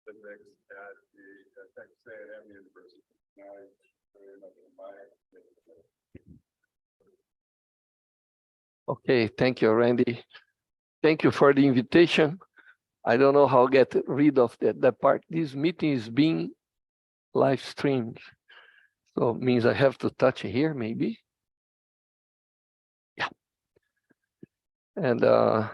physics at the Texas A&M University. Okay, thank you, Randy. Thank you for the invitation. I don't know how to get rid of that part. This meeting is being live streamed. So it means I have to touch here, maybe. Yeah. And well,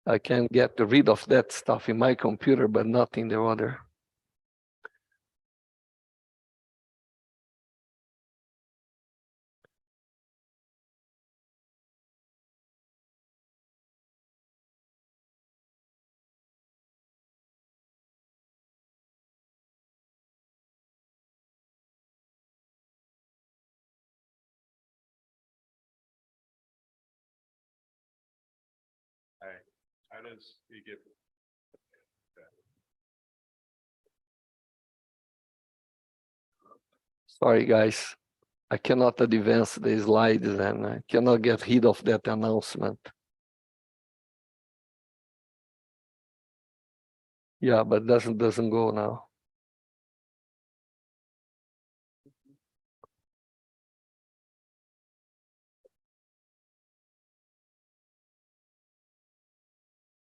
I can get rid of that stuff in my computer, but not in the other. How does he get? Sorry, guys. I cannot advance the slides and I cannot get rid of that announcement. Yeah, but doesn't go now.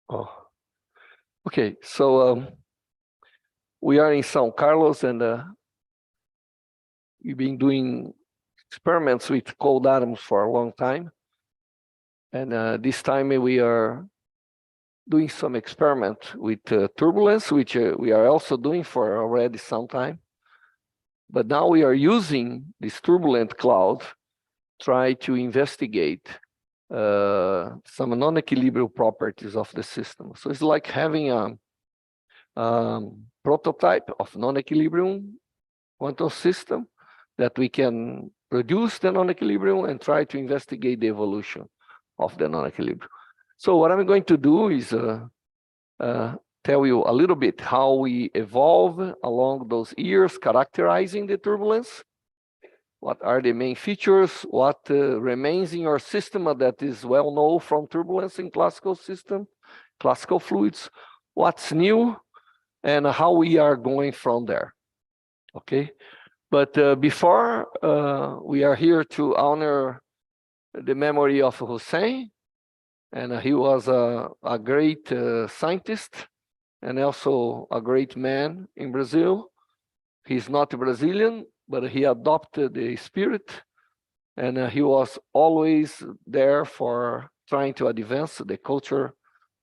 Oh, okay. So we are in São Carlos, and we've been doing experiments with cold atoms for a long time. And this time we are doing some experiment with turbulence, which we are also doing for already some time. But now we are using this turbulent cloud, try to investigate some non-equilibrium properties of the system. So it's like having a prototype of non-equilibrium quantum system that we can produce the non-equilibrium and try to investigate the evolution of the non-equilibrium. So what I'm going to do is tell you a little bit how we evolve along those years, characterizing the turbulence. What are the main features? What remains in your system that is well known from turbulence in classical system, classical fluids? What's new? And how we are going from there. Okay. But before, we are here to honor the memory of Hussein. And he was a great scientist and also a great man in Brazil. He's not Brazilian, but he adopted the spirit. And he was always there for trying to advance the culture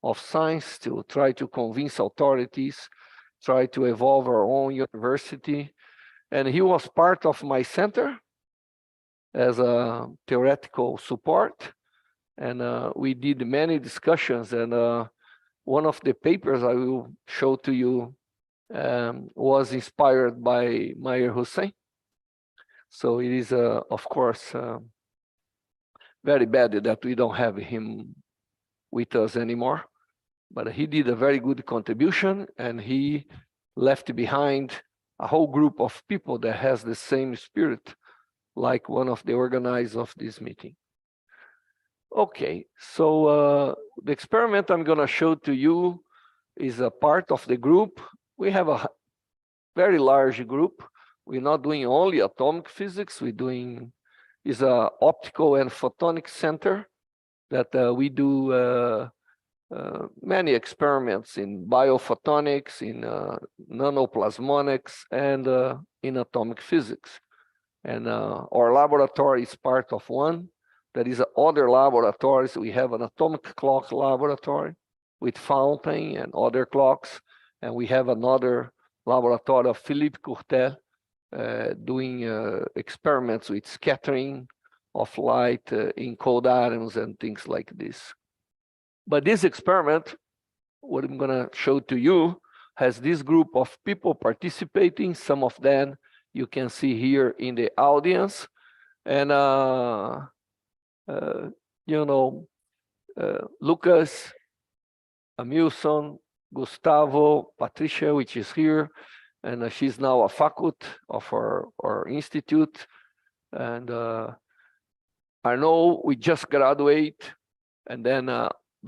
of science, to try to convince authorities, try to evolve our own university. And he was part of my center as a theoretical support. And we did many discussions. And one of the papers I will show to you was inspired by Meyer Hussein. So it is, of course, very bad that we don't have him with us anymore. But he did a very good contribution, and he left behind a whole group of people that has the same spirit, like one of the organizers of this meeting. Okay, so the experiment I'm going to show to you is a part of the group. We have a very large group. We're not doing only atomic physics. We're doing is a optical and photonic center that we do many experiments in biophotonics, in nanoplasmonics, and in atomic physics. And our laboratory is part of one. There is other laboratories. We have an atomic clock laboratory with fountain and other clocks. And we have another laboratory of Philippe Courtel doing experiments with scattering of light in cold atoms and things like this. But this experiment, what I'm going to show to you, has this group of people participating. Some of them you can see here in the audience. And, you know, Lucas, Amilson, Gustavo, Patricia, which is here, and she's now a faculty of our institute. And Arnaud, we just graduate, and then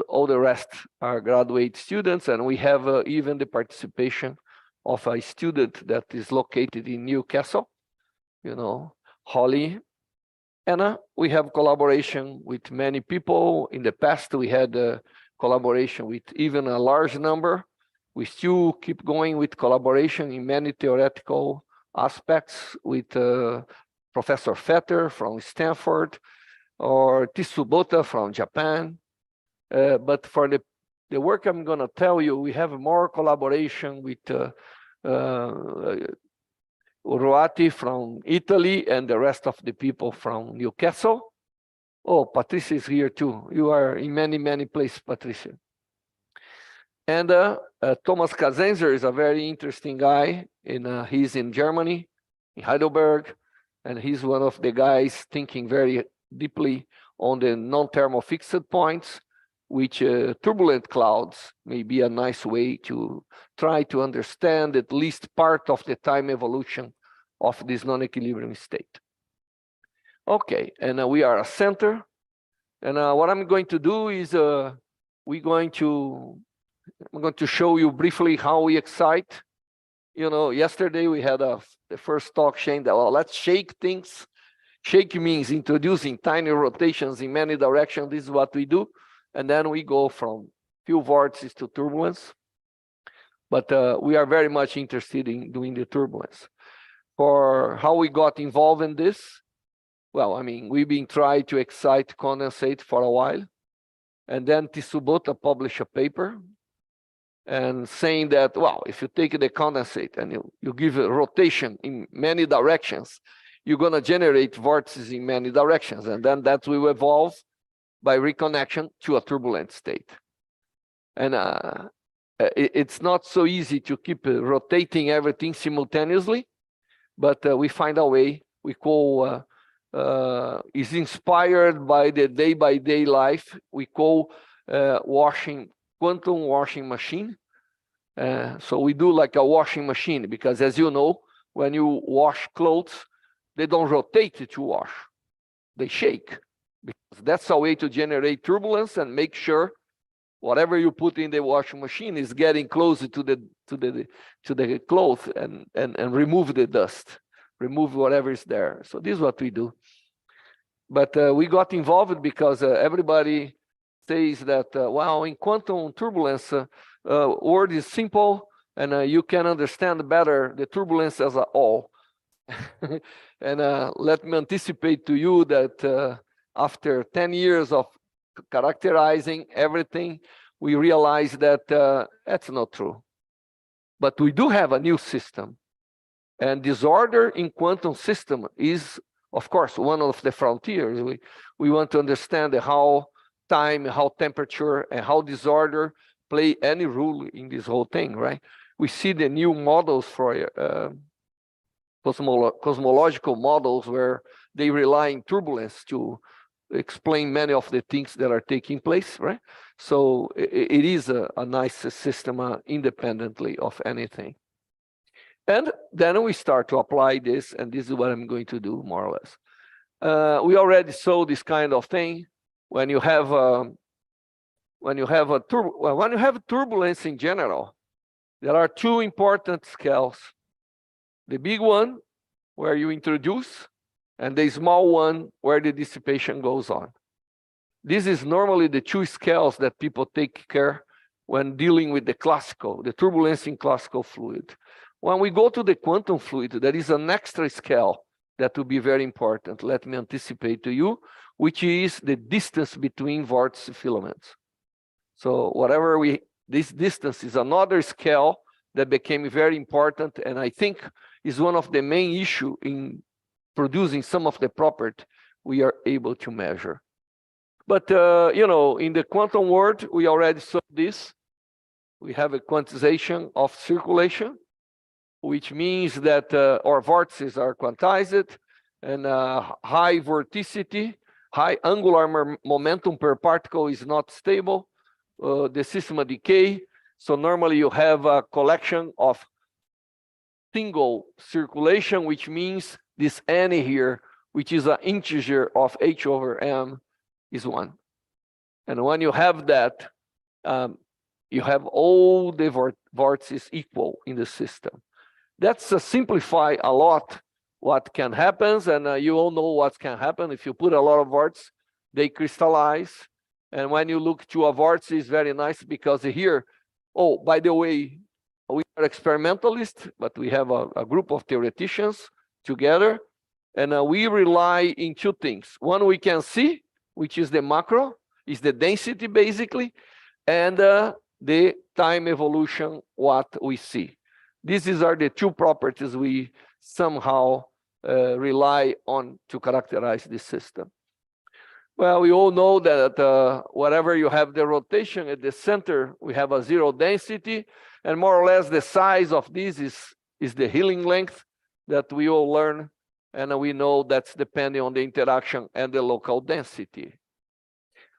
all the rest are graduate students, and we have even the participation of a student that is located in Newcastle, you know, Holly. And we have collaboration with many people. In the past, we had collaboration with even a large number. We still keep going with collaboration in many theoretical aspects with Professor Fetter from Stanford or Tsubota from Japan. But for the work I'm going to tell you, we have more collaboration with Uruati from Italy and the rest of the people from Newcastle. Oh, Patricia is here too. You are in many, many places, Patricia. And Thomas Kazenzer is a very interesting guy. He's in Germany, in Heidelberg, and he's one of the guys thinking very deeply on the non-thermal fixed points, which turbulent clouds may be a nice way to try to understand at least part of the time evolution of this non-equilibrium state. Okay, and we are a center. And what I'm going to do is I'm going to show you briefly how we excite. You know, yesterday we had the first talk saying that, well, let's shake things. Shake means introducing tiny rotations in many directions. This is what we do. And then we go from few vortices to turbulence. But we are very much interested in doing the turbulence. For how we got involved in this, well, I mean, we've been trying to excite condensate for a while. And then Tsubota published a paper and saying that, well, if you take the condensate and you give a rotation in many directions, you're going to generate vortices in many directions. And then that will evolve by reconnection to a turbulent state. And it's not so easy to keep rotating everything simultaneously, but we find a way. We call is inspired by the day-by-day life. We call quantum washing machine. So we do like a washing machine, because as you know, when you wash clothes, they don't rotate to wash, they shake, because that's a way to generate turbulence and make sure whatever you put in the washing machine is getting closer to the cloth and remove the dust, remove whatever is there. So this is what we do. But we got involved because everybody says that, well, in quantum turbulence, word is simple, and you can understand better the turbulence as a whole. And let me anticipate to you that after 10 years of characterizing everything, we realize that that's not true. But we do have a new system. And disorder in quantum system is, of course, one of the frontiers. We want to understand how time, how temperature, and how disorder play any role in this whole thing, right? We see the new models for cosmological models where they rely on turbulence to explain many of the things that are taking place, right? So it is a nice system independently of anything. And then we start to apply this, and this is what I'm going to do more or less. We already saw this kind of thing when you have turbulence in general. There are two important scales: the big one where you introduce, and the small one where the dissipation goes on. This is normally the two scales that people take care when dealing with the turbulence in classical fluid. When we go to the quantum fluid, there is an extra scale that will be very important. Let me anticipate to you, which is the distance between vortice filaments. So this distance is another scale that became very important, and I think is one of the main issues in producing some of the property we are able to measure. But, you know, in the quantum world, we already saw this. We have a quantization of circulation, which means that our vortices are quantized, and high vorticity, high angular momentum per particle is not stable. The system decay. So normally you have a collection of single circulation, which means this n here, which is an integer of h over m, is 1. And when you have that, you have all the vortices equal in the system. That's simplify a lot what can happen, and you all know what can happen. If you put a lot of vortices, they crystallize. And when you look to a vortex, it's very nice because here, oh, by the way, we are experimentalists, but we have a group of theoreticians together, and we rely in two things. One we can see, which is the macro, is the density basically, and the time evolution, what we see. These are the two properties we somehow rely on to characterize this system. Well, we all know that whatever you have the rotation at the center, we have a zero density, and more or less the size of this is the healing length that we all learn, and we know that's depending on the interaction and the local density.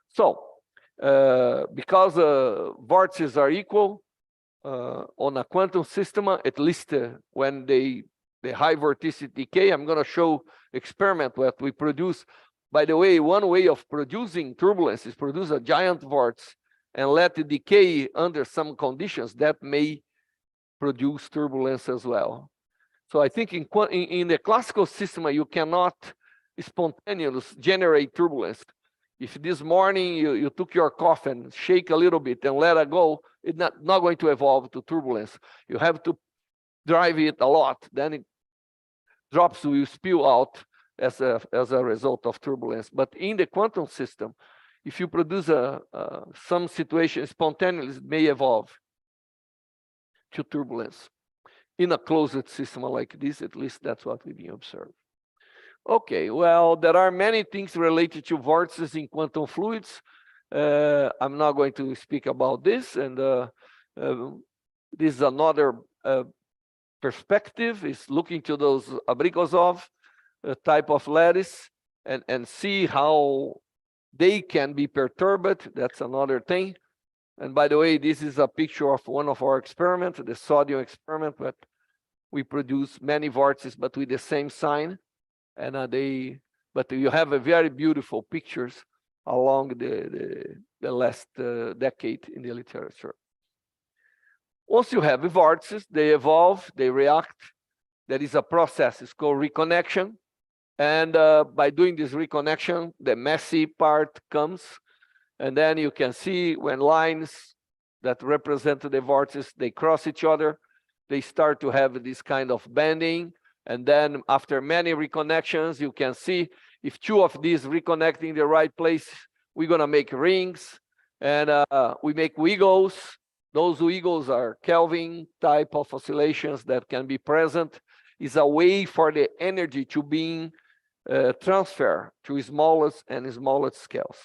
So, because vortices are equal on a quantum system, at least when the high vorticity decay, I'm going to show experiment what we produce. By the way, one way of producing turbulence is produce a giant vortex and let it decay under some conditions that may produce turbulence as well. So I think in the classical system, you cannot spontaneously generate turbulence. If this morning you took your coffee and shake a little bit and let it go, it's not going to evolve to turbulence. You have to drive it a lot, then it drops will spill out as a result of turbulence. But in the quantum system, if you produce some situation spontaneously, it may evolve to turbulence. In a closed system like this, at least that's what we've been observed. Okay, well, there are many things related to vortices in quantum fluids. I'm not going to speak about this, and this is another perspective, is looking to those Abrikosov type of lattice and see how they can be perturbed. That's another thing. And by the way, this is a picture of one of our experiments, the sodium experiment, but we produce many vortices, but with the same sign. And but you have a very beautiful pictures along the last decade in the literature. Once you have the vortices, they evolve, they react. There is a process, it's called reconnection. And by doing this reconnection, the messy part comes. And then you can see when lines that represent the vortices, they cross each other, they start to have this kind of bending. And then after many reconnections, you can see if two of these reconnect in the right place, we're gonna make rings, and we make wiggles. Those wiggles are Kelvin type of oscillations that can be present. It's a way for the energy to be transferred to smallest and smallest scales.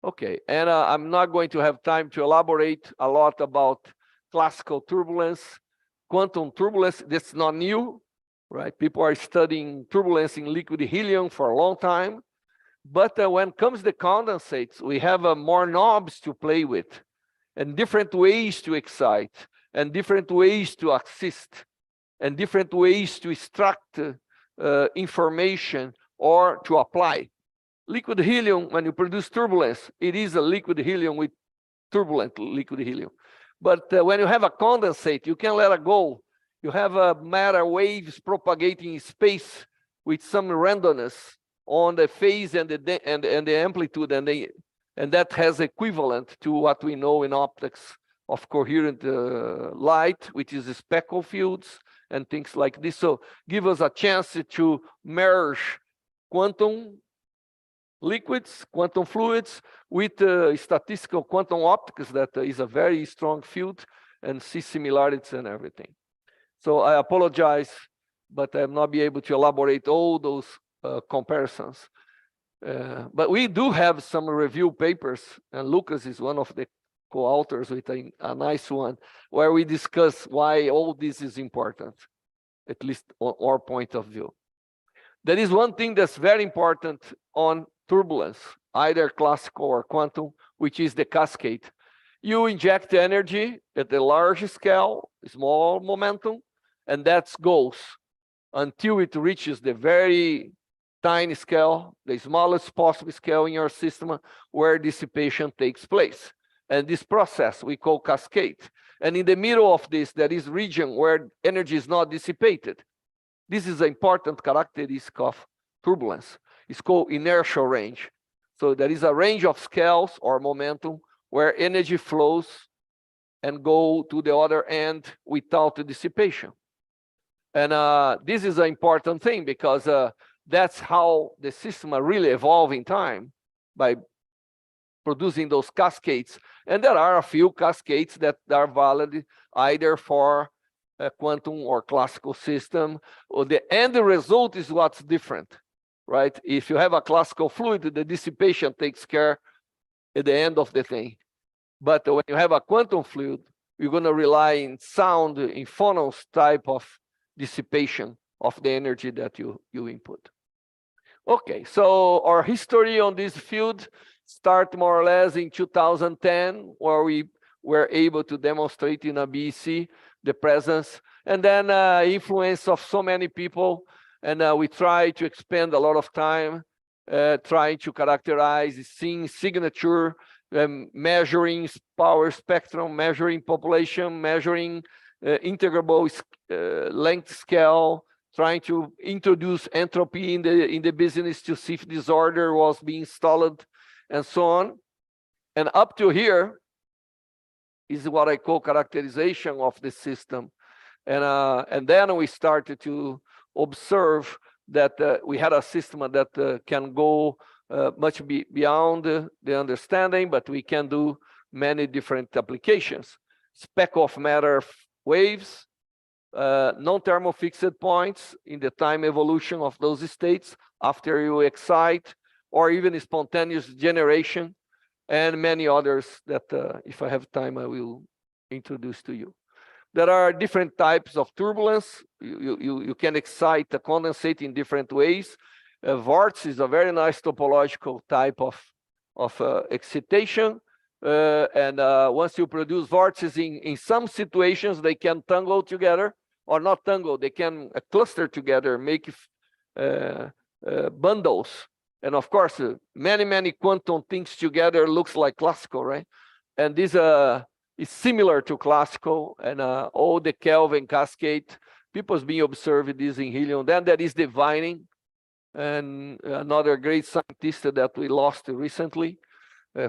Okay, and I'm not going to have time to elaborate a lot about classical turbulence. Quantum turbulence, that's not new, right? People are studying turbulence in liquid helium for a long time. But when comes the condensates, we have more knobs to play with, and different ways to excite, and different ways to assist, and different ways to extract information or to apply. Liquid helium, when you produce turbulence, it is a liquid helium with turbulent liquid helium. But when you have a condensate, you can let it go. You have matter waves propagating in space with some randomness on the phase and the amplitude, and that has equivalent to what we know in optics of coherent light, which is the speckle fields and things like this. So give us a chance to merge quantum liquids, quantum fluids, with statistical quantum optics that is a very strong field, and see similarities and everything. So I apologize, but I will not be able to elaborate all those comparisons. But we do have some review papers, and Lucas is one of the co-authors with a nice one, where we discuss why all this is important, at least on our point of view. There is one thing that's very important on turbulence, either classical or quantum, which is the cascade. You inject energy at a large scale, small momentum, and that goes until it reaches the very tiny scale, the smallest possible scale in your system where dissipation takes place. And this process we call cascade. And in the middle of this, there is region where energy is not dissipated. This is an important characteristic of turbulence. It's called inertial range. So there is a range of scales or momentum where energy flows and go to the other end without the dissipation. And this is an important thing because that's how the system really evolves in time, by producing those cascades. And there are a few cascades that are valid either for a quantum or classical system, or the end result is what's different, right? If you have a classical fluid, the dissipation takes care at the end of the thing. But when you have a quantum fluid, you're going to rely in sound, in phonons type of dissipation of the energy that you input. Okay, so our history on this field start more or less in 2010, where we were able to demonstrate in a BEC the presence, and then influence of so many people, and we try to expend a lot of time trying to characterize, seeing signature, measuring power spectrum, measuring population, measuring integrable length scale, trying to introduce entropy in the business to see if disorder was being installed, and so on. And up to here is what I call characterization of the system. And then we started to observe that we had a system that can go much beyond the understanding, but we can do many different applications. Speck of matter waves, non-thermal fixed points in the time evolution of those states after you excite, or even spontaneous generation, and many others that if I have time, I will introduce to you. There are different types of turbulence. You can excite a condensate in different ways. Vortex is a very nice topological type of excitation. And once you produce vortices in some situations, they can tangle together, or not tangle, they can cluster together, make bundles. And of course, many quantum things together looks like classical, right? And this is similar to classical, and all the Kelvin cascade. People's been observing this in helium. Then there is divining, and another great scientist that we lost recently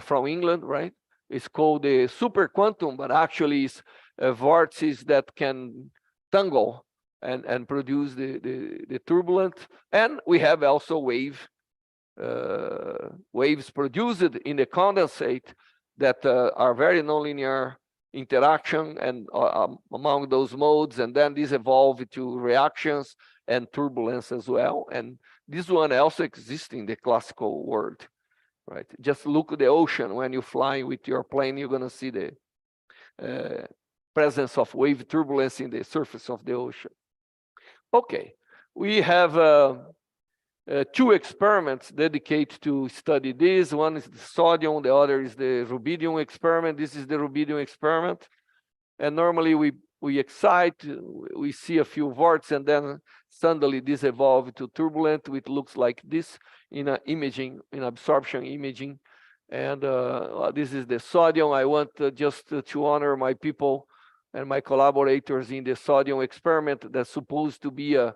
from England, right? It's called the super quantum, but actually it's vortices that can tangle and produce the turbulent. And we have also waves produced in the condensate that are very nonlinear interaction and among those modes, and then these evolve to reactions and turbulence as well. And this one also exists in the classical world, right? Just look at the ocean. When you fly with your plane, you're going to see the presence of wave turbulence in the surface of the ocean. Okay, we have two experiments dedicated to study this. One is the sodium, the other is the rubidium experiment. This is the rubidium experiment. And normally we excite, we see a few vortices, and then suddenly this evolves to turbulent, which looks like this in imaging, in absorption imaging. And this is the sodium. I want just to honor my people and my collaborators in the sodium experiment that's supposed to be a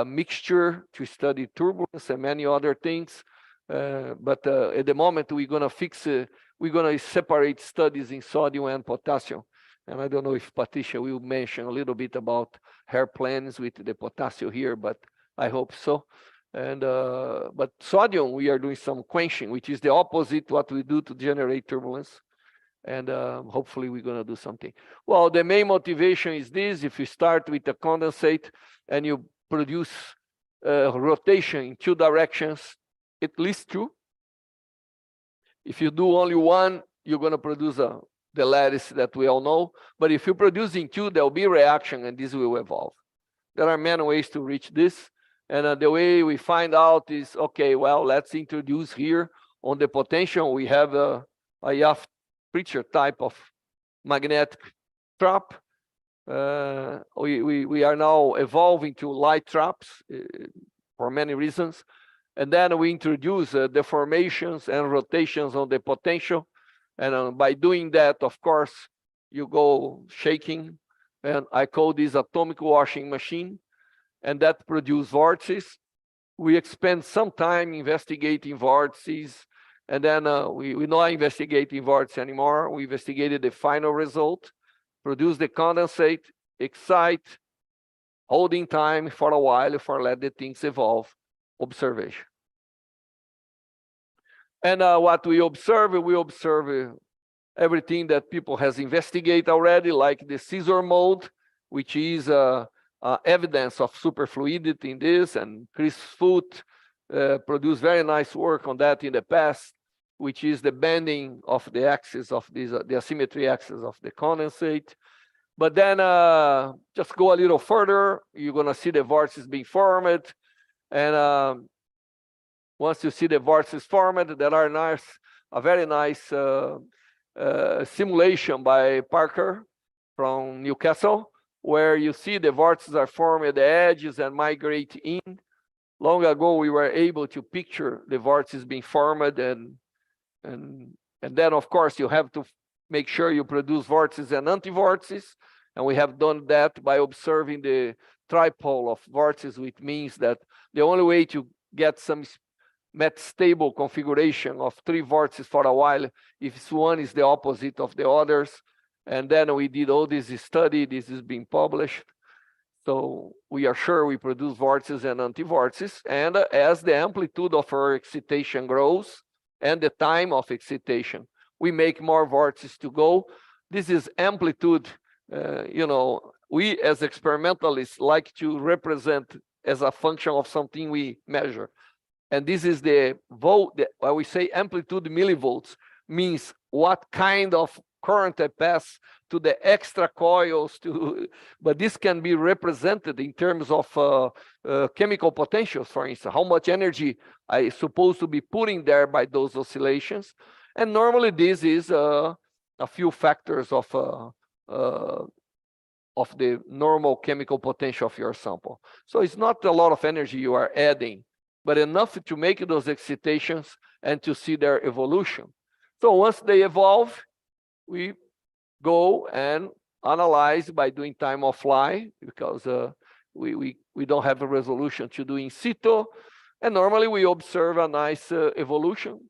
mixture to study turbulence and many other things. But at the moment, we're going to separate studies in sodium and potassium. And I don't know if Patricia will mention a little bit about her plans with the potassium here, but I hope so. And but sodium, we are doing some quenching, which is the opposite what we do to generate turbulence. And hopefully we're going to do something. Well, the main motivation is this: if you start with a condensate and you produce rotation in two directions, at least two. If you do only one, you're going to produce the lattice that we all know. But if you produce in two, there'll be reaction, and this will evolve. There are many ways to reach this. And the way we find out is, okay, well, let's introduce here on the potential, we have a Yaft-Preacher type of magnetic trap. We are now evolving to light traps for many reasons. And then we introduce deformations and rotations on the potential. And by doing that, of course, you go shaking. And I call this atomic washing machine. And that produces vortices. We spend some time investigating vortices. And then we're not investigating vortices anymore. We investigated the final result, produce the condensate, excite, holding time for a while for let the things evolve, observation. And what we observe everything that people has investigated already, like the scissor mode, which is evidence of superfluidity in this, and Chris Foote produced very nice work on that in the past, which is the bending of the axis of this, the asymmetry axis of the condensate. But then just go a little further, you're gonna see the vortices being formed. And once you see the vortices formed, there are a very nice simulation by Parker from Newcastle, where you see the vortices are formed at the edges and migrate in. Long ago, we were able to picture the vortices being formed, and then, of course, you have to make sure you produce vortices and anti-vortices, and we have done that by observing the tripole of vortices, which means that the only way to get some met-stable configuration of three vortices for a while if one is the opposite of the others. And then we did all this study. This is being published. So we are sure we produce vortices and anti-vortices. And as the amplitude of our excitation grows and the time of excitation, we make more vortices to go. This is amplitude. You know, we as experimentalists like to represent as a function of something we measure. And this is the volt, what we say amplitude millivolts, means what kind of current I pass to the extra coils, but this can be represented in terms of chemical potentials, for instance, how much energy I supposed to be putting there by those oscillations. And normally this is a few factors of the normal chemical potential of your sample. So it's not a lot of energy you are adding, but enough to make those excitations and to see their evolution. So once they evolve, we go and analyze by doing time of flight, because we don't have a resolution to do in situ. And normally we observe a nice evolution.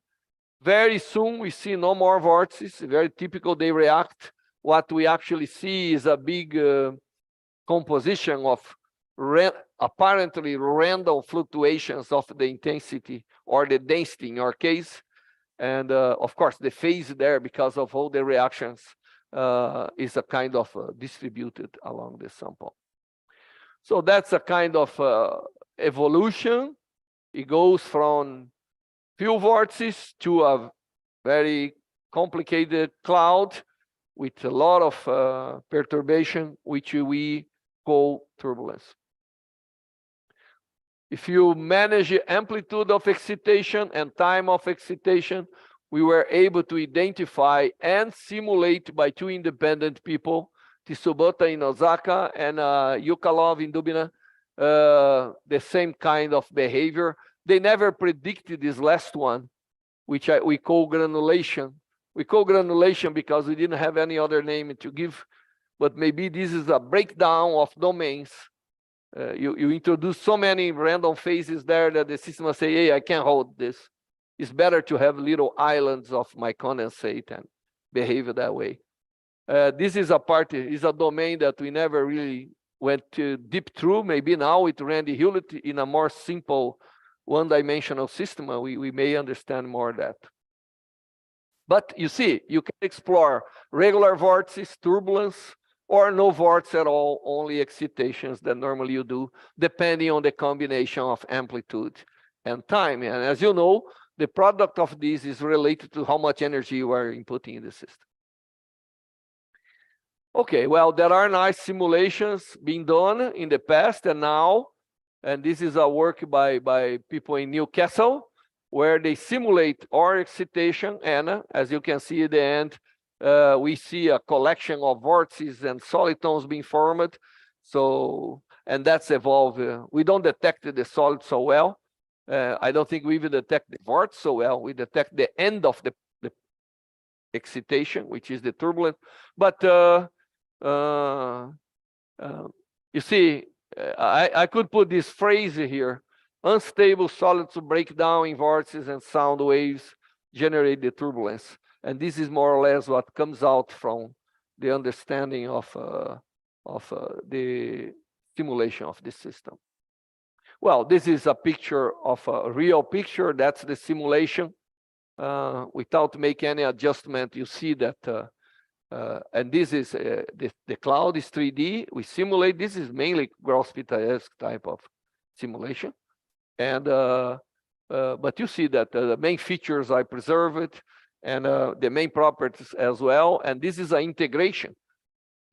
Very soon we see no more vortices, very typical, they react. What we actually see is a big composition of apparently random fluctuations of the intensity or the density in our case. And of course, the phase there, because of all the reactions, is a kind of distributed along the sample. So that's a kind of evolution. It goes from few vortices to a very complicated cloud with a lot of perturbation, which we call turbulence. If you manage the amplitude of excitation and time of excitation, we were able to identify and simulate by two independent people, Tsubota in Osaka and Yukalov in Dubina, the same kind of behavior. They never predicted this last one, which we call granulation. We call granulation because we didn't have any other name to give, but maybe this is a breakdown of domains. You introduce so many random phases there that the system will say, hey, I can't hold this. It's better to have little islands of my condensate and behave that way. This is a domain that we never really went deep through. Maybe now with Randy Hewlett in a more simple one-dimensional system, we may understand more of that. But you see, you can explore regular vortices, turbulence, or no vortices at all, only excitations that normally you do, depending on the combination of amplitude and time. And as you know, the product of this is related to how much energy you are inputting in the system. Okay, well, there are nice simulations being done in the past and now, and this is a work by people in Newcastle, where they simulate our excitation, and as you can see at the end, we see a collection of vortices and solitons being formed. So, and that's evolved. We don't detect the solid so well. I don't think we even detect the vortex so well. We detect the end of the excitation, which is the turbulence. But you see, I could put this phrase here: unstable solids break down in vortices and sound waves generate the turbulence. And this is more or less what comes out from the understanding of the simulation of this system. Well, this is a picture of a real picture. That's the simulation. Without making any adjustment, you see that, and this is the cloud is 3D. We simulate. This is mainly Gross-Pittsburgh type of simulation, and but you see that the main features I preserved, and the main properties as well. And this is an integration.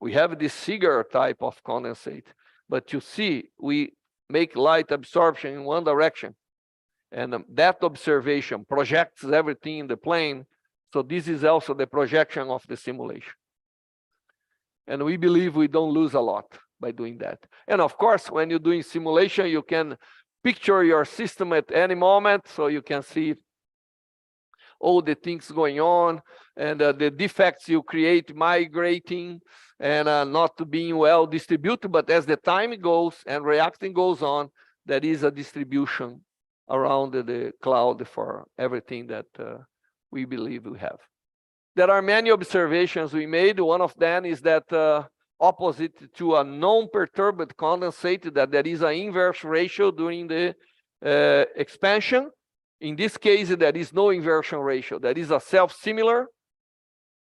We have this Seeger type of condensate, but you see we make light absorption in one direction. And that observation projects everything in the plane. So this is also the projection of the simulation. And we believe we don't lose a lot by doing that. And of course, when you're doing simulation, you can picture your system at any moment. So you can see all the things going on and the defects you create migrating and not being well distributed. But as the time goes and reacting goes on, there is a distribution around the cloud for everything that we believe we have. There are many observations we made. One of them is that opposite to a non-perturbed condensate, that there is an inverse ratio during the expansion. In this case, there is no inversion ratio. There is a self-similar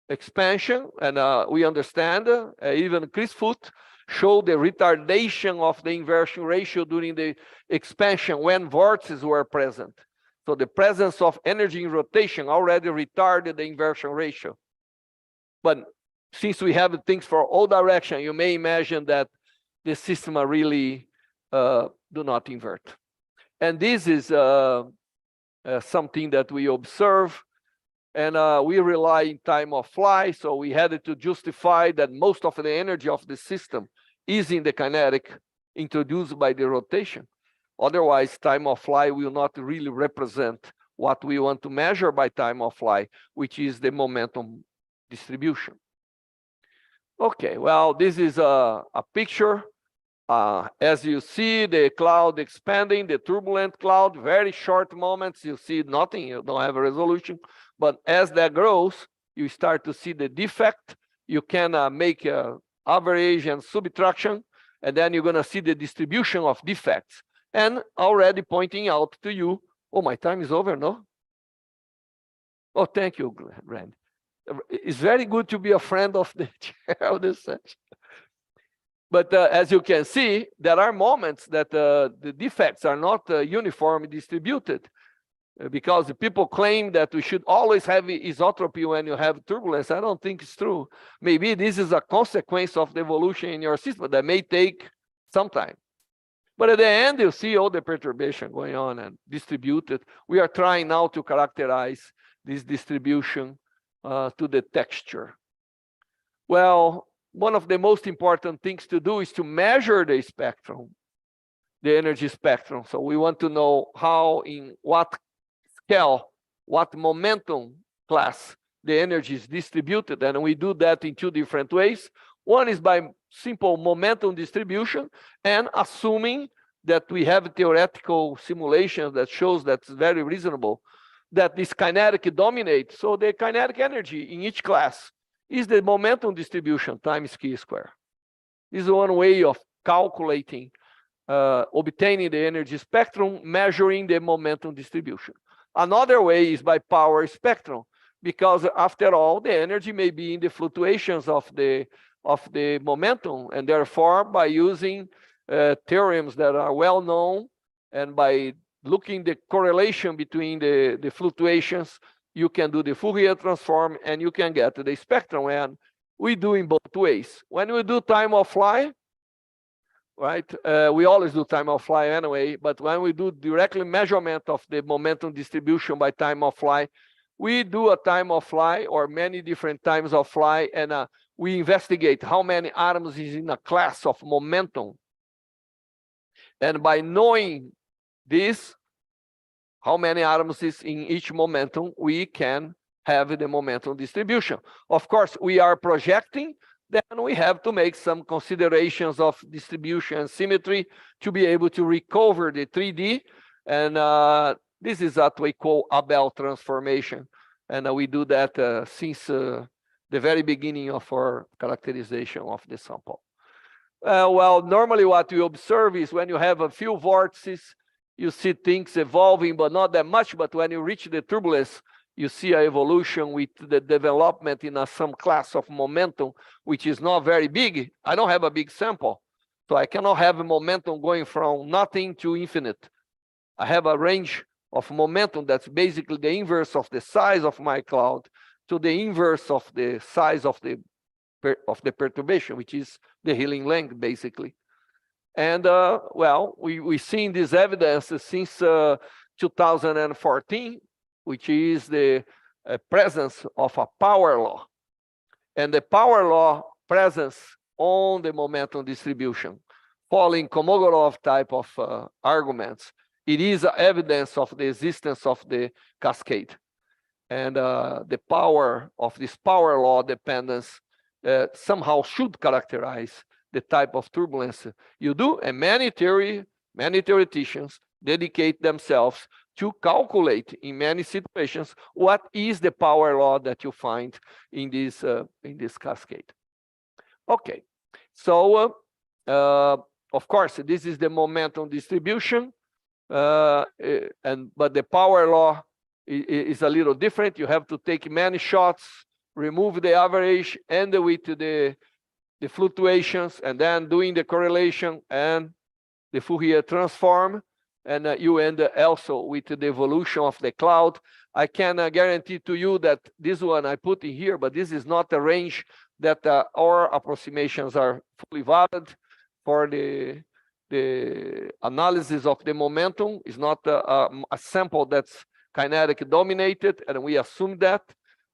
expansion, and we understand, even Chris Foote showed the retardation of the inversion ratio during the expansion when vortices were present. So the presence of energy in rotation already retarded the inversion ratio. But since we have things for all direction, you may imagine that the system really do not invert. And this is something that we observe, and we rely in time of flight. So we had to justify that most of the energy of the system is in the kinetic introduced by the rotation. Otherwise, time of flight will not really represent what we want to measure by time of flight, which is the momentum distribution. Okay, well, this is a picture. As you see, the cloud expanding, the turbulent cloud, very short moments, you see nothing, you don't have a resolution. But as that grows, you start to see the defect. You can make average and subtraction, and then you're going to see the distribution of defects. And already pointing out to you, oh, my time is over, no? Oh, thank you, Rand. It's very good to be a friend of the chair of this session. But as you can see, there are moments that the defects are not uniformly distributed, because people claim that we should always have isotropy when you have turbulence. I don't think it's true. Maybe this is a consequence of the evolution in your system that may take some time. But at the end, you see all the perturbation going on and distributed. We are trying now to characterize this distribution to the texture. Well, one of the most important things to do is to measure the spectrum, the energy spectrum. So we want to know how, in what scale, what momentum class the energy is distributed. And we do that in two different ways. One is by simple momentum distribution, and assuming that we have theoretical simulations that shows that's very reasonable, that this kinetic dominates. So the kinetic energy in each class is the momentum distribution times chi square. This is one way of calculating, obtaining the energy spectrum, measuring the momentum distribution. Another way is by power spectrum, because after all, the energy may be in the fluctuations of the momentum, and therefore by using theorems that are well known, and by looking the correlation between the fluctuations, you can do the Fourier transform and you can get the spectrum. And we do in both ways. When we do time of flight, right, we always do time of flight anyway, but when we do directly measurement of the momentum distribution by time of flight, we do a time of flight or many different times of flight, and we investigate how many atoms is in a class of momentum. And by knowing this, how many atoms is in each momentum, we can have the momentum distribution. Of course, we are projecting, then we have to make some considerations of distribution and symmetry to be able to recover the 3D. And this is what we call Abel transformation. And we do that since the very beginning of our characterization of the sample. Well, normally what we observe is when you have a few vortices, you see things evolving, but not that much. But when you reach the turbulence, you see an evolution with the development in some class of momentum, which is not very big. I don't have a big sample, so I cannot have a momentum going from nothing to infinite. I have a range of momentum that's basically the inverse of the size of my cloud to the inverse of the size of the perturbation, which is the healing length, basically. And well, we've seen this evidence since 2014, which is the presence of a power law. And the power law presence on the momentum distribution, following Kolmogorov type of arguments, it is evidence of the existence of the cascade. And the power of this power law dependence somehow should characterize the type of turbulence you do. And many theoreticians dedicate themselves to calculate in many situations what is the power law that you find in this cascade. Okay, so of course this is the momentum distribution, but the power law is a little different. You have to take many shots, remove the average, end with the fluctuations, and then doing the correlation and the Fourier transform, and you end also with the evolution of the cloud. I can guarantee to you that this one I put in here, but this is not a range that our approximations are fully valid for the analysis of the momentum. Is not a sample that's kinetic dominated, and we assume that.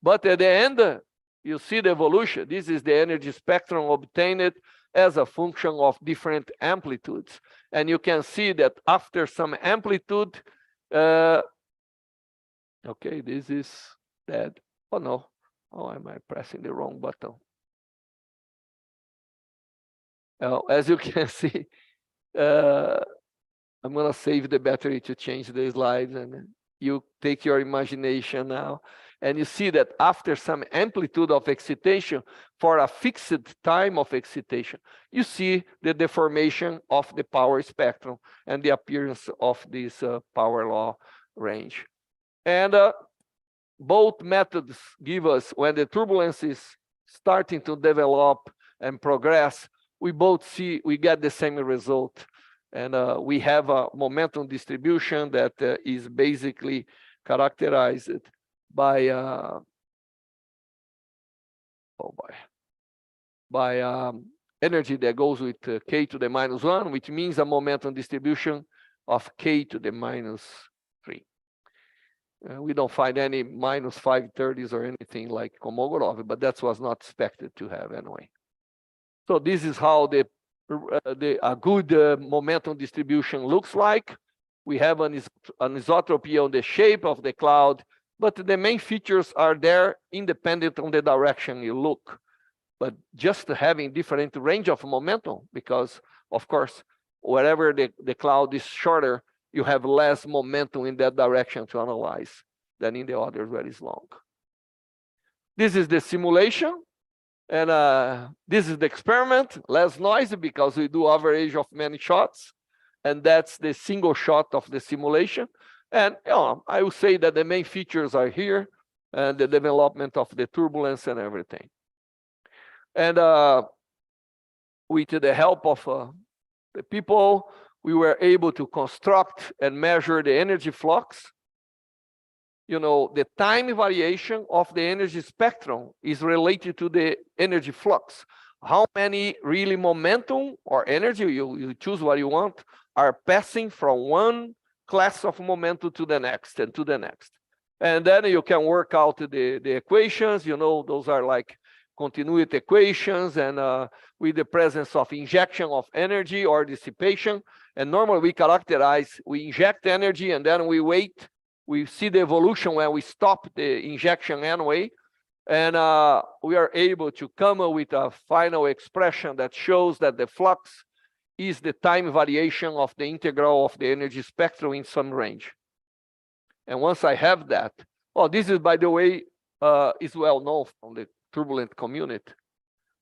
But at the end, you see the evolution. This is the energy spectrum obtained as a function of different amplitudes. And you can see that after some amplitude, okay, this is dead. Oh no, oh, am I pressing the wrong button? As you can see, I'm gonna save the battery to change the slides, and you take your imagination now. And you see that after some amplitude of excitation for a fixed time of excitation, you see the deformation of the power spectrum and the appearance of this power law range. And both methods give us, when the turbulence is starting to develop and progress, we both see, we get the same result. And we have a momentum distribution that is basically characterized by energy that goes with k to the minus 1, which means a momentum distribution of k to the minus 3. We don't find any minus 530s or anything like Kolmogorov, but that was not expected to have anyway. So this is how a good momentum distribution looks like. We have an isotropy on the shape of the cloud, but the main features are there independent on the direction you look. But just having different range of momentum, because of course, wherever the cloud is shorter, you have less momentum in that direction to analyze than in the others where it's long. This is the simulation. And this is the experiment, less noisy because we do average of many shots. And that's the single shot of the simulation. And I will say that the main features are here, and the development of the turbulence and everything. And with the help of the people, we were able to construct and measure the energy flux. You know, the time variation of the energy spectrum is related to the energy flux. How many really momentum or energy, you choose what you want, are passing from one class of momentum to the next and to the next. And then you can work out the equations, you know, those are like continuity equations, and with the presence of injection of energy or dissipation. And normally we inject energy and then we wait, we see the evolution when we stop the injection anyway. And we are able to come up with a final expression that shows that the flux is the time variation of the integral of the energy spectrum in some range. And once I have that, well, this is, by the way, is well known from the turbulent community.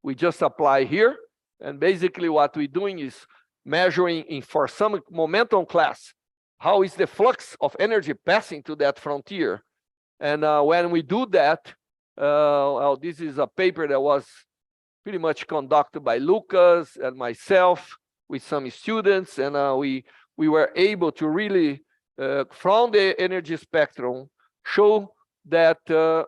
We just apply here, and basically what we're doing is measuring for some momentum class, how is the flux of energy passing to that frontier. And when we do that, well, this is a paper that was pretty much conducted by Lucas and myself with some students, and we were able to really, from the energy spectrum, show that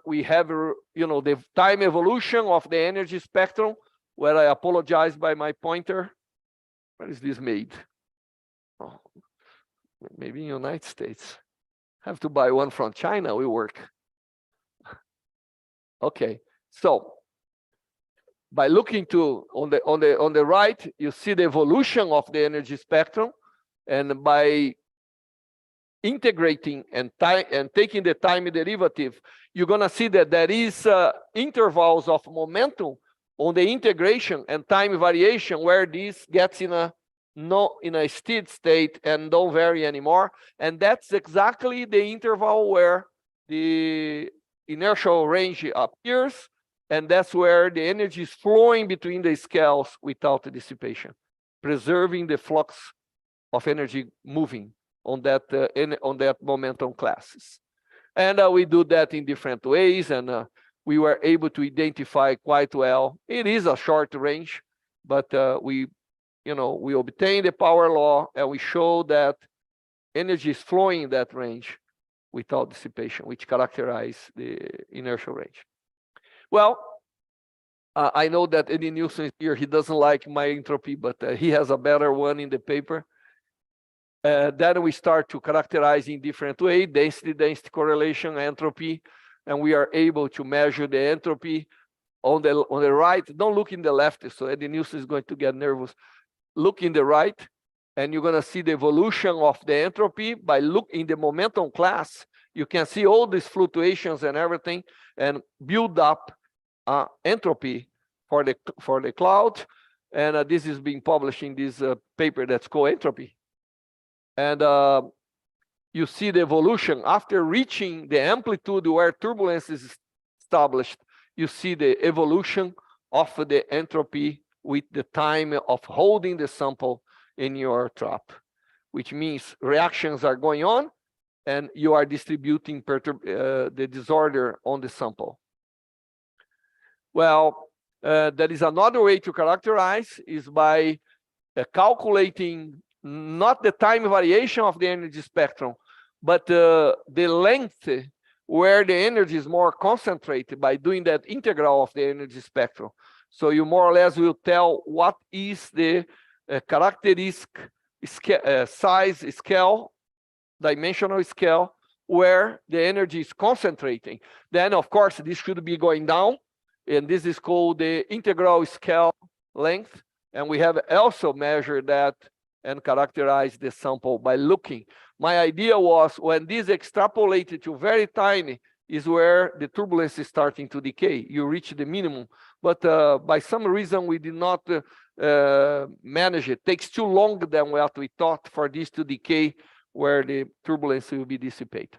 we have, you know, the time evolution of the energy spectrum, where I apologize by my pointer. Where is this made? Oh, maybe in the United States. Have to buy one from China, we work. Okay, so by looking to on the right, you see the evolution of the energy spectrum, and by integrating and taking the time derivative, you're gonna see that there is intervals of momentum on the integration and time variation where this gets in a steady state and don't vary anymore. And that's exactly the interval where the inertial range appears, and that's where the energy is flowing between the scales without the dissipation, preserving the flux of energy moving on that momentum classes. And we do that in different ways, and we were able to identify quite well. It is a short range, but we obtain the power law, and we show that energy is flowing in that range without dissipation, which characterize the inertial range. Well, I know that Eddie Nielsen is here. He doesn't like my entropy, but he has a better one in the paper. Then we start to characterize in different way, density correlation, entropy, and we are able to measure the entropy on the right. Don't look in the left, so Eddie Nielsen is going to get nervous. Look in the right, and you're gonna see the evolution of the entropy. By looking in the momentum class, you can see all these fluctuations and everything, and build up entropy for the cloud. And this is being published in this paper that's called Entropy. And you see the evolution after reaching the amplitude where turbulence is established. You see the evolution of the entropy with the time of holding the sample in your trap, which means reactions are going on and you are distributing the disorder on the sample. Well, there is another way to characterize, is by calculating not the time variation of the energy spectrum, but the length where the energy is more concentrated by doing that integral of the energy spectrum. So you more or less will tell what is the characteristic size scale, dimensional scale, where the energy is concentrating. Then, of course, this should be going down, and this is called the integral scale length. And we have also measured that and characterized the sample by looking. My idea was when this extrapolated to very tiny is where the turbulence is starting to decay. You reach the minimum, but by some reason we did not manage it. It takes too long than what we thought for this to decay where the turbulence will be dissipated.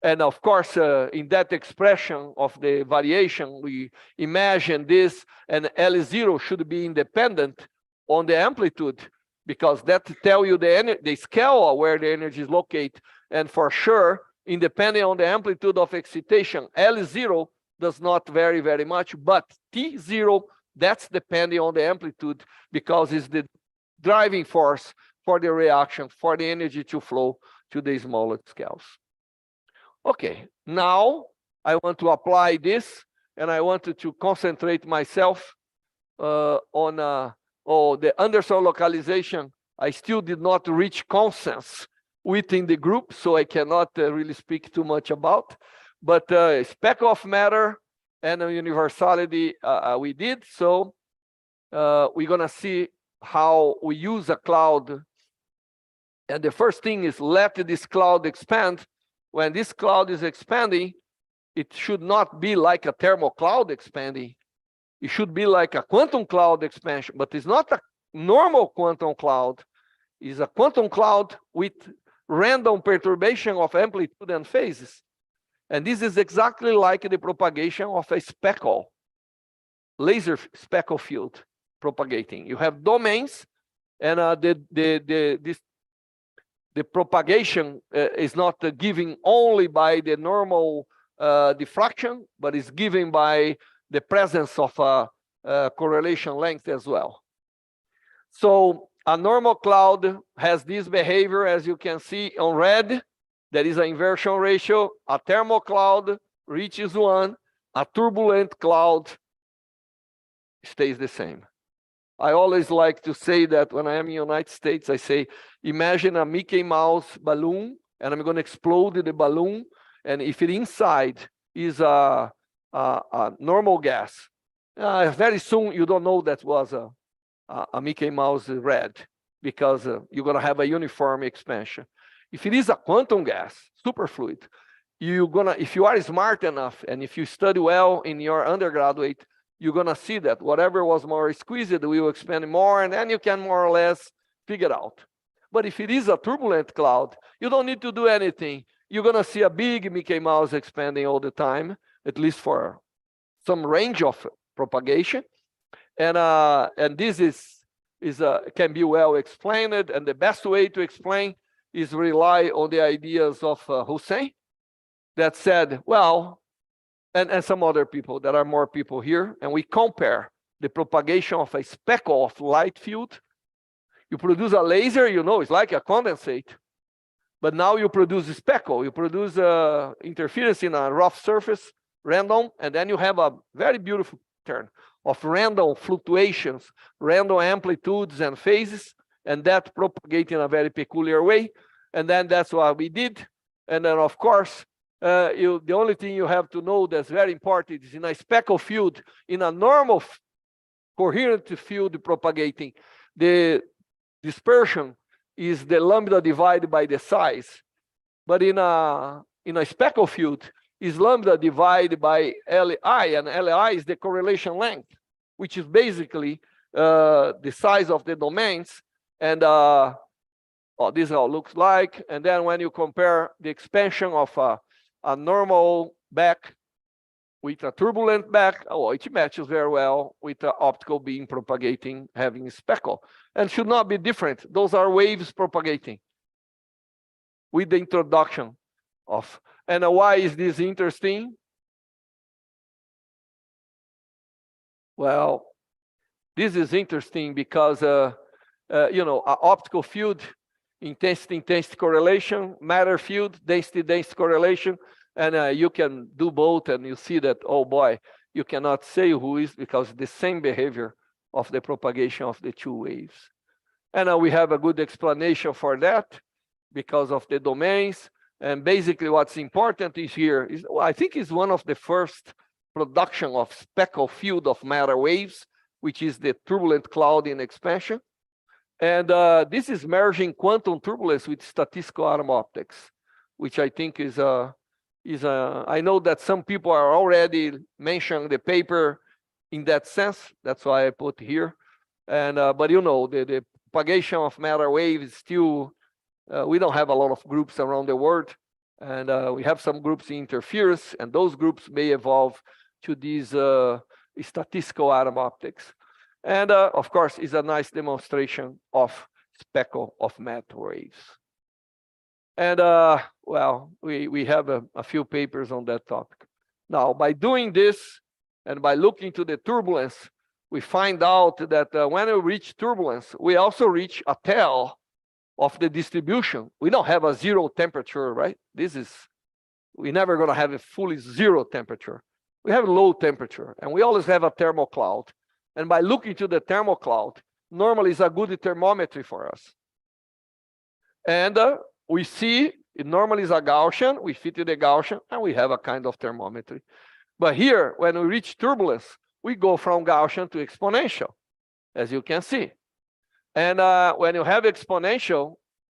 And of course, in that expression of the variation, we imagine this, and L0 should be independent on the amplitude, because that tells you the scale where the energy is located. And for sure, independent on the amplitude of excitation, L0 does not vary very much, but T0, that's depending on the amplitude, because it's the driving force for the reaction, for the energy to flow to the smaller scales. Okay, now I want to apply this, and I wanted to concentrate myself on the Anderson localization. I still did not reach consensus within the group, so I cannot really speak too much about. But speck of matter and universality we did. So we're gonna see how we use a cloud. And the first thing is let this cloud expand. When this cloud is expanding, it should not be like a thermal cloud expanding. It should be like a quantum cloud expansion, but it's not a normal quantum cloud. It's a quantum cloud with random perturbation of amplitude and phases. And this is exactly like the propagation of a speckle, laser speckle field propagating. You have domains, and the propagation is not given only by the normal diffraction, but is given by the presence of a correlation length as well. So a normal cloud has this behavior, as you can see on red. There is an inversion ratio. A thermal cloud reaches 1. A turbulent cloud stays the same. I always like to say that when I am in the United States, I say, imagine a Mickey Mouse balloon, and I'm going to explode the balloon. And if it inside is a normal gas, very soon you don't know that was a Mickey Mouse red, because you're going to have a uniform expansion. If it is a quantum gas, superfluid, if you are smart enough and if you study well in your undergraduate, you're going to see that whatever was more squeezed will expand more, and then you can more or less figure out. But if it is a turbulent cloud, you don't need to do anything. You're going to see a big Mickey Mouse expanding all the time, at least for some range of propagation. And this can be well explained, and the best way to explain is rely on the ideas of Hussein, that said, well, and some other people, there are more people here, and we compare the propagation of a speckle of light field. You produce a laser, you know, it's like a condensate, but now you produce a speckle, you produce interference in a rough surface, random, and then you have a very beautiful pattern of random fluctuations, random amplitudes and phases, and that propagate in a very peculiar way. And then that's what we did. And then, of course, the only thing you have to know that's very important is in a speckle field, in a normal coherent field propagating, the dispersion is the lambda divided by the size. But in a speckle field, is lambda divided by Li, and Li is the correlation length, which is basically the size of the domains. And this is how it looks like. And then when you compare the expansion of a normal back with a turbulent back, it matches very well with the optical beam propagating, having a speckle, and should not be different. Those are waves propagating with the introduction of. And why is this interesting? Well, this is interesting because you know, optical field, intensity correlation, matter field, density correlation, and you can do both, and you see that, oh boy, you cannot say who is, because the same behavior of the propagation of the two waves. And we have a good explanation for that because of the domains. And basically what's important is here is, well, I think is one of the first production of speckle field of matter waves, which is the turbulent cloud in expansion. And this is merging quantum turbulence with statistical atom optics, which I think is I know that some people are already mentioning the paper in that sense. That's why I put here. And but you know, the propagation of matter waves is still, we don't have a lot of groups around the world, and we have some groups in interference, and those groups may evolve to these statistical atom optics. And of course, is a nice demonstration of speckle of matter waves. And well, we have a few papers on that topic. Now, by doing this and by looking to the turbulence, we find out that when we reach turbulence, we also reach a tail of the distribution. We don't have a zero temperature, right? We're never going to have a fully zero temperature. We have low temperature, and we always have a thermal cloud. And by looking to the thermal cloud, normally is a good thermometry for us. And we see it normally is a Gaussian, we fit the Gaussian, and we have a kind of thermometry. But here, when we reach turbulence, we go from Gaussian to exponential, as you can see. And when you have exponential,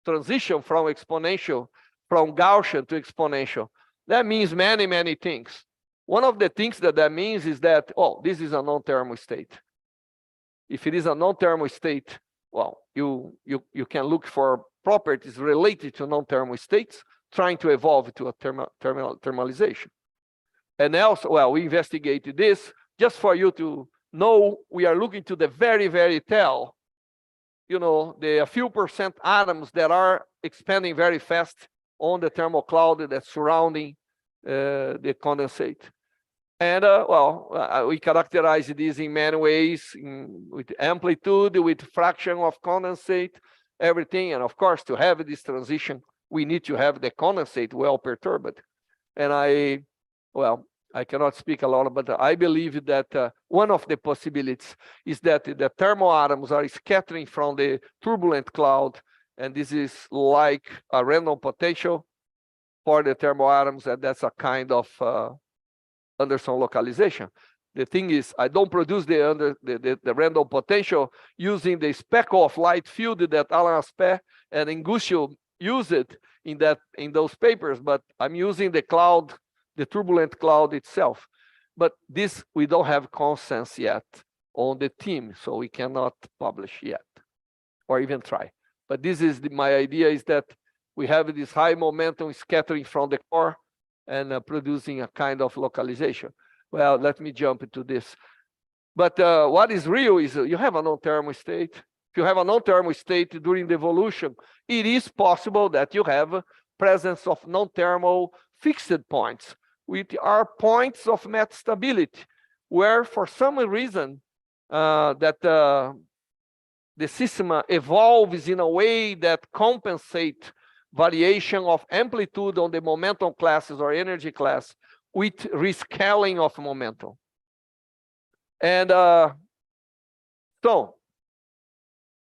transition from exponential, from Gaussian to exponential, that means many, many things. One of the things that means is that, oh, this is a non-thermal state. If it is a non-thermal state, well, you can look for properties related to non-thermal states, trying to evolve to a thermalization. And also, well, we investigated this just for you to know. We are looking to the very, very tail, you know, the few percent atoms that are expanding very fast on the thermal cloud that's surrounding the condensate. And we characterize this in many ways, with amplitude, with fraction of condensate, everything. And of course, to have this transition, we need to have the condensate well perturbed. And I cannot speak a lot, but I believe that one of the possibilities is that the thermal atoms are scattering from the turbulent cloud, and this is like a random potential for the thermal atoms, and that's a kind of Anderson localization. The thing is, I don't produce the random potential using the speckle of light field that Alan Aspect and Inguscio use it in those papers, but I'm using the cloud, the turbulent cloud itself. But this, we don't have consensus yet on the team, so we cannot publish yet, or even try. But this is my idea, is that we have this high momentum scattering from the core and producing a kind of localization. Well, let me jump into this. But what is real is you have a non-thermal state. If you have a non-thermal state during the evolution, it is possible that you have presence of non-thermal fixed points, which are points of metastability, where for some reason the system evolves in a way that compensates variation of amplitude on the momentum classes or energy class with rescaling of momentum. And so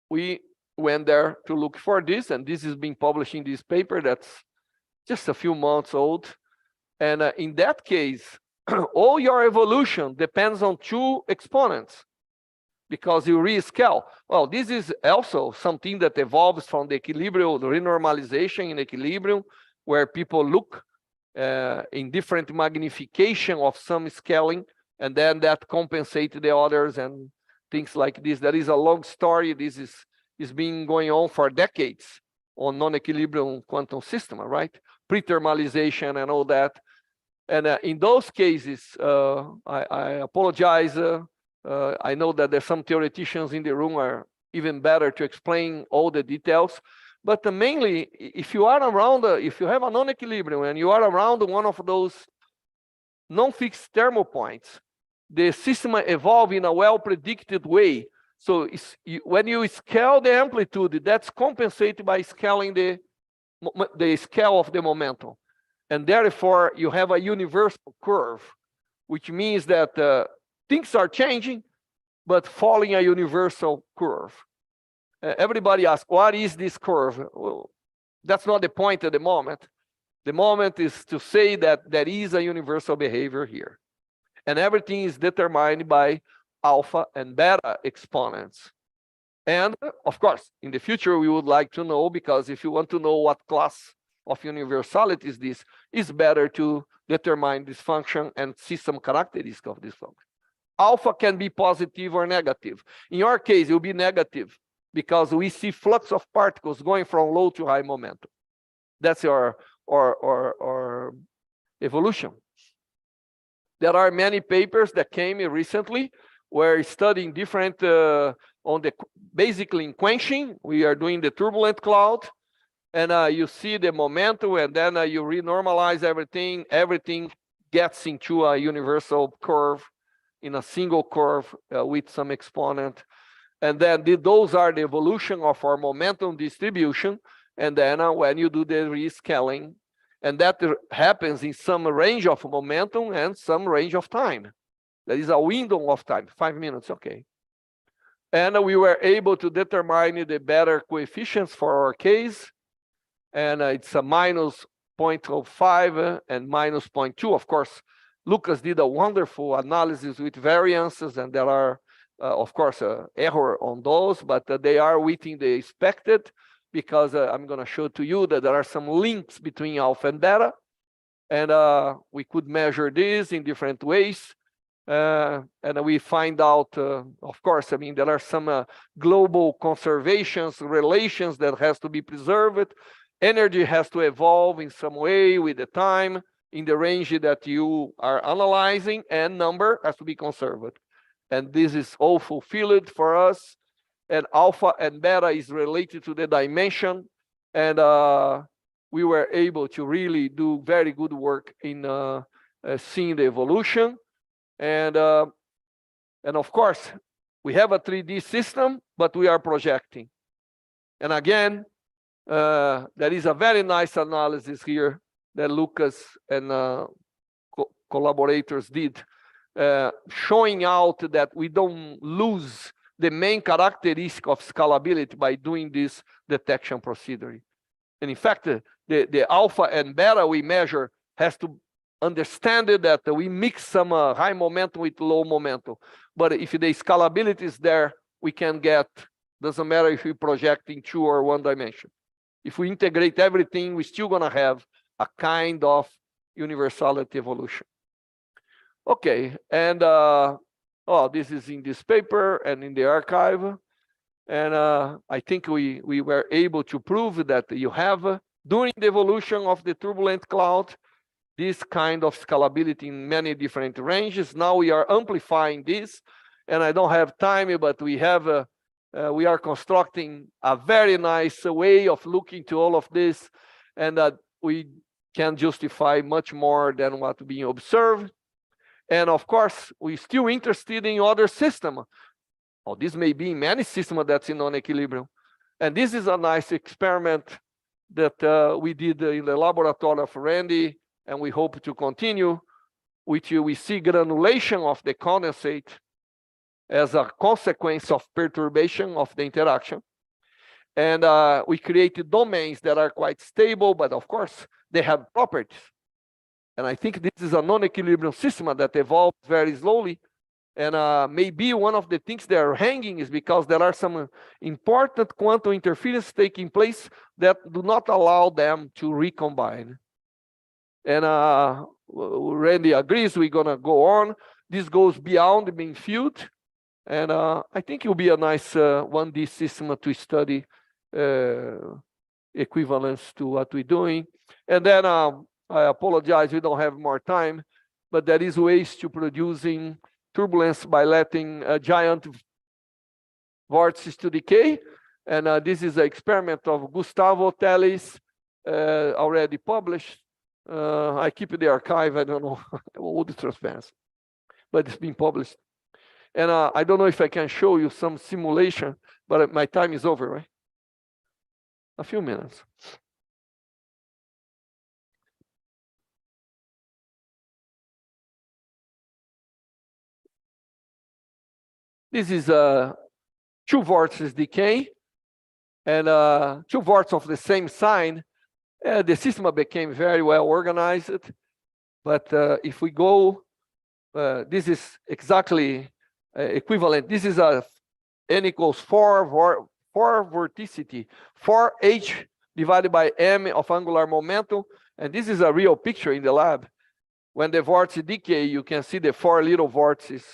we went there to look for this, and this is being published in this paper that's just a few months old. And in that case, all your evolution depends on two exponents, because you rescale. Well, this is also something that evolves from the equilibrium, the renormalization in equilibrium, where people look in different magnification of some scaling, and then that compensates the others and things like this. That is a long story. This is been going on for decades on non-equilibrium quantum system, right? Pre-thermalization and all that. And in those cases, I apologize. I know that there's some theoreticians in the room are even better to explain all the details. But mainly, if you are around, if you have a non-equilibrium and you are around one of those non-fixed thermal points, the system evolves in a well-predicted way. So when you scale the amplitude, that's compensated by scaling the scale of the momentum. And therefore, you have a universal curve, which means that things are changing, but following a universal curve. Everybody asks, what is this curve? Well, that's not the point at the moment. The moment is to say that there is a universal behavior here. And everything is determined by alpha and beta exponents. And of course, in the future, we would like to know, because if you want to know what class of universality is this, it's better to determine this function and see some characteristics of this function. Alpha can be positive or negative. In your case, it will be negative, because we see flux of particles going from low to high momentum. That's our evolution. There are many papers that came recently where studying different basically in quenching. We are doing the turbulent cloud, and you see the momentum, and then you renormalize everything. Everything gets into a universal curve, in a single curve with some exponent. And then those are the evolution of our momentum distribution. And then when you do the rescaling, and that happens in some range of momentum and some range of time. There is a window of time, 5 minutes, okay. And we were able to determine the better coefficients for our case. and it's a minus 0.05 and minus 0.2. Of course, Lucas did a wonderful analysis with variances, and there are, of course, error on those, but they are within the expected, because I'm going to show to you that there are some links between alpha and beta, and we could measure this in different ways. And we find out, of course, I mean, there are some global conservations relations that has to be preserved. Energy has to evolve in some way with the time in the range that you are analyzing, and number has to be conserved. And this is all fulfilled for us. And alpha and beta is related to the dimension. And we were able to really do very good work in seeing the evolution. And of course, we have a 3D system, but we are projecting. And again, there is a very nice analysis here that Lucas and collaborators did, showing out that we don't lose the main characteristic of scalability by doing this detection procedure. And in fact, the alpha and beta we measure has to understand that we mix some high momentum with low momentum. But if the scalability is there, we can get, doesn't matter if we project in 2 or 1 dimension. If we integrate everything, we're still going to have a kind of universality evolution. Okay, and this is in this paper and in the archive. And I think we were able to prove that you have, during the evolution of the turbulent cloud, this kind of scalability in many different ranges. Now we are amplifying this, and I don't have time, but we have we are constructing a very nice way of looking to all of this, and that we can justify much more than what being observed. And of course, we're still interested in other systems. Oh, this may be in many systems that's in non-equilibrium. And this is a nice experiment that we did in the laboratory of Randy, and we hope to continue, which we see granulation of the condensate as a consequence of perturbation of the interaction. And we created domains that are quite stable, but of course, they have properties. And I think this is a non-equilibrium system that evolves very slowly. And maybe one of the things that are hanging is because there are some important quantum interference taking place that do not allow them to recombine. And Randy agrees, we're going to go on. This goes beyond the main field. And I think it will be a nice 1D system to study equivalence to what we're doing. And then I apologize, we don't have more time, but there is ways to producing turbulence by letting giant vortices to decay. And this is an experiment of Gustavo Teles, already published. I keep the archive, I don't know, all the transparency, but it's been published. And I don't know if I can show you some simulation, but my time is over, right? A few minutes. This is 2 vortices decay, and 2 vortices of the same sign. The system became very well organized. But if we go, this is exactly equivalent. This is a n equals 4 vorticity, 4h divided by m of angular momentum. And this is a real picture in the lab. When the vortices decay, you can see the 4 little vortices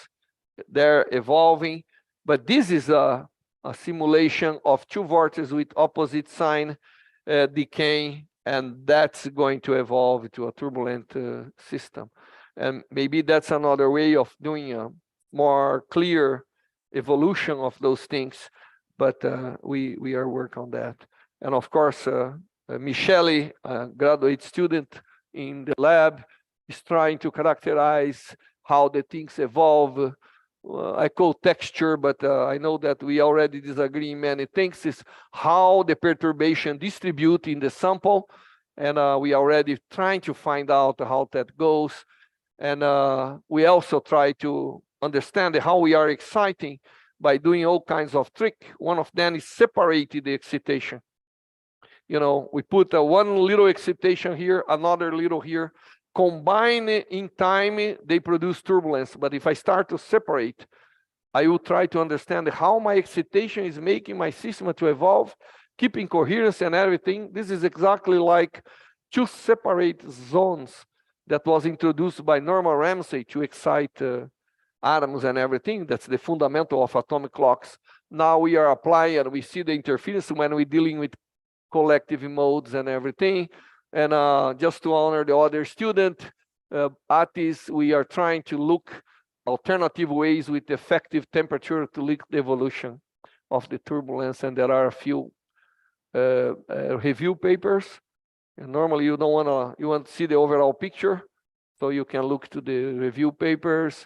there evolving. But this is a simulation of 2 vortices with opposite sign decaying, and that's going to evolve to a turbulent system. And maybe that's another way of doing a more clear evolution of those things, but we are working on that. And of course, Michele, a graduate student in the lab, is trying to characterize how the things evolve. I call texture, but I know that we already disagree in many things, is how the perturbation distribute in the sample. And we are already trying to find out how that goes. And we also try to understand how we are exciting by doing all kinds of tricks. One of them is separating the excitation. You know, we put one little excitation here, another little here, combine it in time, they produce turbulence. But if I start to separate, I will try to understand how my excitation is making my system to evolve, keeping coherence and everything. This is exactly like two separate zones that was introduced by Norman Ramsey to excite atoms and everything. That's the fundamental of atomic clocks. Now we are applying and we see the interference when we're dealing with collective modes and everything. And just to honor the other student, at this, we are trying to look alternative ways with effective temperature to look the evolution of the turbulence. And there are a few review papers. And normally you don't you want to see the overall picture. So you can look to the review papers.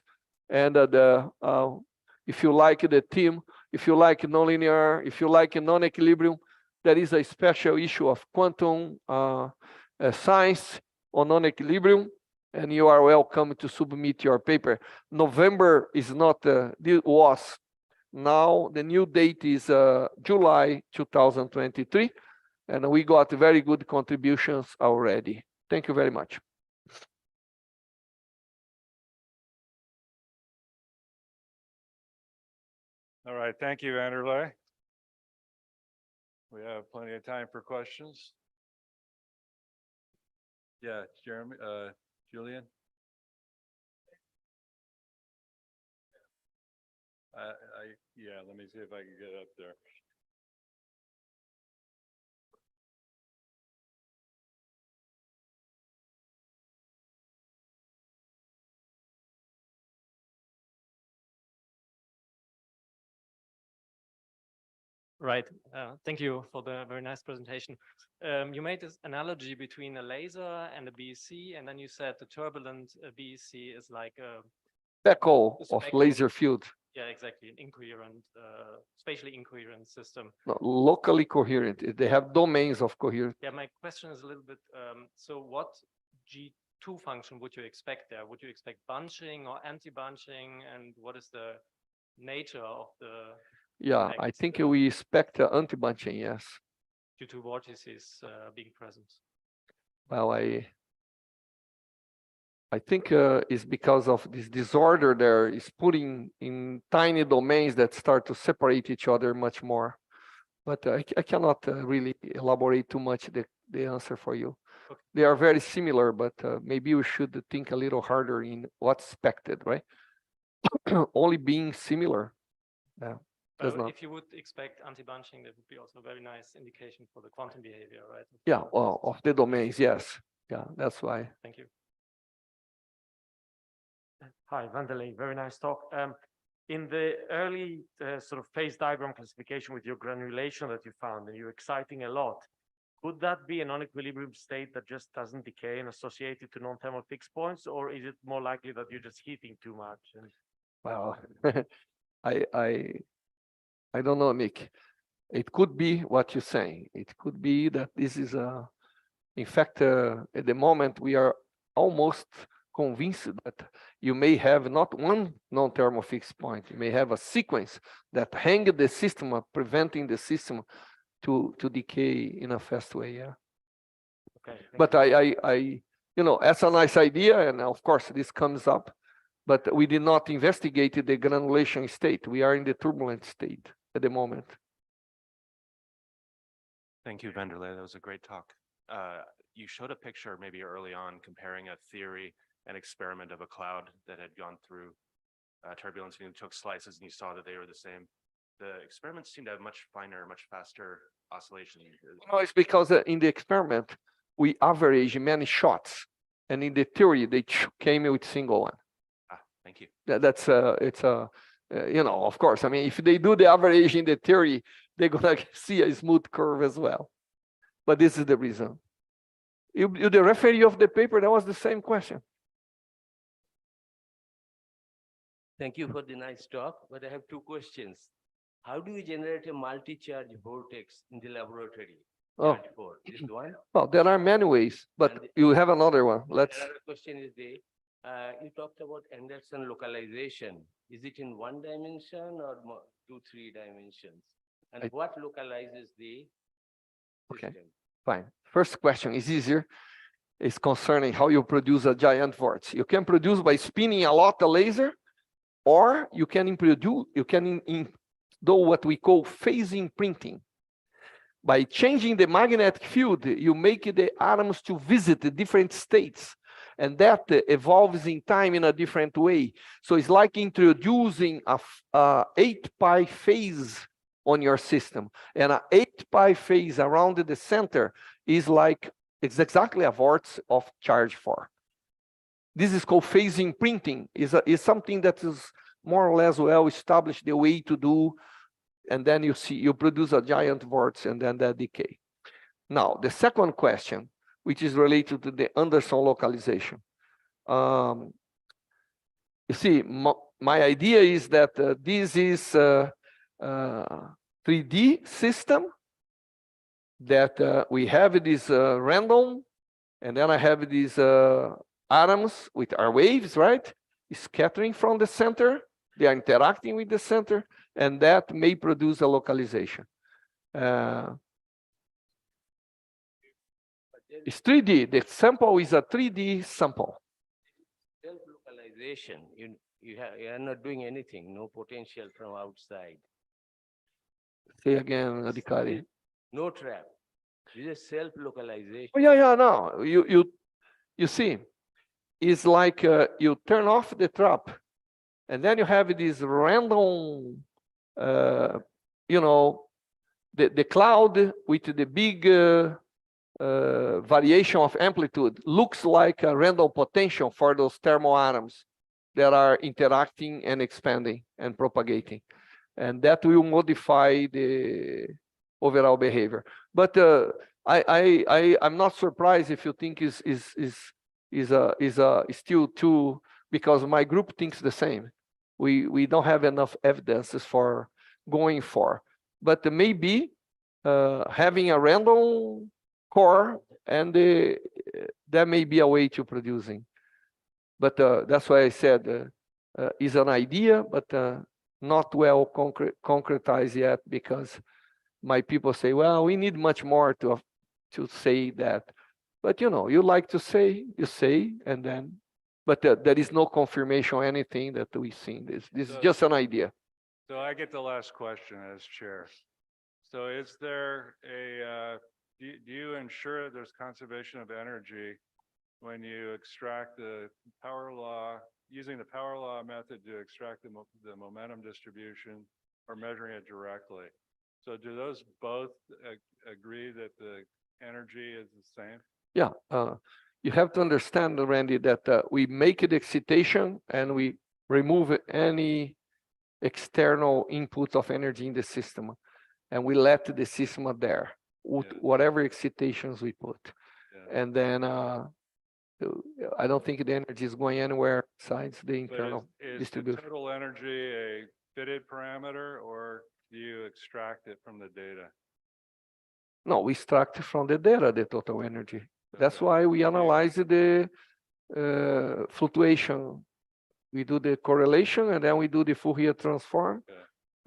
And if you like the theme, if you like nonlinear, if you like non-equilibrium, there is a special issue of quantum science on non-equilibrium, and you are welcome to submit your paper. November is not, was. Now the new date is July 2023, and we got very good contributions already. Thank you very much. All right, thank you, Vanderlei. We have plenty of time for questions. Yeah, Jeremy, Julian. Yeah, let me see if I can get up there. Right. Thank you for the very nice presentation. You made this analogy between a laser and a BEC, and then you said the turbulent BEC is like a Echo of laser field. Yeah, exactly. An incoherent, spatially incoherent system. No, locally coherent. They have domains of coherence. Yeah, my question is a little bit, so what G2 function would you expect there? Would you expect bunching or anti-bunching? And what is the nature of the Yeah, I think we expect anti-bunching, yes. due to vortices being present? Well, I think it's because of this disorder there is putting in tiny domains that start to separate each other much more. But I cannot really elaborate too much the answer for you. Okay. They are very similar, but maybe we should think a little harder in what's expected, right? Only being similar. Yeah. If you would expect anti-bunching, that would be also a very nice indication for the quantum behavior, right? Yeah, well, of the domains, yes. Yeah, that's why. Thank you. Hi, Vanderlei, very nice talk. In the early sort of phase diagram classification with your granulation that you found, and you're exciting a lot, could that be a non-equilibrium state that just doesn't decay and associated to non-thermal fixed points, or is it more likely that you're just heating too much? And... Well, I don't know, Nick. It could be what you're saying. It could be that this is in fact, at the moment, we are almost convinced that you may have not one non-thermal fixed point. You may have a sequence that hang the system up, preventing the system to decay in a fast way. Yeah. Okay. But you know, that's a nice idea, and of course this comes up. But we did not investigate the granulation state. We are in the turbulent state at the moment. Thank you, Vanderlei. That was a great talk. You showed a picture maybe early on comparing a theory and experiment of a cloud that had gone through turbulence, and you took slices and you saw that they were the same. The experiments seem to have much finer, much faster oscillation. No, it's because in the experiment, we average many shots. And in the theory, they came with single one. Thank you. That's you know, of course, I mean, if they do the average in the theory, they're gonna see a smooth curve as well. But this is the reason. The referee of the paper, that was the same question. Thank you for the nice talk, but I have two questions. How do you generate a multi-charge vortex in the laboratory? Oh, This one. well, there are many ways, but you have another one. Let's. Another question is you talked about Anderson localization. Is it in one dimension or more, 2-3 dimensions? And what localizes the system? Okay. Fine. First question is easier. It's concerning how you produce a giant vortex. You can produce by spinning a lot of laser, or you can do what we call phase imprinting. By changing the magnetic field, you make the atoms to visit the different states, and that evolves in time in a different way. So it's like introducing a 8-pi phase on your system, and an 8-pi phase around the center is like, it's exactly a vortex of charge 4. This is called phase imprinting. Is something that is more or less well established, the way to do, and then you produce a giant vortex and then that decay. Now, the second question, which is related to the Anderson localization. You see, my idea is that this is a 3D system, that we have this random, and then I have these atoms with our waves, right? Scattering from the center, they are interacting with the center, and that may produce a localization. It's 3D. The sample is a 3D sample. Self-localization, you are not doing anything, no potential from outside. Say again, Adhikari. No trap. This is self-localization. Oh, yeah, no. You see, it's like you turn off the trap, and then you have this random, you know, the cloud with the big variation of amplitude looks like a random potential for those thermal atoms that are interacting and expanding and propagating. And that will modify the overall behavior. But I'm not surprised if you think is still too, because my group thinks the same. We don't have enough evidences for going for, but maybe having a random core, and that may be a way to producing. But that's why I said is an idea, but not well concretized yet, because my people say, well, we need much more to say that. But you know, you like to say, you say, and then, but there is no confirmation or anything that we've seen. This is just an idea. So I get the last question as chair. So is there a, do you ensure that there's conservation of energy when you extract the power law, using the power law method to extract the momentum distribution, or measuring it directly? So do those both agree that the energy is the same? Yeah, you have to understand, Randy, that we make the excitation and we remove any external input of energy in the system, and we let the system there with whatever excitations we put. Yeah. And then I don't think the energy is going anywhere besides the internal distribution. Is the total energy a fitted parameter, or do you extract it from the data? No, we extract from the data the total energy. That's why we analyze the fluctuation. We do the correlation, and then we do the Fourier transform,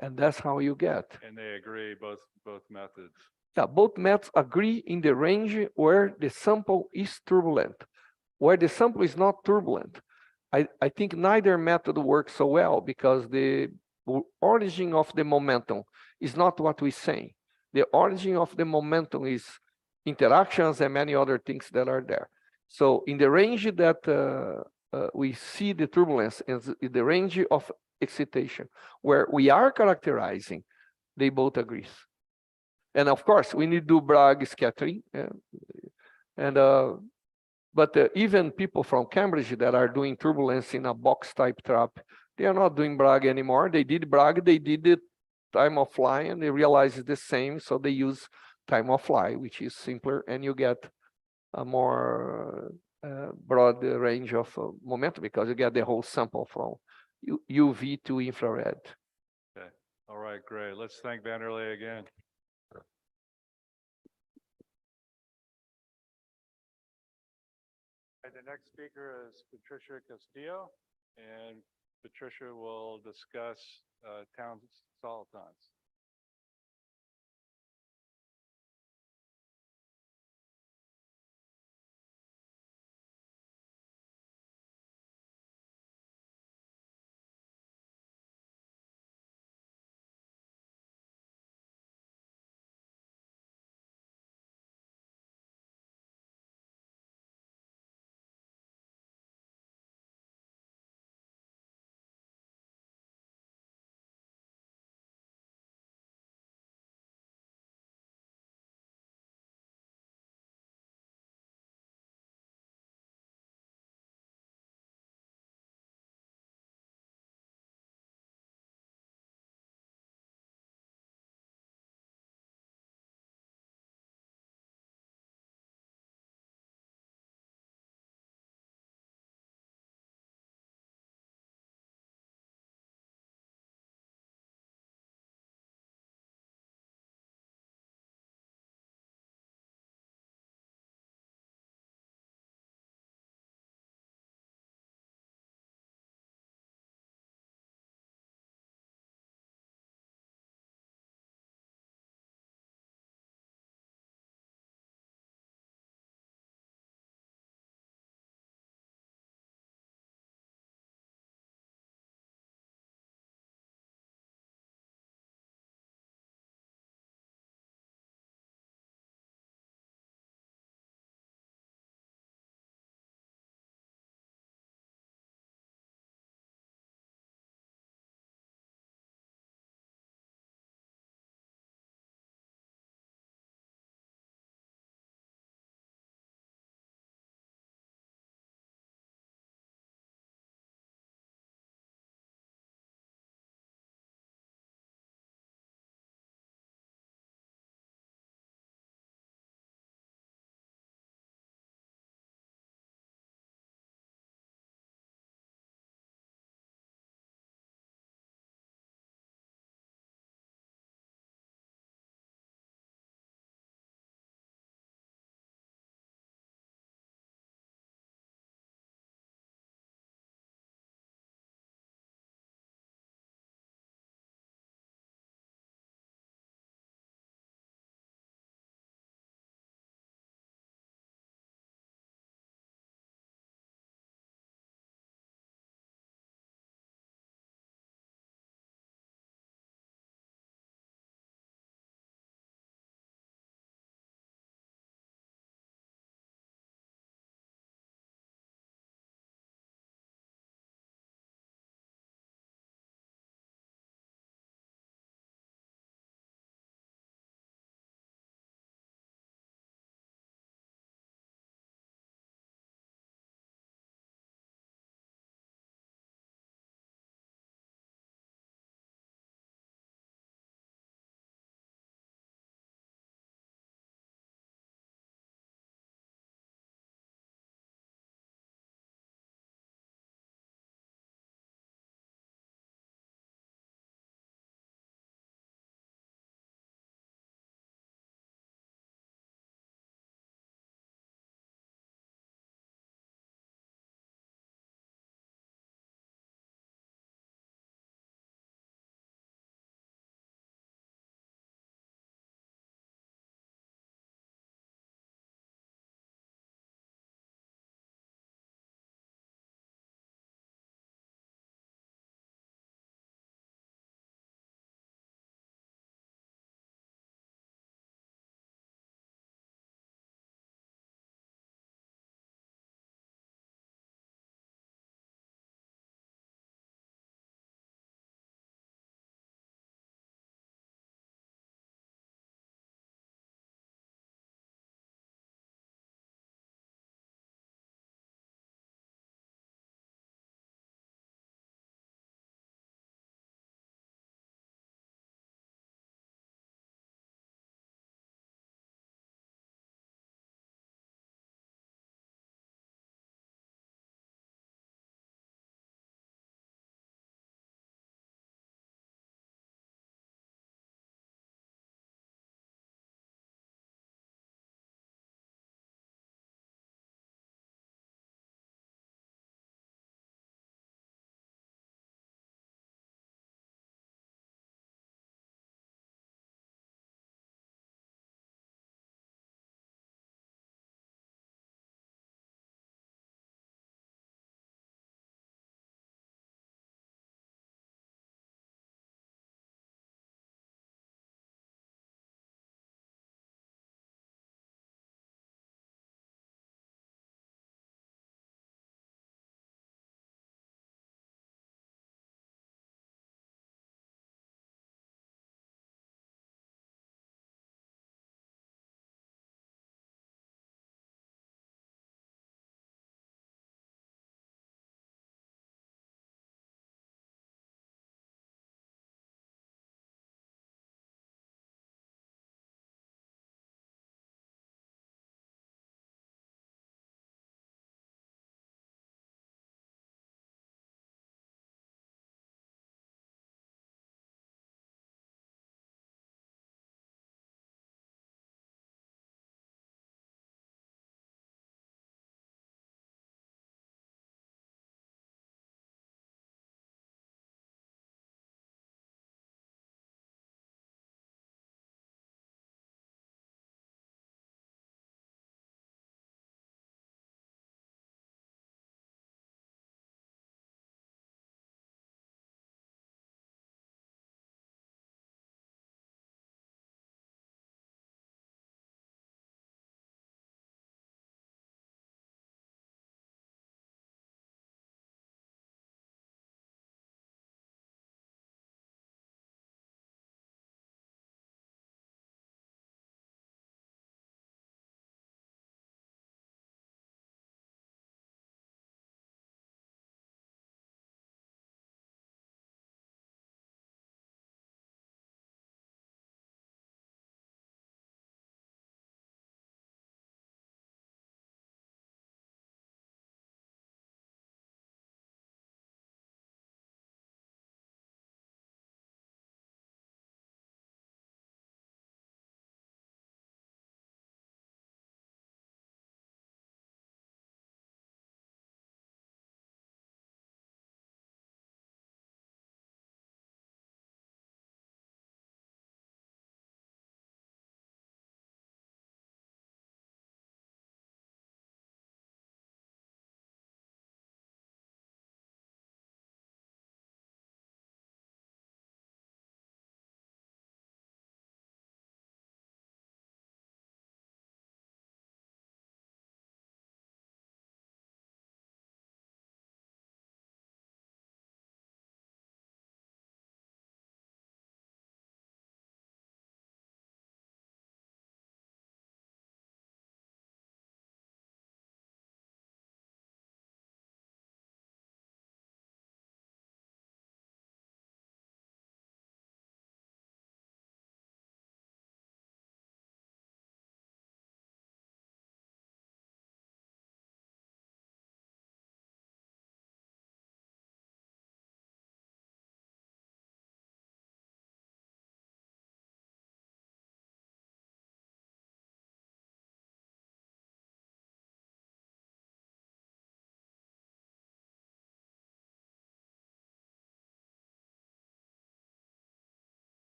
and that's how you get. And they agree, both methods? Yeah, both methods agree in the range where the sample is turbulent. Where the sample is not turbulent, I think neither method works so well, because the origin of the momentum is not what we say. The origin of the momentum is interactions and many other things that are there. So in the range that we see the turbulence, is the range of excitation where we are characterizing, they both agree. And of course, we need to do Bragg scattering, but even people from Cambridge that are doing turbulence in a box type trap, they are not doing Bragg anymore. They did Bragg, they did the time of fly, and they realize it's the same, so they use time of fly, which is simpler, and you get a more broad range of momentum, because you get the whole sample from UV to infrared. Okay, all right, great. Let's thank Vanderlei again. The next speaker is Patricia Castillo, and Patricia will discuss town solitons.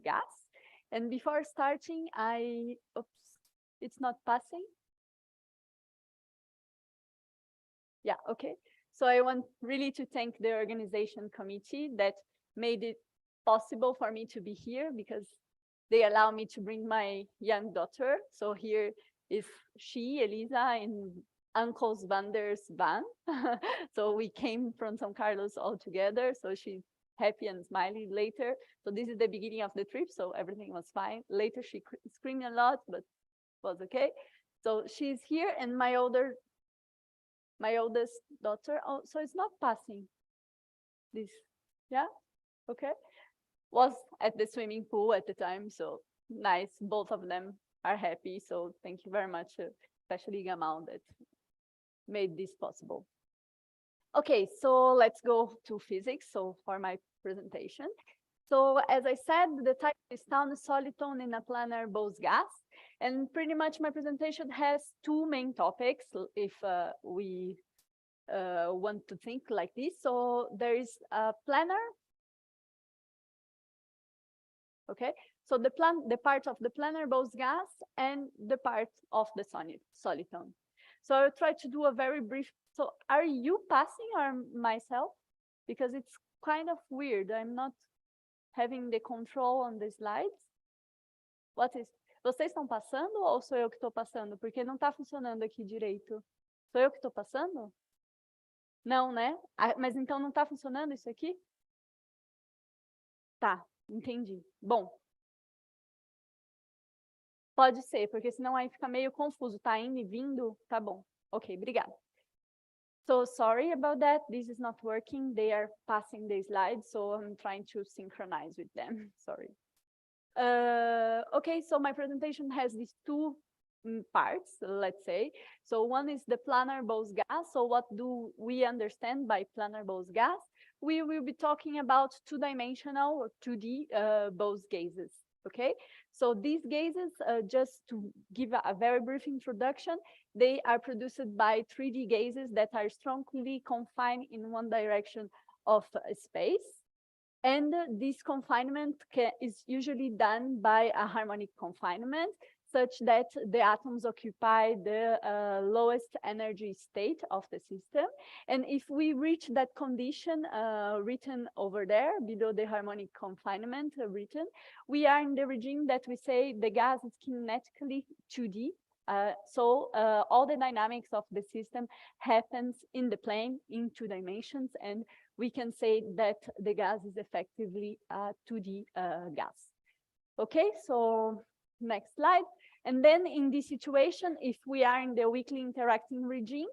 gas. And before starting, oops, it's not passing. Yeah, okay. So I want really to thank the organization committee that made it possible for me to be here, because they allow me to bring my young daughter. So here is she, Elisa, in Uncle's Vander's van. So we came from São Carlos all together. So she's happy and smiling later. So this is the beginning of the trip. So everything was fine. Later she screamed a lot, but was okay. So she's here, and my oldest daughter. Oh, so it's not passing. This, yeah, okay. Was at the swimming pool at the time, so nice. Both of them are happy. So thank you very much, especially Gamal, that made this possible. Okay, so let's go to physics. So for my presentation. So as I said, the title is found a soliton in a planar Bose gas. And pretty much my presentation has two main topics, if we want to think like this. So there is a planar. Okay, so the part of the planar Bose gas and the part of the soliton. So I'll try to do a very brief. So are you passing or myself? Because it's kind of weird. I'm not having the control on the slides. What is? Vocês estão passando ou sou eu que estou passando? Porque não está funcionando aqui direito. Sou eu que estou passando? Não, né? Ah, mas então não está funcionando isso aqui? Tá, entendi. Bom. Pode ser, porque senão aí fica meio confuso. Tá indo e vindo? Tá bom. Ok, obrigada. So sorry about that. This is not working. They are passing the slides, so I'm trying to synchronize with them. Sorry. Okay, so my presentation has these two parts, let's say. So one is the planar Bose gas. So what do we understand by planar Bose gas? We will be talking about two-dimensional or 2D Bose gases. Okay, so these gases, just to give a very brief introduction, they are produced by 3D gases that are strongly confined in one direction of space. And this confinement is usually done by a harmonic confinement, such that the atoms occupy the lowest energy state of the system. And if we reach that condition written over there, below the harmonic confinement written, we are in the regime that we say the gas is kinetically 2D. So all the dynamics of the system happens in the plane in 2 dimensions, and we can say that the gas is effectively a 2D gas. Okay, so next slide. And then in this situation, if we are in the weakly interacting regime,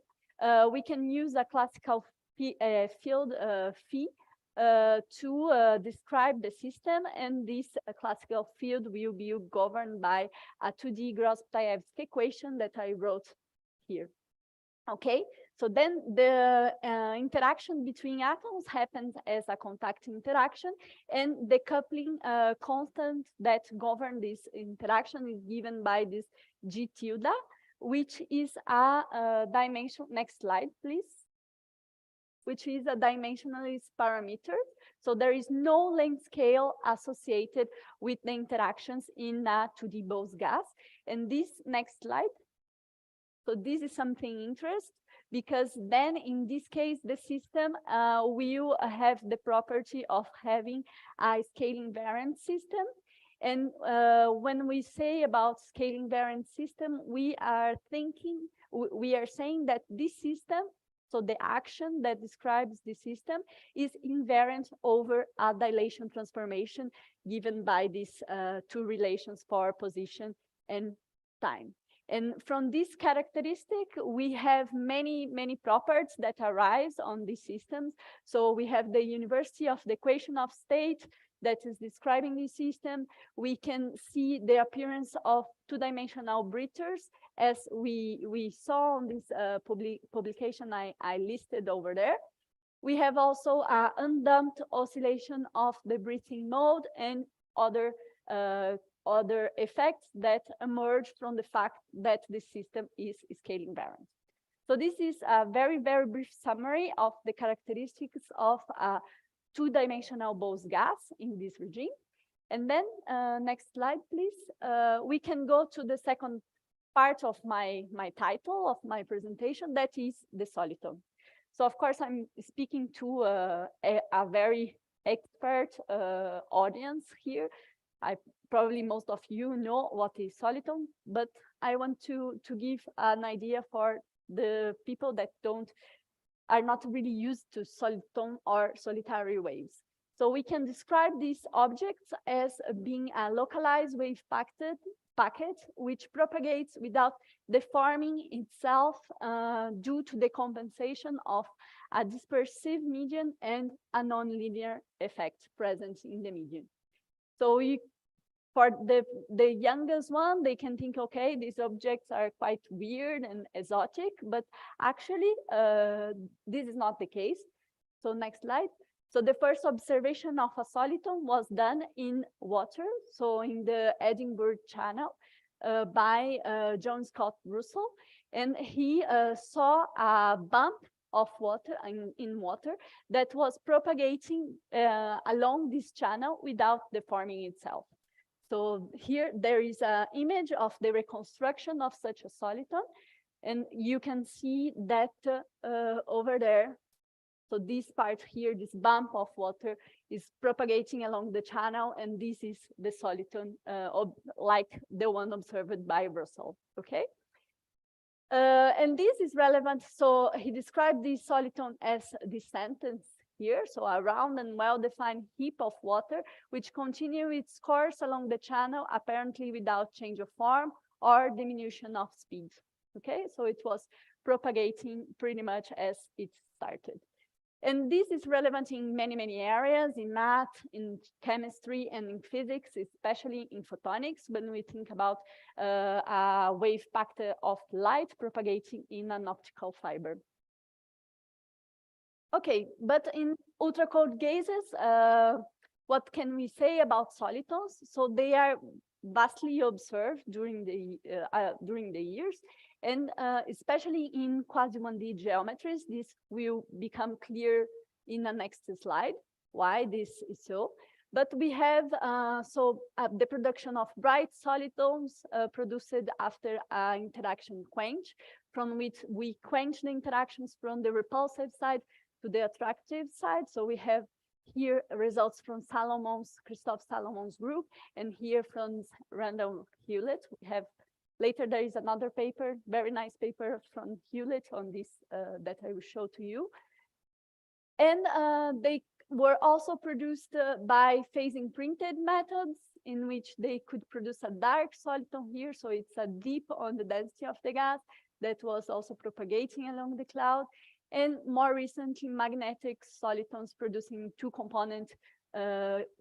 we can use a classical field phi to describe the system, and this classical field will be governed by a 2D Gross-Ptaevsky equation that I wrote here. Okay, so then the interaction between atoms happens as a contact interaction, and the coupling constant that governs this interaction is given by this G tilde, which is a dimension. Next slide, please. Which is a dimensionalist parameter. So there is no length scale associated with the interactions in a 2D Bose gas. And this next slide. So this is something interesting, because then in this case, the system will have the property of having a scaling invariant system. And when we say about scaling invariant system, we are saying that this system, so the action that describes the system, is invariant over a dilation transformation given by these two relations for position and time. And from this characteristic, we have many properties that arise on these systems. So we have the university of the equation of state that is describing this system. We can see the appearance of 2-dimensional breathers, as we saw on this publication I listed over there. We have also an undamped oscillation of the breathing mode and other effects that emerge from the fact that the system is scaling invariant. So this is a very brief summary of the characteristics of a 2-dimensional Bose gas in this regime. And then next slide, please. We can go to the second part of my title of my presentation, that is the soliton. So of course, I'm speaking to a very expert audience here. Probably most of you know what is soliton, but I want to give an idea for the people that are not really used to soliton or solitary waves. So we can describe these objects as being a localized wave packet which propagates without deforming itself due to the compensation of a dispersive medium and a nonlinear effect present in the medium. So for the youngest one, they can think, okay, these objects are quite weird and exotic, but actually this is not the case. So next slide. So the first observation of a soliton was done in water, so in the Edinburgh Channel by John Scott Russell, and he saw a bump of water in water that was propagating along this channel without deforming itself. So here there is an image of the reconstruction of such a soliton, and you can see that over there. So this part here, this bump of water is propagating along the channel, and this is the soliton like the one observed by Russell, okay? And this is relevant, so he described this soliton as this sentence here, so a round and well-defined heap of water which continue its course along the channel, apparently without change of form or diminution of speed, okay? So it was propagating pretty much as it started. And this is relevant in many, many areas, in math, in chemistry, and in physics, especially in photonics, when we think about a wave packet of light propagating in an optical fiber. Okay, but in ultra-cold gases, what can we say about solitons? So they are vastly observed during the years. And especially in quasi-1D geometries, this will become clear in the next slide, why this is so. But we have the production of bright solitons produced after an interaction quench, from which we quench the interactions from the repulsive side to the attractive side. So we have here results from Christoph Salomon's group, and here from Randall Hewlett. We have later, there is another paper, very nice paper from Hewlett on this that I will show to you. And they were also produced by phasing printed methods, in which they could produce a dark soliton here. So it's a dip on the density of the gas that was also propagating along the cloud. And more recently, magnetic solitons producing two-component,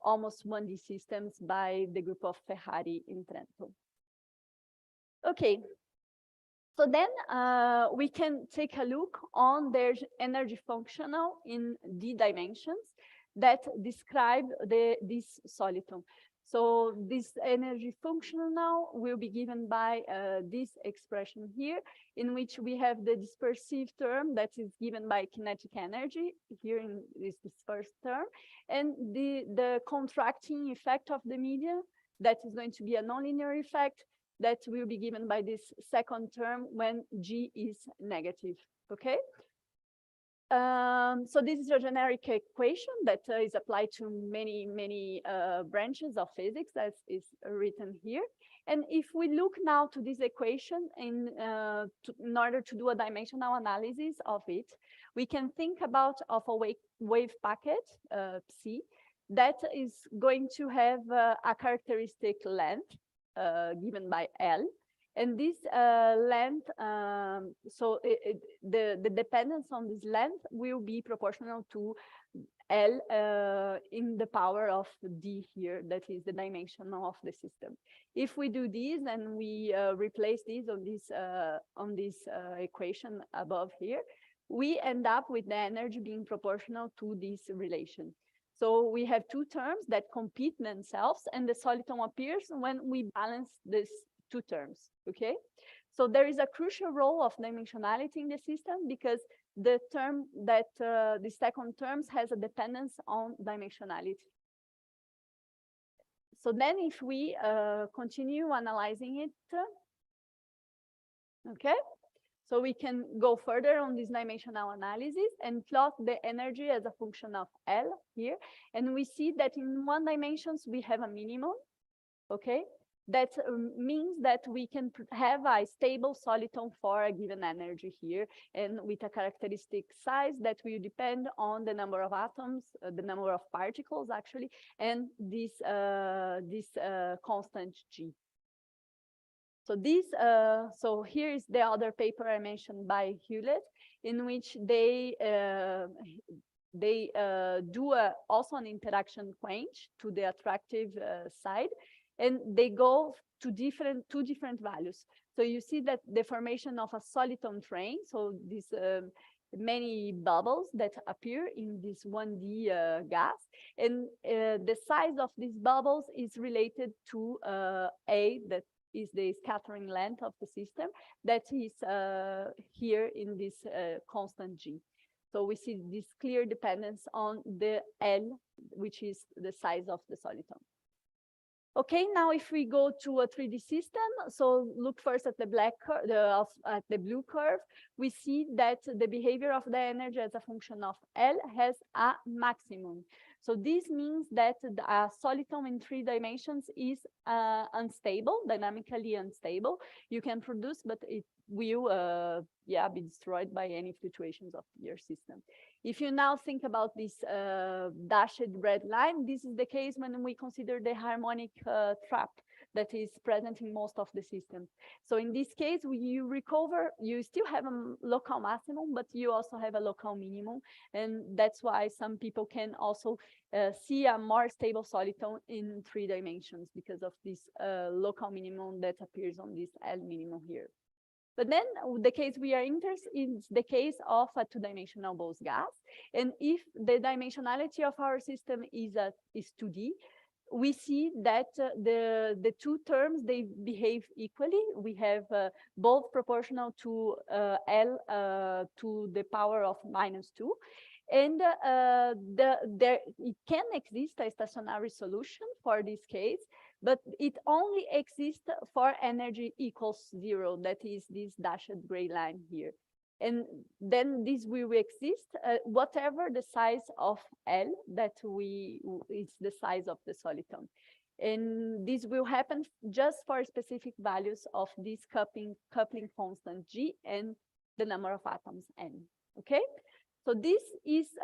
almost 1D systems by the group of Ferrari in Trento. Okay, so then we can take a look on their energy functional in D dimensions that describe this soliton. So this energy functional will be given by this expression here, in which we have the dispersive term that is given by kinetic energy, here in this first term, and the contracting effect of the medium, that is going to be a nonlinear effect, that will be given by this second term when G is negative, okay? So this is a generic equation that is applied to many branches of physics, as is written here. And if we look now to this equation in order to do a dimensional analysis of it, we can think about a wave packet, psi, that is going to have a characteristic length, given by L, and this length, the dependence on this length will be proportional to L in the power of D here, that is the dimension of the system. If we do this and we replace this on this equation above here, we end up with the energy being proportional to this relation. So we have two terms that compete themselves, and the soliton appears when we balance these two terms, okay? So there is a crucial role of dimensionality in the system, because the term that the second terms has a dependence on dimensionality. so then if we continue analyzing it, okay, so we can go further on this dimensional analysis and plot the energy as a function of L here. And we see that in 1 dimensions, we have a minimum, okay? That means that we can have a stable soliton for a given energy here, and with a characteristic size that will depend on the number of atoms, the number of particles actually, and this constant G. So this, so here is the other paper I mentioned by Hewlett, in which they do also an interaction quench to the attractive side, and they go to two different values. So you see that the formation of a soliton train, so these many bubbles that appear in this 1D gas, and the size of these bubbles is related to A, that is the scattering length of the system, that is here in this constant G. So we see this clear dependence on the L, which is the size of the soliton. Okay, now if we go to a 3D system, so look first at the black curve, at the blue curve, we see that the behavior of the energy as a function of L has a maximum. So this means that a soliton in 3 dimensions is unstable, dynamically unstable. You can produce, but it will be destroyed by any fluctuations of your system. If you now think about this dashed red line, this is the case when we consider the harmonic trap that is present in most of the systems. So in this case, you still have a local maximum, but you also have a local minimum. And that's why some people can also see a more stable soliton in 3 dimensions because of this local minimum that appears on this L minimum here. But then the case we are interested in is the case of a 2-dimensional Bose gas. And if the dimensionality of our system is 2D, we see that the 2 terms, they behave equally. We have both proportional to L to the power of -2. And it can exist a stationary solution for this case, but it only exists for energy equals 0. That is this dashed gray line here. And then this will exist whatever the size of L that is the size of the soliton. And this will happen just for specific values of this coupling constant G and the number of atoms N. Okay, so this is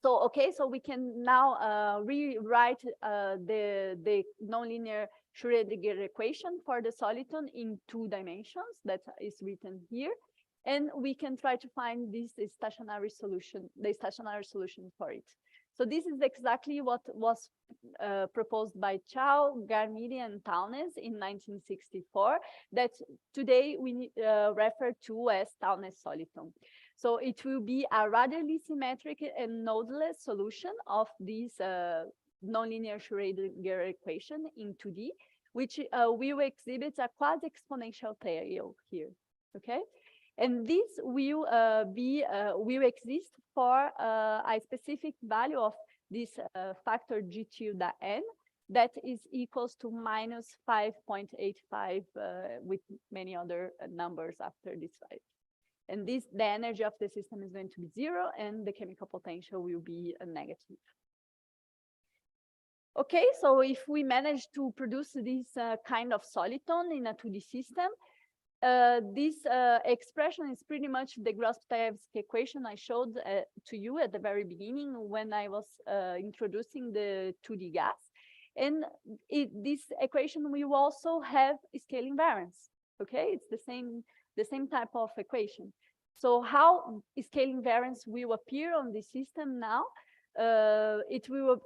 so we can now rewrite the nonlinear Schrödinger equation for the soliton in 2 dimensions that is written here. And we can try to find this stationary solution, the stationary solution for it. So this is exactly what was proposed by Chow, Garmidi, and Townes in 1964, that today we refer to as Townes soliton. So it will be a radially symmetric and nodeless solution of this nonlinear Schrödinger equation in 2D, which will exhibit a quasi-exponential tail here, okay? And this will will exist for a specific value of this factor G tilde n that is equals to -5.85 with many other numbers after this 5. And the energy of the system is going to be 0, and the chemical potential will be a negative. Okay, so if we manage to produce this kind of soliton in a 2D system, this expression is pretty much the Gross-Pitaevsky equation I showed to you at the very beginning when I was introducing the 2D gas. And this equation will also have scale invariance. Okay, it's the same type of equation. So how scale invariance will appear on the system now? It will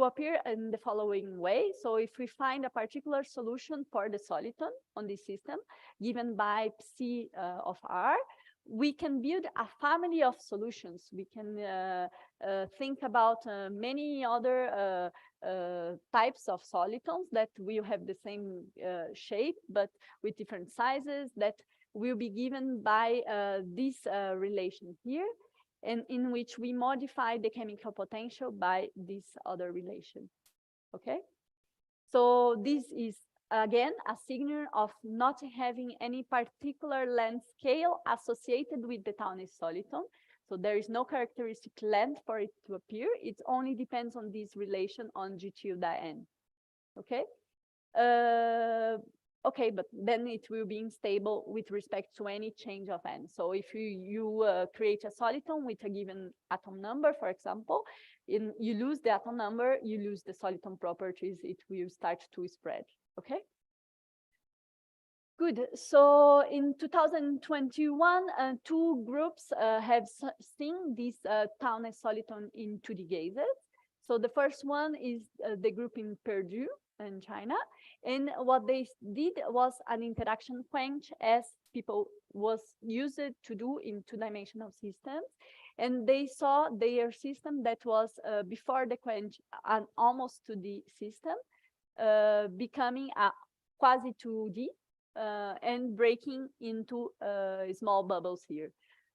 appear in the following way. So if we find a particular solution for the soliton on this system, given by psi of R, we can build a family of solutions. We can think about many other types of solitons that will have the same shape, but with different sizes, that will be given by this relation here, and in which we modify the chemical potential by this other relation. Okay, so this is again a signal of not having any particular length scale associated with the Townes soliton. So there is no characteristic length for it to appear. It only depends on this relation on G tilde n. Okay. Okay, but then it will be unstable with respect to any change of n. So if you create a soliton with a given atom number, for example, you lose the atom number, you lose the soliton properties, it will start to spread. Okay. Good. So in 2021, two groups have seen this Townes soliton in 2D gases. So the first one is the group in Purdue in China. And what they did was an interaction quench, as people was used to do in two-dimensional systems. And they saw their system that was before the quench an almost 2D system, becoming a quasi 2D. And breaking into small bubbles here.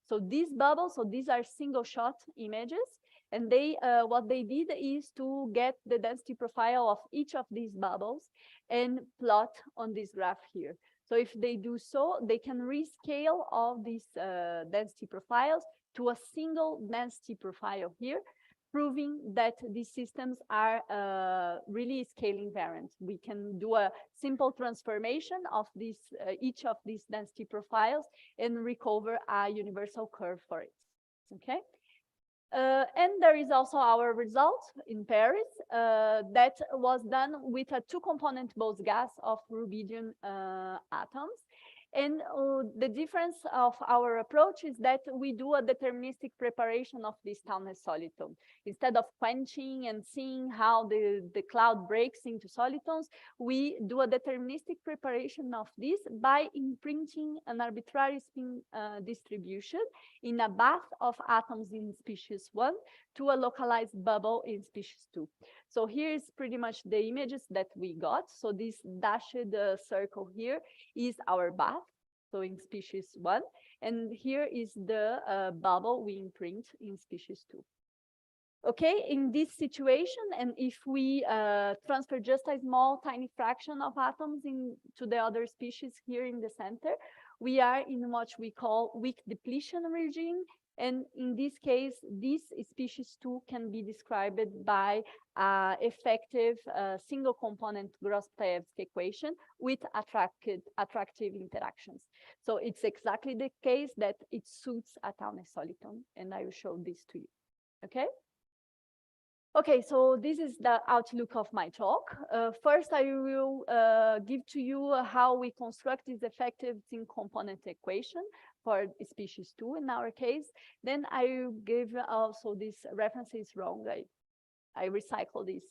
So these bubbles, so these are single shot images, and they what they did is to get the density profile of each of these bubbles and plot on this graph here. So if they do so, they can rescale all these density profiles to a single density profile here, proving that these systems are really scaling invariant. We can do a simple transformation of this, each of these density profiles and recover a universal curve for it. Okay. And there is also our result in Paris that was done with a two-component Bose gas of rubidium atoms. And the difference of our approach is that we do a deterministic preparation of this Townes soliton. Instead of quenching and seeing how the cloud breaks into solitons, we do a deterministic preparation of this by imprinting an arbitrary spin distribution in a bath of atoms in species 1 to a localized bubble in species 2. So here is pretty much the images that we got. So this dashed circle here is our bath, so in species 1. And here is the bubble we imprint in species 2. Okay, in this situation, and if we transfer just a small tiny fraction of atoms to the other species here in the center, we are in what we call weak depletion regime. And in this case, this species 2 can be described by effective single component Gross-Ptaevsky equation with attractive interactions. So it's exactly the case that it suits a Townes soliton, and I will show this to you. Okay. Okay, so this is the outlook of my talk. First, I will give to you how we construct this effective single component equation for species 2 in our case. Then I will give also this reference is wrong. I recycle this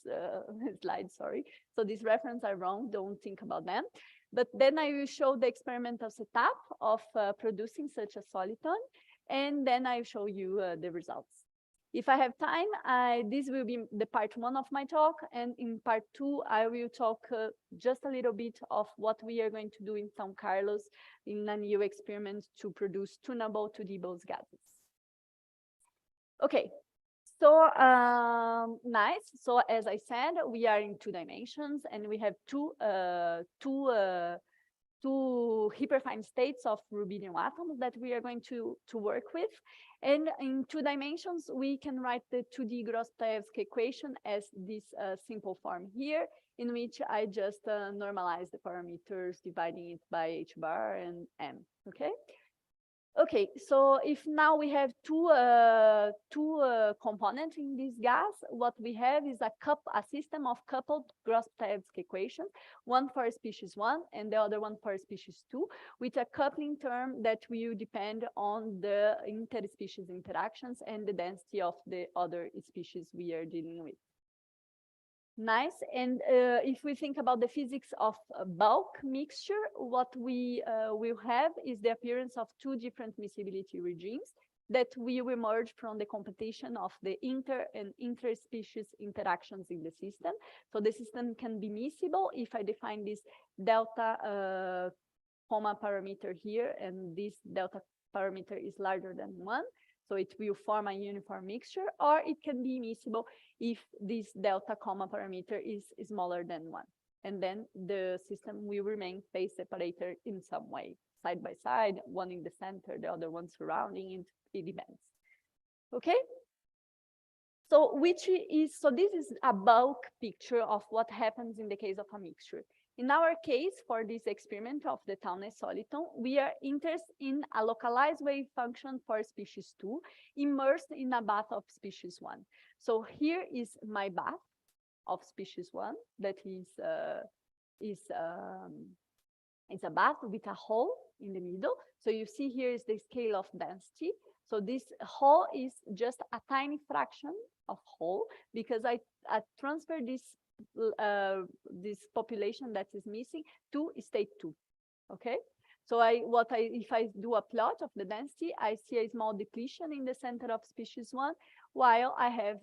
slide, sorry. So these references are wrong, don't think about them. But then I will show the experimental setup of producing such a soliton, and then I will show you the results. If I have time, this will be the part 1 of my talk, and in part 2, I will talk just a little bit of what we are going to do in São Carlos in a new experiment to produce tunable 2D Bose gases. Okay, so nice. So as I said, we are in 2 dimensions, and we have two hyperfine states of rubidium atoms that we are going to work with. And in 2 dimensions, we can write the 2D Gross-Ptaevsky equation as this simple form here, in which I just normalize the parameters, dividing it by h bar and m, okay? Okay, so if now we have two components in this gas, what we have is a system of coupled Gross-Ptaevsky equations, one for species 1 and the other one for species 2, with a coupling term that will depend on the interspecies interactions and the density of the other species we are dealing with. Nice. And if we think about the physics of bulk mixture, what we will have is the appearance of 2 different miscibility regimes that will emerge from the competition of the inter and interspecies interactions in the system. So the system can be miscible if I define this delta comma parameter here, and this delta parameter is larger than 1. So it will form a uniform mixture, or it can be miscible if this delta comma parameter is smaller than 1. And then the system will remain phase separated in some way, side by side, one in the center, the other one surrounding it. It depends. Okay? So this is a bulk picture of what happens in the case of a mixture. In our case, for this experiment of the Townes soliton, we are interested in a localized wave function for species 2 immersed in a bath of species 1. So here is my bath of species 1 that is a bath with a hole in the middle. So you see here is the scale of density. So this hole is just a tiny fraction of hole because I transfer this population that is missing to state 2. Okay. So if I do a plot of the density, I see a small depletion in the center of species 1, while I have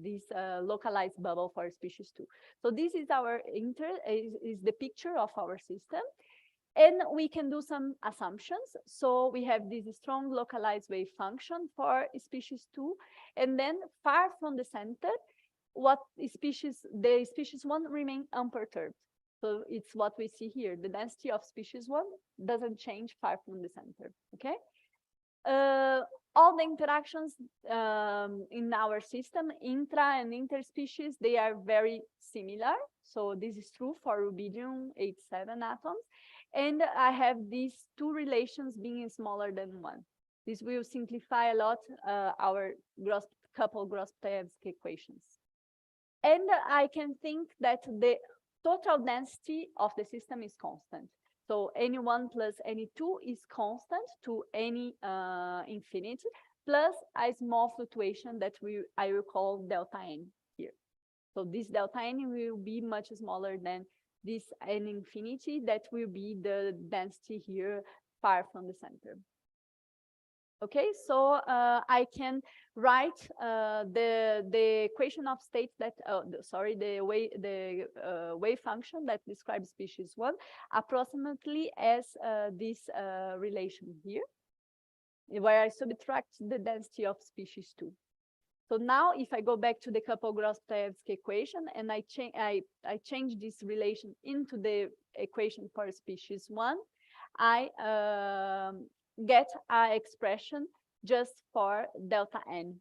this localized bubble for species 2. So this is is the picture of our system. And we can do some assumptions. So we have this strong localized wave function for species 2. And then far from the center, the species 1 remain unperturbed. So it's what we see here. The density of species 1 doesn't change far from the center. Okay. All the interactions in our system, intra and interspecies, they are very similar. So this is true for rubidium 87 atoms. And I have these two relations being smaller than 1. This will simplify a lot our couple Grosseteste equations. And I can think that the total density of the system is constant. So any1 plus any2 is constant to any infinity, plus a small fluctuation that I will call delta n here. So this delta n will be much smaller than this n infinity, that will be the density here far from the center. Okay, so I can write the equation of states that, the wave function that describes species 1 approximately as this relation here, where I subtract the density of species 2. So now if I go back to the couple Grosseteste equation and I change this relation into the equation for species 1, I get an expression just for delta n.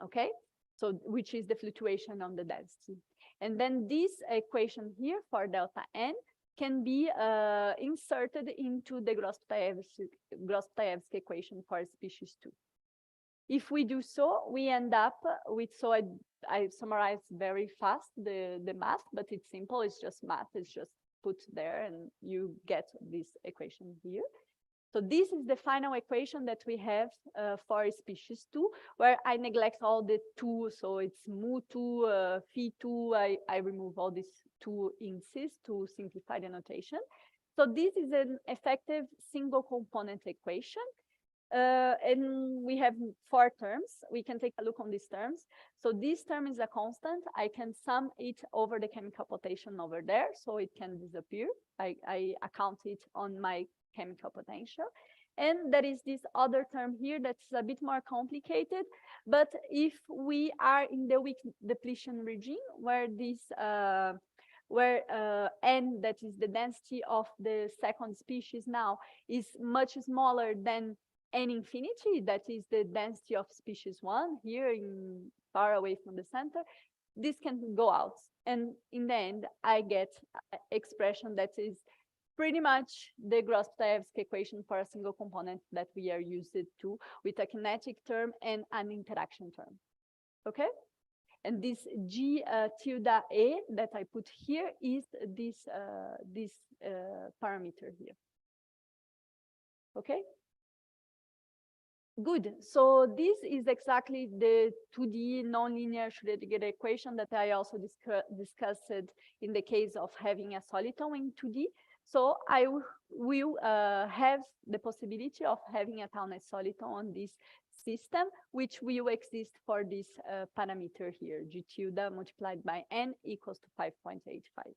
Okay, so which is the fluctuation on the density. And then this equation here for delta n can be inserted into the Grosseteste equation for species 2. If we do so, we end up with, so I summarize very fast the math, but it's simple, it's just math, it's just put there and you get this equation here. So this is the final equation that we have for species 2, where I neglect all the 2, so it's mu2, phi2, I remove all these 2 indices to simplify the notation. So this is an effective single component equation. And we have 4 terms. We can take a look on these terms. So this term is a constant. I can sum it over the chemical potential over there, so it can disappear. I account it on my chemical potential. And there is this other term here that's a bit more complicated. But if we are in the weak depletion regime, where this n, that is the density of the second species now, is much smaller than n infinity, that is the density of species 1 here far away from the center, this can go out. And in the end, I get an expression that is pretty much the Grosseteste equation for a single component that we are used to, with a kinetic term and an interaction term. Okay? And this G tilde A that I put here is this parameter here. Okay? Good. So this is exactly the 2D nonlinear Schrödinger equation that I also discussed in the case of having a soliton in 2D. So I will have the possibility of having a Townes soliton on this system, which will exist for this parameter here, G tilde multiplied by n equals to 5.85.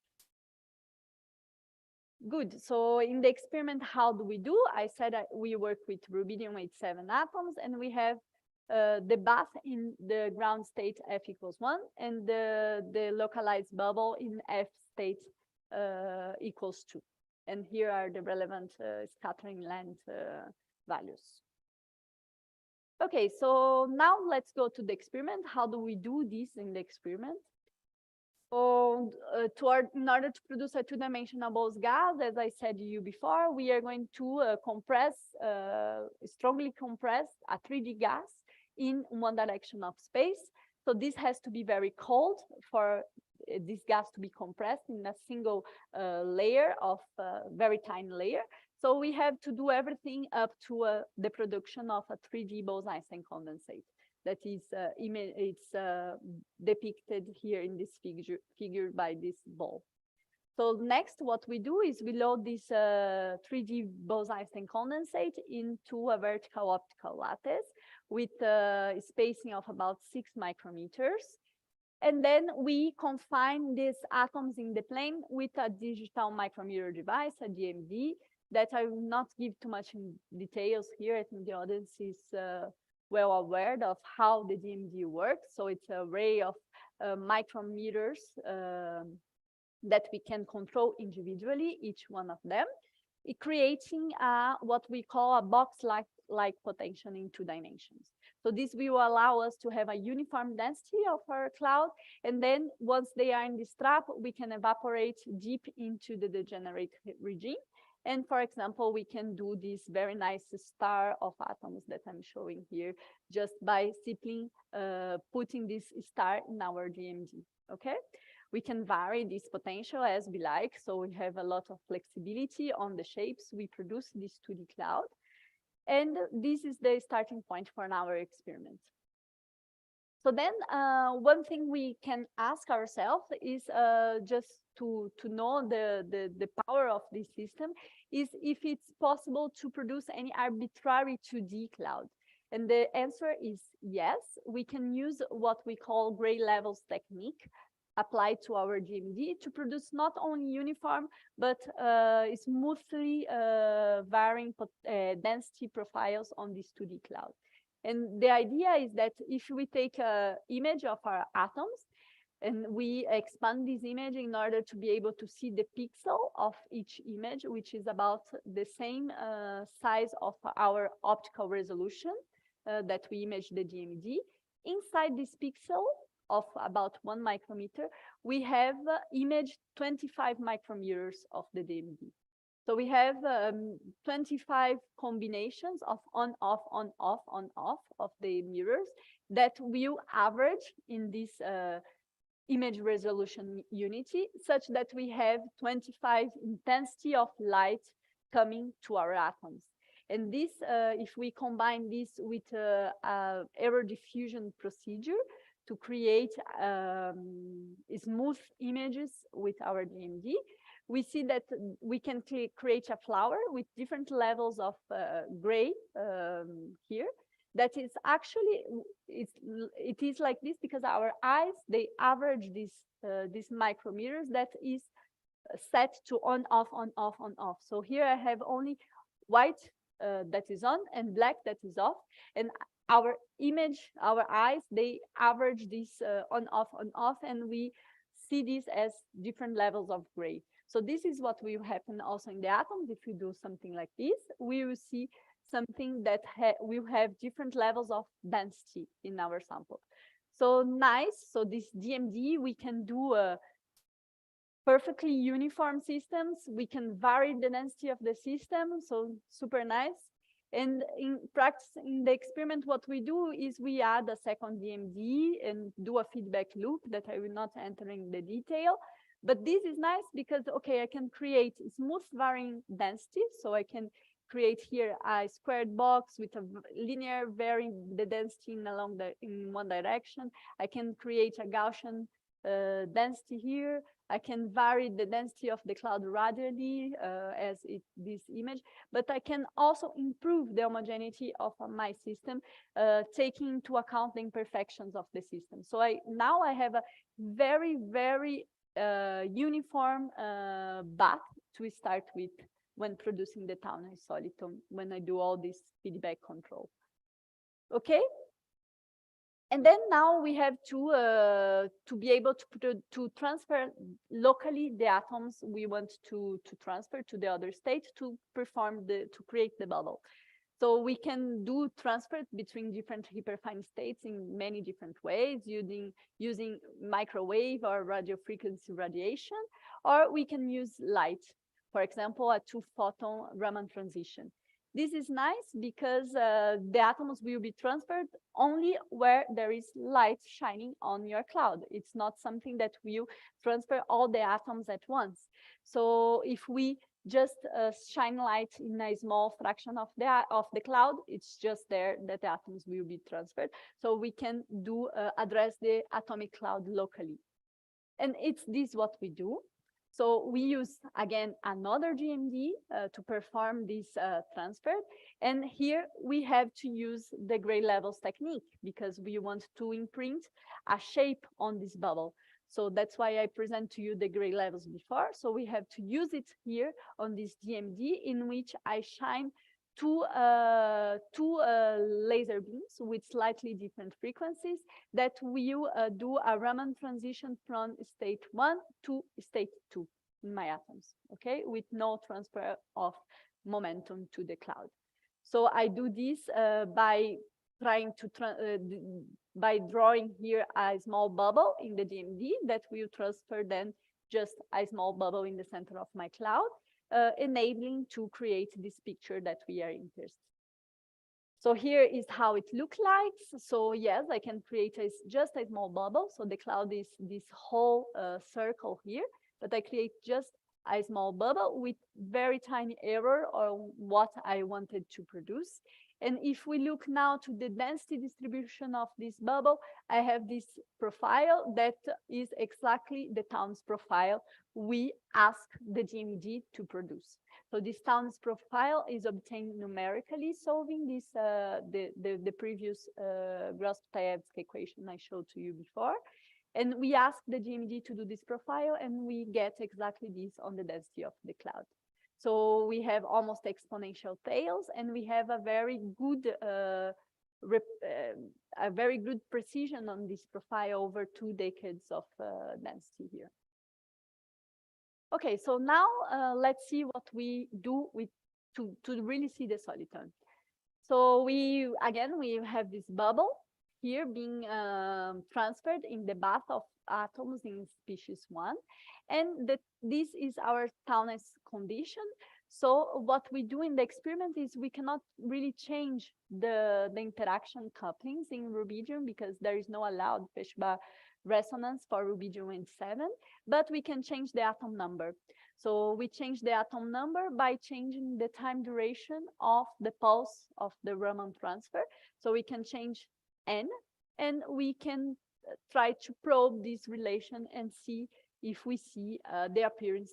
Good. So in the experiment, how do we do? I said we work with rubidium-87 atoms, and we have the bath in the ground state F equals 1, and the localized bubble in F state equals 2. And here are the relevant scattering length values. Okay, so now let's go to the experiment. How do we do this in the experiment? So in order to produce a two-dimensional Bose gas, as I said to you before, we are going to strongly compress a 3D gas in one direction of space. So this has to be very cold for this gas to be compressed in a single layer of very tiny layer. So we have to do everything up to the production of a 3D Bose-Einstein condensate. That is depicted here in this figure by this ball. So next, what we do is we load this 3D Bose-Einstein condensate into a vertical optical lattice with a spacing of about 6 micrometers. And then we confine these atoms in the plane with a digital micrometer device, a DMD, that I will not give too much in details here. I think the audience is well aware of how the DMD works. So it's an array of micrometers that we can control individually, each one of them, creating what we call a box-like potential in 2 dimensions. So this will allow us to have a uniform density of our cloud. And then once they are in this trap, we can evaporate deep into the degenerate regime. And for example, we can do this very nice star of atoms that I'm showing here just by simply putting this star in our DMD, okay? We can vary this potential as we like, so we have a lot of flexibility on the shapes we produce this 2D cloud. And this is the starting point for our experiment. So then one thing we can ask ourselves is just to know the power of this system is if it's possible to produce any arbitrary 2D cloud. And the answer is yes. We can use what we call gray levels technique applied to our DMD to produce not only uniform, but smoothly varying density profiles on this 2D cloud. And the idea is that if we take an image of our atoms and we expand this image in order to be able to see the pixel of each image, which is about the same size of our optical resolution that we image the DMD, inside this pixel of about 1 micrometer, we have imaged 25 micrometers of the DMD. So we have 25 combinations of on-off, on-off, on-off of the mirrors that will average in this image resolution unity, such that we have 25 intensity of light coming to our atoms. And this, if we combine this with error diffusion procedure to create smooth images with our DMD, we see that we can create a flower with different levels of gray here. That is actually, it is like this because our eyes, they average these micrometers that is set to on, off, on, off, on, off. So here I have only white that is on and black that is off. And our image, our eyes, they average this on, off, and we see this as different levels of gray. So this is what will happen also in the atoms. If we do something like this, we will see something that will have different levels of density in our sample. So nice. So this DMD, we can do perfectly uniform systems. We can vary the density of the system. So super nice. And in practice, in the experiment, what we do is we add a second DMD and do a feedback loop that I will not enter in the detail. But this is nice because, okay, I can create smooth varying density. So I can create here a squared box with a linear varying the density in one direction. I can create a Gaussian density here. I can vary the density of the cloud radially as this image, but I can also improve the homogeneity of my system, taking into account the imperfections of the system. So now I have a very, very uniform bath to start with when producing the town soliton, when I do all this feedback control. Okay? And then now we have to be able to transfer locally the atoms we want to transfer to the other state to create the bubble. So we can do transfer between different hyperfine states in many different ways, using microwave or radio frequency radiation, or we can use light, for example, a 2-photon Raman transition. This is nice because the atoms will be transferred only where there is light shining on your cloud. It's not something that will transfer all the atoms at once. So if we just shine light in a small fraction of the cloud, it's just there that the atoms will be transferred. So we can do address the atomic cloud locally. And it's this what we do. So we use, again, another GMD to perform this transfer. And here we have to use the gray levels technique because we want to imprint a shape on this bubble. So that's why I present to you the gray levels before. So we have to use it here on this GMD in which I shine two laser beams with slightly different frequencies that will do a Raman transition from state 1 to state 2 in my atoms, okay, with no transfer of momentum to the cloud. So I do this by trying to by drawing here a small bubble in the GMD that will transfer then just a small bubble in the center of my cloud, enabling to create this picture that we are interested. So here is how it looks like. So yes, I can create just a small bubble. So the cloud is this whole circle here, but I create just a small bubble with very tiny error on what I wanted to produce. And if we look now to the density distribution of this bubble, I have this profile that is exactly the Towns profile we ask the GMD to produce. So this Towns profile is obtained numerically, solving this the previous Gross-Tayevsky equation I showed to you before. And we ask the GMD to do this profile, and we get exactly this on the density of the cloud. So we have almost exponential tails, and we have a very good precision on this profile over 2 decades of density here. Okay, so now let's see what we do to really see the soliton. So we have this bubble here being transferred in the bath of atoms in species 1. And this is our Townes condition. So what we do in the experiment is we cannot really change the interaction couplings in rubidium because there is no allowed Feshbach resonance for rubidium-27, but we can change the atom number. So we change the atom number by changing the time duration of the pulse of the Raman transfer. So we can change n, and we can try to probe this relation and see if we see the appearance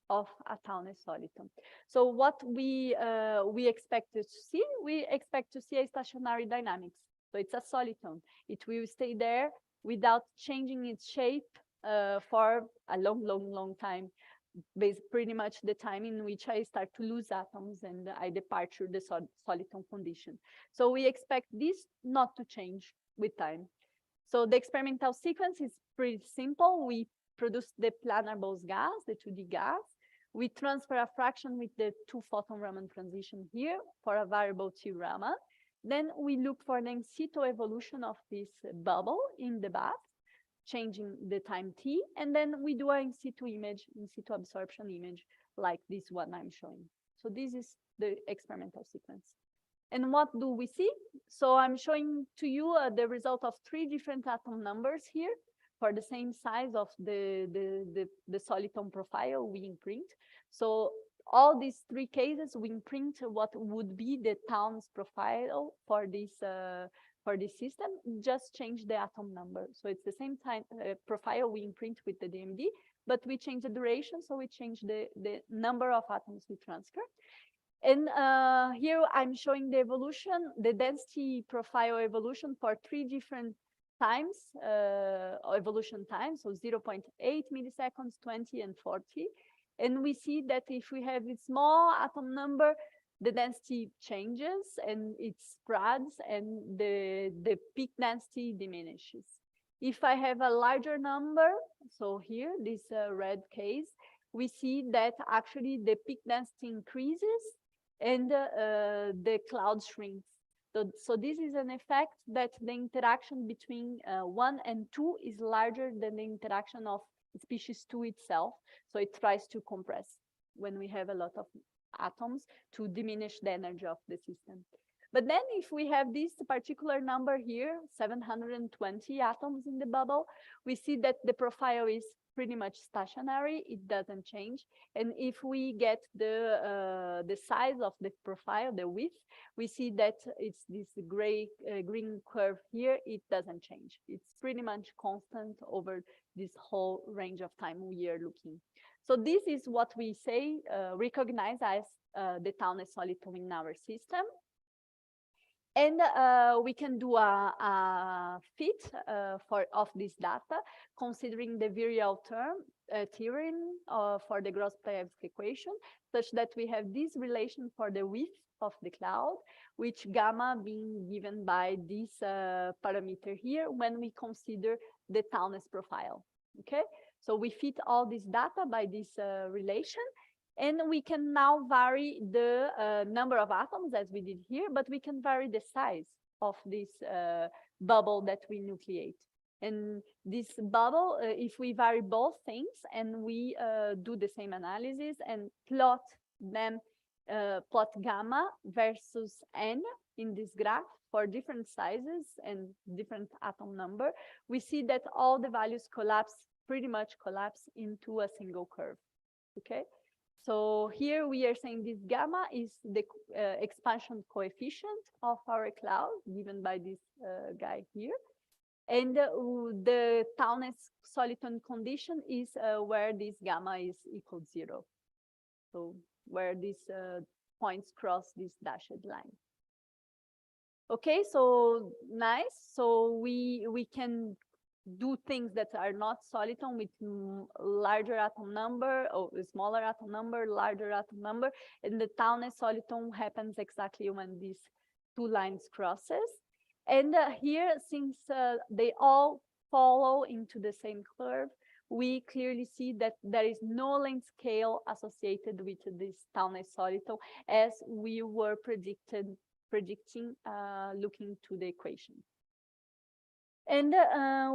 of a Townes soliton. So what we expect to see, we expect to see a stationary dynamics. So it's a soliton. It will stay there without changing its shape for a long time. Pretty much the time in which I start to lose atoms and I depart through the soliton condition. So we expect this not to change with time. So the experimental sequence is pretty simple. We produce the planar Bose gas, the 2D gas. We transfer a fraction with the 2-photon Raman transition here for a variable T Raman. Then we look for the in situ evolution of this bubble in the bath, changing the time t, and then we do an in situ image, in situ absorption image, like this one I'm showing. So this is the experimental sequence. And what do we see? So I'm showing to you the result of 3 different atom numbers here for the same size of the soliton profile we imprint. So all these 3 cases, we imprint what would be the Townes profile for this system, just change the atom number. So it's the same time profile we imprint with the DMD, but we change the duration, so we change the number of atoms we transfer. And here I'm showing the evolution, the density profile evolution for 3 different times, evolution times, so 0.8 milliseconds, 20, and 40. And we see that if we have a small atom number, the density changes and it spreads and the peak density diminishes. If I have a larger number, so here, this red case, we see that actually the peak density increases and the cloud shrinks. So this is an effect that the interaction between 1 and 2 is larger than the interaction of species 2 itself. So it tries to compress when we have a lot of atoms to diminish the energy of the system. But then if we have this particular number here, 720 atoms in the bubble, we see that the profile is pretty much stationary, it doesn't change. And if we get the size of the profile, the width, we see that it's this green curve here, it doesn't change. It's pretty much constant over this whole range of time we are looking. So this is what we say, recognize as the Townes soliton in our system. And we can do a fit of this data, considering the virial theorem for the Gross-Pleyevsk equation, such that we have this relation for the width of the cloud, which gamma being given by this parameter here when we consider the Townes profile. Okay, so we fit all this data by this relation. And we can now vary the number of atoms as we did here, but we can vary the size of this bubble that we nucleate. And this bubble, if we vary both things and we do the same analysis and plot them, plot gamma versus n in this graph for different sizes and different atom number, we see that all the values pretty much collapse into a single curve, okay? So here we are saying this gamma is the expansion coefficient of our cloud given by this guy here. And the Townes soliton condition is where this gamma is equal to 0. So where these points cross this dashed line. Okay, so nice. So we can do things that are not soliton with larger atom number or smaller atom number, larger atom number, and the Townes soliton happens exactly when these two lines crosses. And here, since they all follow into the same curve, we clearly see that there is no length scale associated with this Townes soliton as we were predicting looking to the equation. And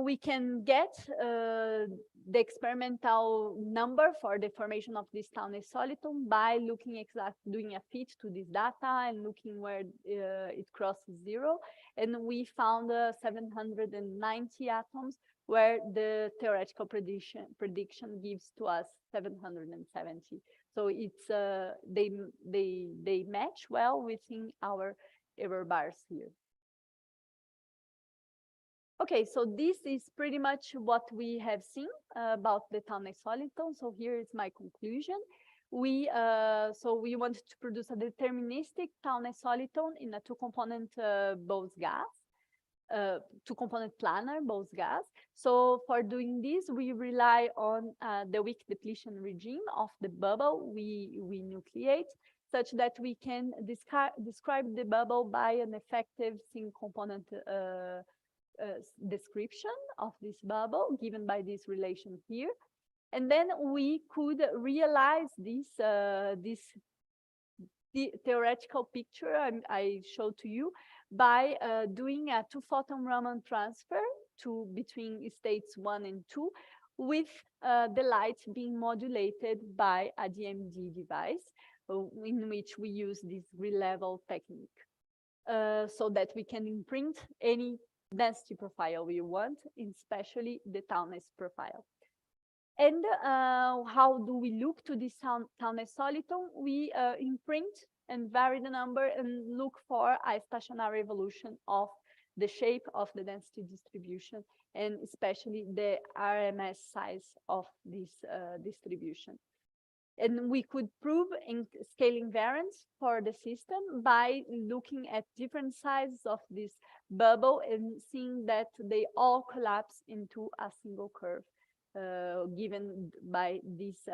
we can get the experimental number for the formation of this Townes soliton by looking doing a fit to this data and looking where it crosses 0. And we found 790 atoms where the theoretical prediction gives to us 770. So it's they match well within our error bars here. Okay, so this is pretty much what we have seen about the Townes soliton. So here is my conclusion. So we wanted to produce a deterministic Townes soliton in a two-component Bose gas, two-component planar Bose gas. So for doing this, we rely on the weak depletion regime of the bubble we nucleate, such that we can describe the bubble by an effective single-component description of this bubble given by this relation here. And then we could realize this theoretical picture I showed to you by doing a 2-photon Raman transfer between states 1 and 2 with the light being modulated by a DMD device in which we use this grid-level technique so that we can imprint any density profile we want, especially the Townes profile. And how do we look to this Townes soliton? We imprint and vary the number and look for a stationary evolution of the shape of the density distribution and especially the RMS size of this distribution. And we could prove in scaling variance for the system by looking at different sizes of this bubble and seeing that they all collapse into a single curve. given by this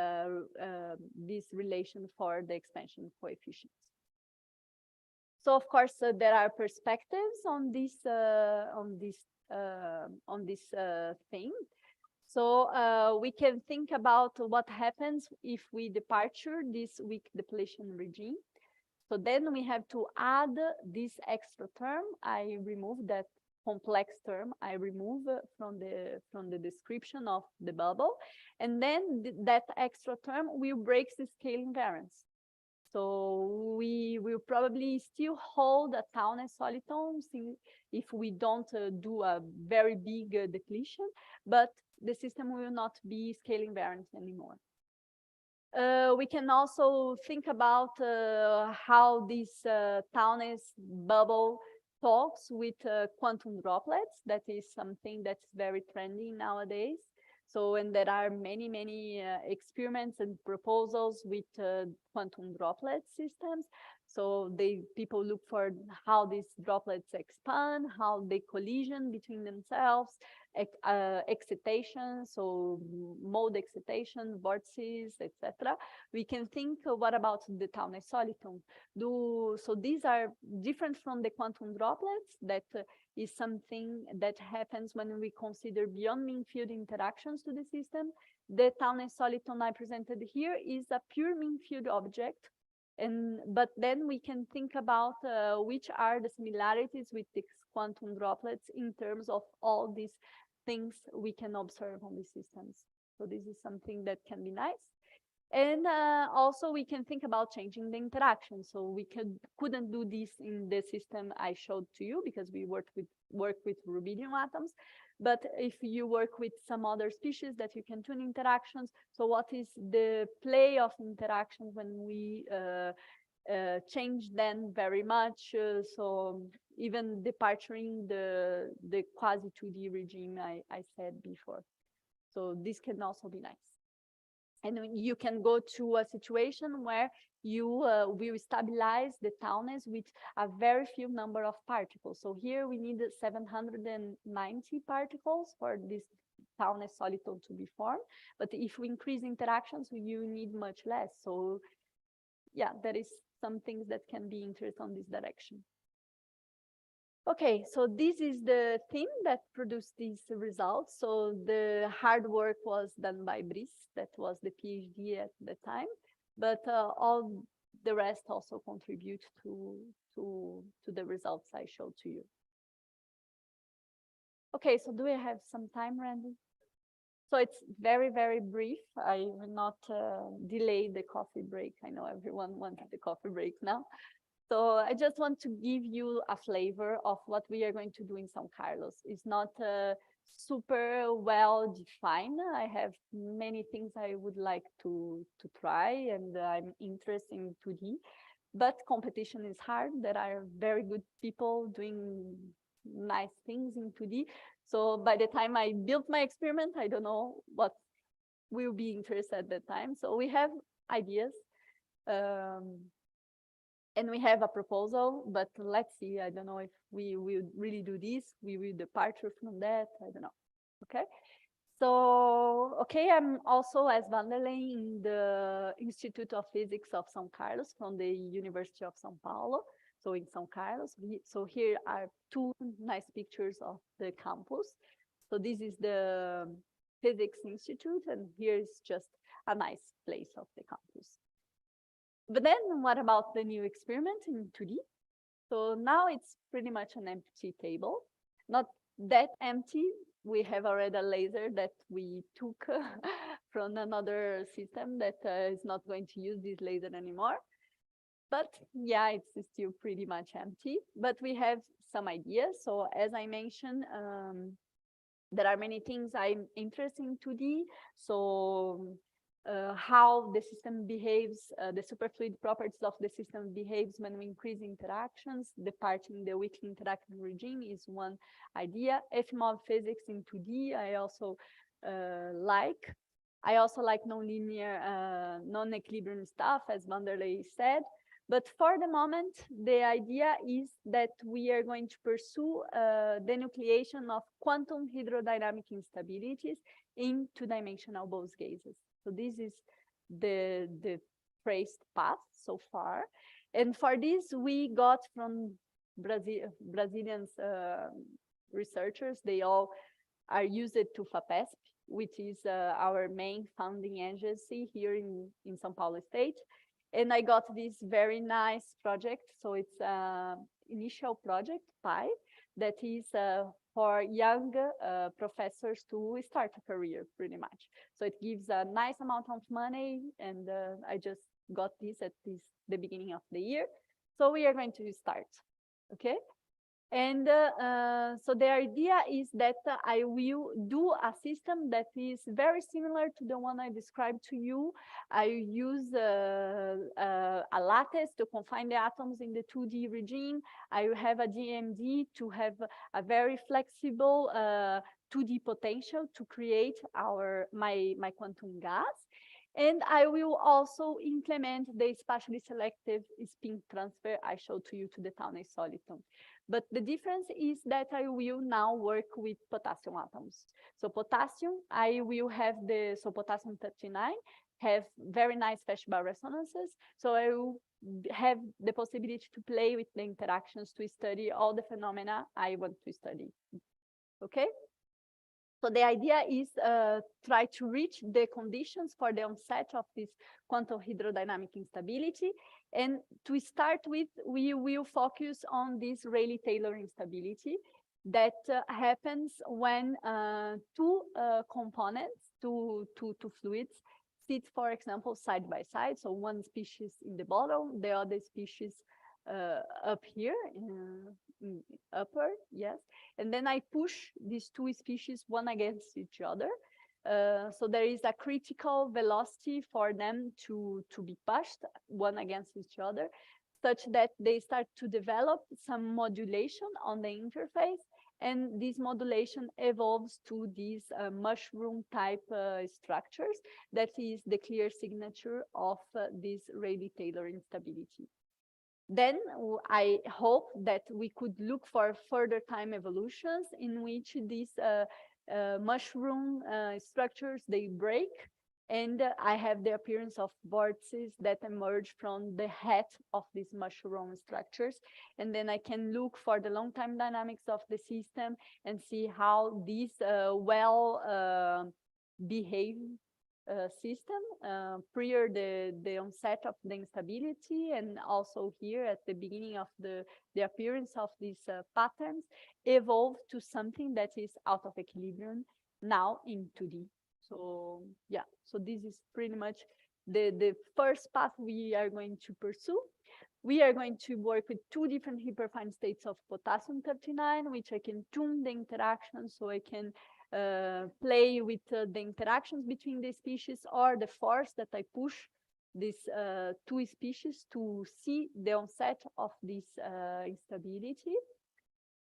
relation for the expansion coefficients. So of course there are perspectives on this thing. So we can think about what happens if we departure this weak depletion regime. So then we have to add this extra term. I remove that complex term. I remove from the description of the bubble, and then that extra term will break the scale invariance. So we will probably still hold a town as solitons if we don't do a very big depletion, but the system will not be scale invariant anymore. We can also think about how this Townes bubble talks with quantum droplets. That is something that's very trendy nowadays. So, and there are many experiments and proposals with quantum droplet systems. So people look for how these droplets expand, how they collision between themselves, excitation, so mode excitation, vortices, etc. We can think what about the Townes soliton? So these are different from the quantum droplets. That is something that happens when we consider beyond mean field interactions to the system. The Townes soliton I presented here is a pure mean field object. But then we can think about which are the similarities with these quantum droplets in terms of all these things we can observe on the systems. So this is something that can be nice. And also we can think about changing the interaction. So we couldn't do this in the system I showed to you because we work with rubidium atoms. But if you work with some other species that you can tune interactions, so what is the play of interactions when we change them very much? So even departing the quasi 2D regime I said before. So this can also be nice. And you can go to a situation where you will stabilize the Townes with a very few number of particles. So here we need 790 particles for this Townes soliton to be formed. But if we increase interactions, you need much less. So yeah, there is some things that can be interesting on this direction. Okay, so this is the team that produced these results. So the hard work was done by Brice, that was the PhD at the time, but all the rest also contribute to the results I showed to you. Okay, so do we have some time, Randy? So it's very brief. I will not delay the coffee break. I know everyone wants the coffee break now. So I just want to give you a flavor of what we are going to do in São Carlos. It's not super well defined. I have many things I would like to try, and I'm interested in 2D. But competition is hard. There are very good people doing nice things in 2D. So by the time I built my experiment, I don't know what will be interested at the time. So we have ideas. And we have a proposal, but let's see. I don't know if we will really do this. We will departure from that. I don't know. Okay. So, okay, I'm also as Vanderlei in the Institute of Physics of São Carlos from the University of São Paulo. So in São Carlos. So here are two nice pictures of the campus. So this is the Physics Institute, and here is just a nice place of the campus. But then what about the new experiment in 2D? So now it's pretty much an empty table. Not that empty. We have already a laser that we took from another system that is not going to use this laser anymore. But yeah, it's still pretty much empty. But we have some ideas. So as I mentioned, there are many things I'm interested in 2D. So how the system behaves, the superfluid properties of the system behaves when we increase interactions. Departing the weakly interactive regime is one idea. FMOV physics in 2D, I also like. I also like nonlinear, non-equilibrium stuff, as Vanderlei said. But for the moment, the idea is that we are going to pursue the nucleation of quantum hydrodynamic instabilities in two-dimensional Bose gases. So this is the traced path so far. And for this, we got from Brazilian researchers, they all are used to FAPESP, which is our main funding agency here in São Paulo state. And I got this very nice project. So it's initial project, PI, that is for young professors to start a career, pretty much. So it gives a nice amount of money, and I just got this at the beginning of the year. So we are going to start, okay? And so the idea is that I will do a system that is very similar to the one I described to you. I use a lattice to confine the atoms in the 2D regime. I have a DMD to have a very flexible 2D potential to create my quantum gas. And I will also implement the spatially selective spin transfer I showed to you to the Towney soliton. But the difference is that I will now work with potassium atoms. So potassium, I will have so potassium 39 have very nice Feshbach resonances. So I will have the possibility to play with the interactions to study all the phenomena I want to study. Okay? So the idea is try to reach the conditions for the onset of this quantum hydrodynamic instability. And to start with, we will focus on this Rayleigh-Taylor instability that happens when two components, two fluids, sit, for example, side by side. So one species in the bottom, the other species up here, upper, yes. And then I push these two species one against each other. So there is a critical velocity for them to be pushed one against each other, such that they start to develop some modulation on the interface. And this modulation evolves to these mushroom type structures. That is the clear signature of this Rayleigh-Taylor instability. Then I hope that we could look for further time evolutions in which these mushroom structures, they break, and I have the appearance of vortices that emerge from the head of these mushroom structures. And then I can look for the long-time dynamics of the system and see how these behave system prior the onset of the instability, and also here at the beginning of the appearance of these patterns evolve to something that is out of equilibrium now in 2D. So yeah, so this is pretty much the first path we are going to pursue. We are going to work with two different hyperfine states of potassium 39, which I can tune the interactions, so I can play with the interactions between the species, or the force that I push these two species to see the onset of this instability.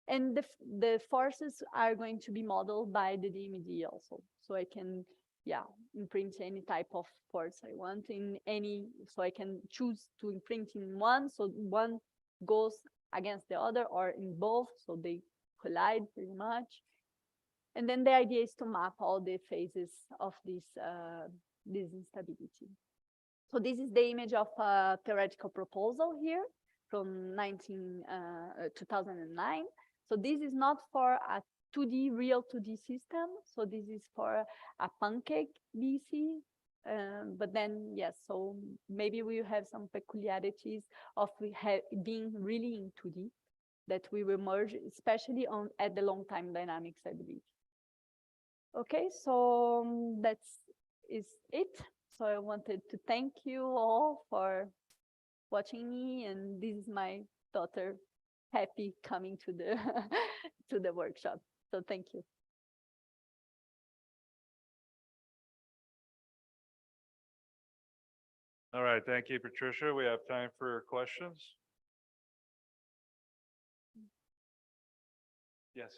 And the forces are going to be modeled by the DMD also. So I can, yeah, imprint any type of force I want in any, so I can choose to imprint in one, so one goes against the other, or in both, so they collide pretty much. And then the idea is to map all the phases of this instability. So this is the image of a theoretical proposal here from 2009. So this is not for a 2D, real 2D system. So this is for a pancake BC. But then, yes, so maybe we have some peculiarities of being really in 2D that we will merge, especially at the long time dynamics, I believe. Okay, so that is it. So I wanted to thank you all for watching me, and this is my daughter, Happy, coming to the to the workshop. So thank you. All right, thank you, Patricia. We have time for questions. Yes.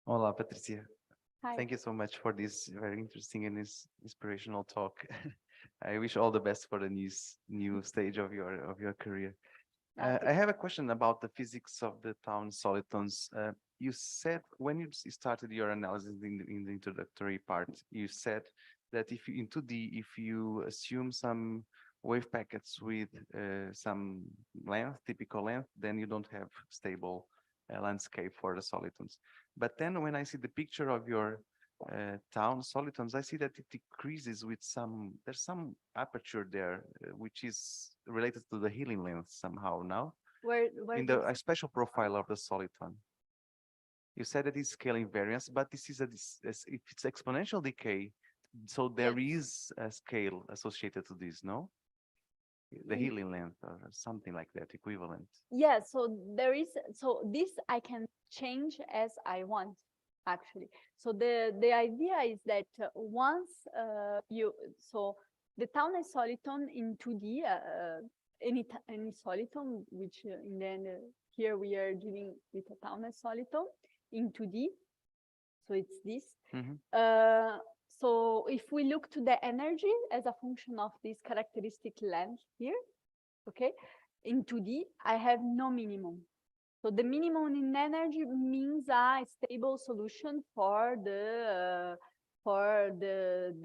Olá, Patricia. Hi. Thank you so much for this very interesting and inspirational talk. I wish all the best for the new stage of your career. I have a question about the physics of the town solitons. You said when you started your analysis in the introductory part, you said that if you, in 2D, if you assume some wave packets with some length, typical length, then you don't have stable landscape for the solitons. But then when I see the picture of your town solitons, I see that it decreases with there's some aperture there, which is related to the healing length somehow now. Where In the a special profile of the soliton. You said that it's scaling variance, but this is if it's exponential decay, so there is a scale associated to this, no? The healing length or something like that, equivalent. Yeah, so there is, so this I can change as I want, actually. So the idea is that once so the town is soliton in 2D, any soliton, which in the end, here we are dealing with a town as soliton in 2D. So it's this. So if we look to the energy as a function of this characteristic length here, okay, in 2D, I have no minimum. So the minimum in energy means a stable solution for the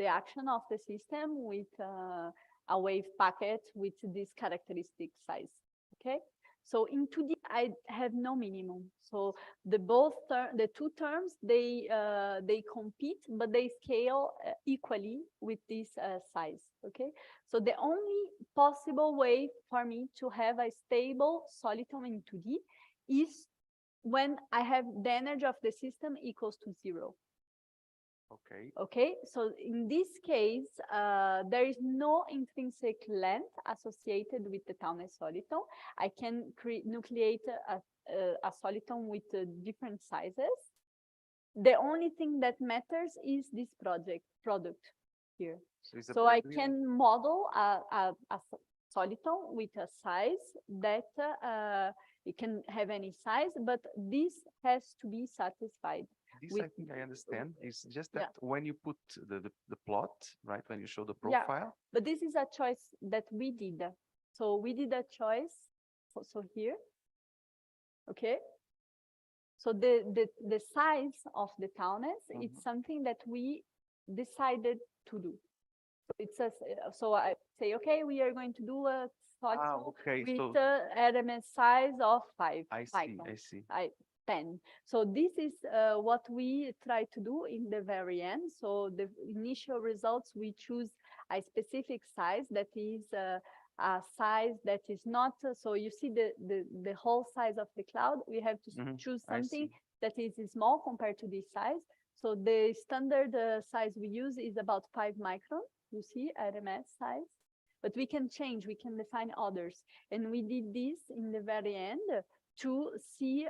action of the system with a wave packet with this characteristic size. Okay. So in 2D, I have no minimum. So the two terms, they compete, but they scale equally with this size. Okay. So the only possible way for me to have a stable soliton in 2D is when I have the energy of the system equals to 0. Okay. Okay, so in this case, there is no intrinsic length associated with the townless soliton. I can nucleate a soliton with different sizes. The only thing that matters is this product here. So I can model a soliton with a size that it can have any size, but this has to be satisfied. This I think I understand. It's just that when you put the plot, right, when you show the profile. Yeah, but this is a choice that we did. So we did a choice. So here, okay. So the size of the townless, it's something that we decided to do. So it says, so I say, okay, we are going to do a okay. with RMS size of 5. I see. 10. So this is what we try to do in the very end. So the initial results, we choose a specific size that is a size that is not, so you see the whole size of the cloud, we have to choose something that is small compared to this size. So the standard size we use is about 5 micron, you see, RMS size. But we can change, we can define others. And we did this in the very end to see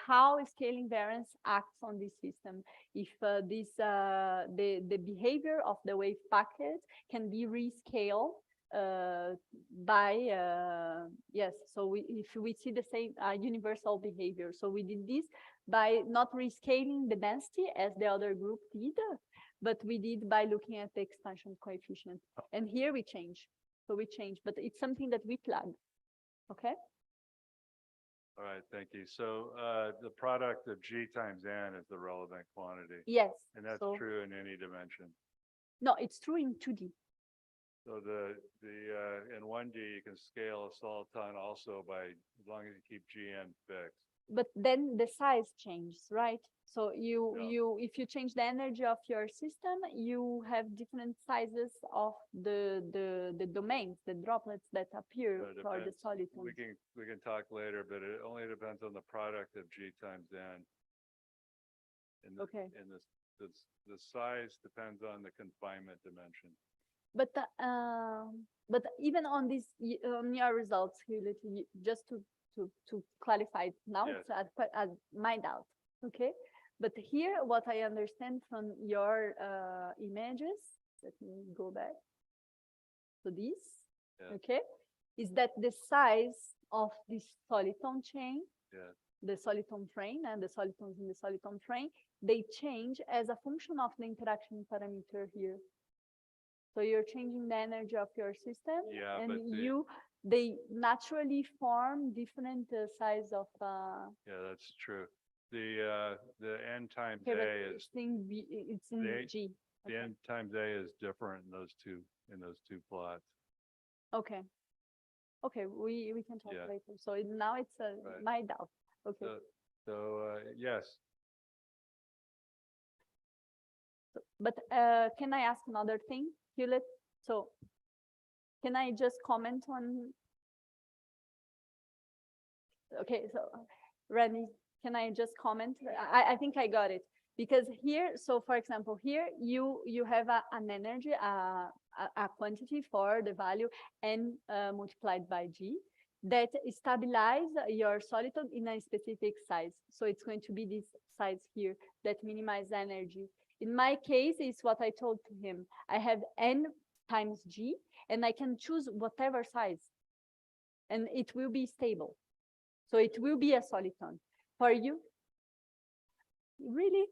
how scaling variance acts on this system. If the behavior of the wave packet can be rescaled by, yes, so if we see the same universal behavior. So we did this by not rescaling the density as the other group did, but we did by looking at the expansion coefficient. And here we change. So we change, but it's something that we plug. Okay. All right, thank you. So the product of G times N is the relevant quantity. Yes. And that's true in any dimension. No, it's true in 2D. So in 1D, you can scale a soliton also by, as long as you keep GN fixed. But then the size changes, right? So if you change the energy of your system, you have different sizes of the domains, the droplets that appear for the soliton. We can talk later, but it only depends on the product of G times N. And the size depends on the confinement dimension. But even on this, on your results, just to clarify it now, yes. It's my doubt, okay? But here, what I understand from your images, let me go back to this, okay, is that the size of this soliton chain, the soliton train and the solitons in the soliton train, they change as a function of the interaction parameter here. So you're changing the energy of your system, Yeah, and but the- they naturally form different size of. Yeah, that's true. The N times Okay, but A is, it's in B, it's in the- G. the Okay. N times A is different in those two plots. Okay. Okay, we can talk Yeah. later. So now it's Right. my doubt. Okay. Yes, But can I ask another thing, Hewlett? So can I just comment on? Okay, so Randy, can I just comment? I think I got it. Because here, so for example, here you have an energy, a quantity for the value n multiplied by g that stabilize your soliton in a specific size. So it's going to be this size here that minimize energy. In my case, it's what I told to him. I have n times g, and I can choose whatever size, and it will be stable. So it will be a soliton. For you, really?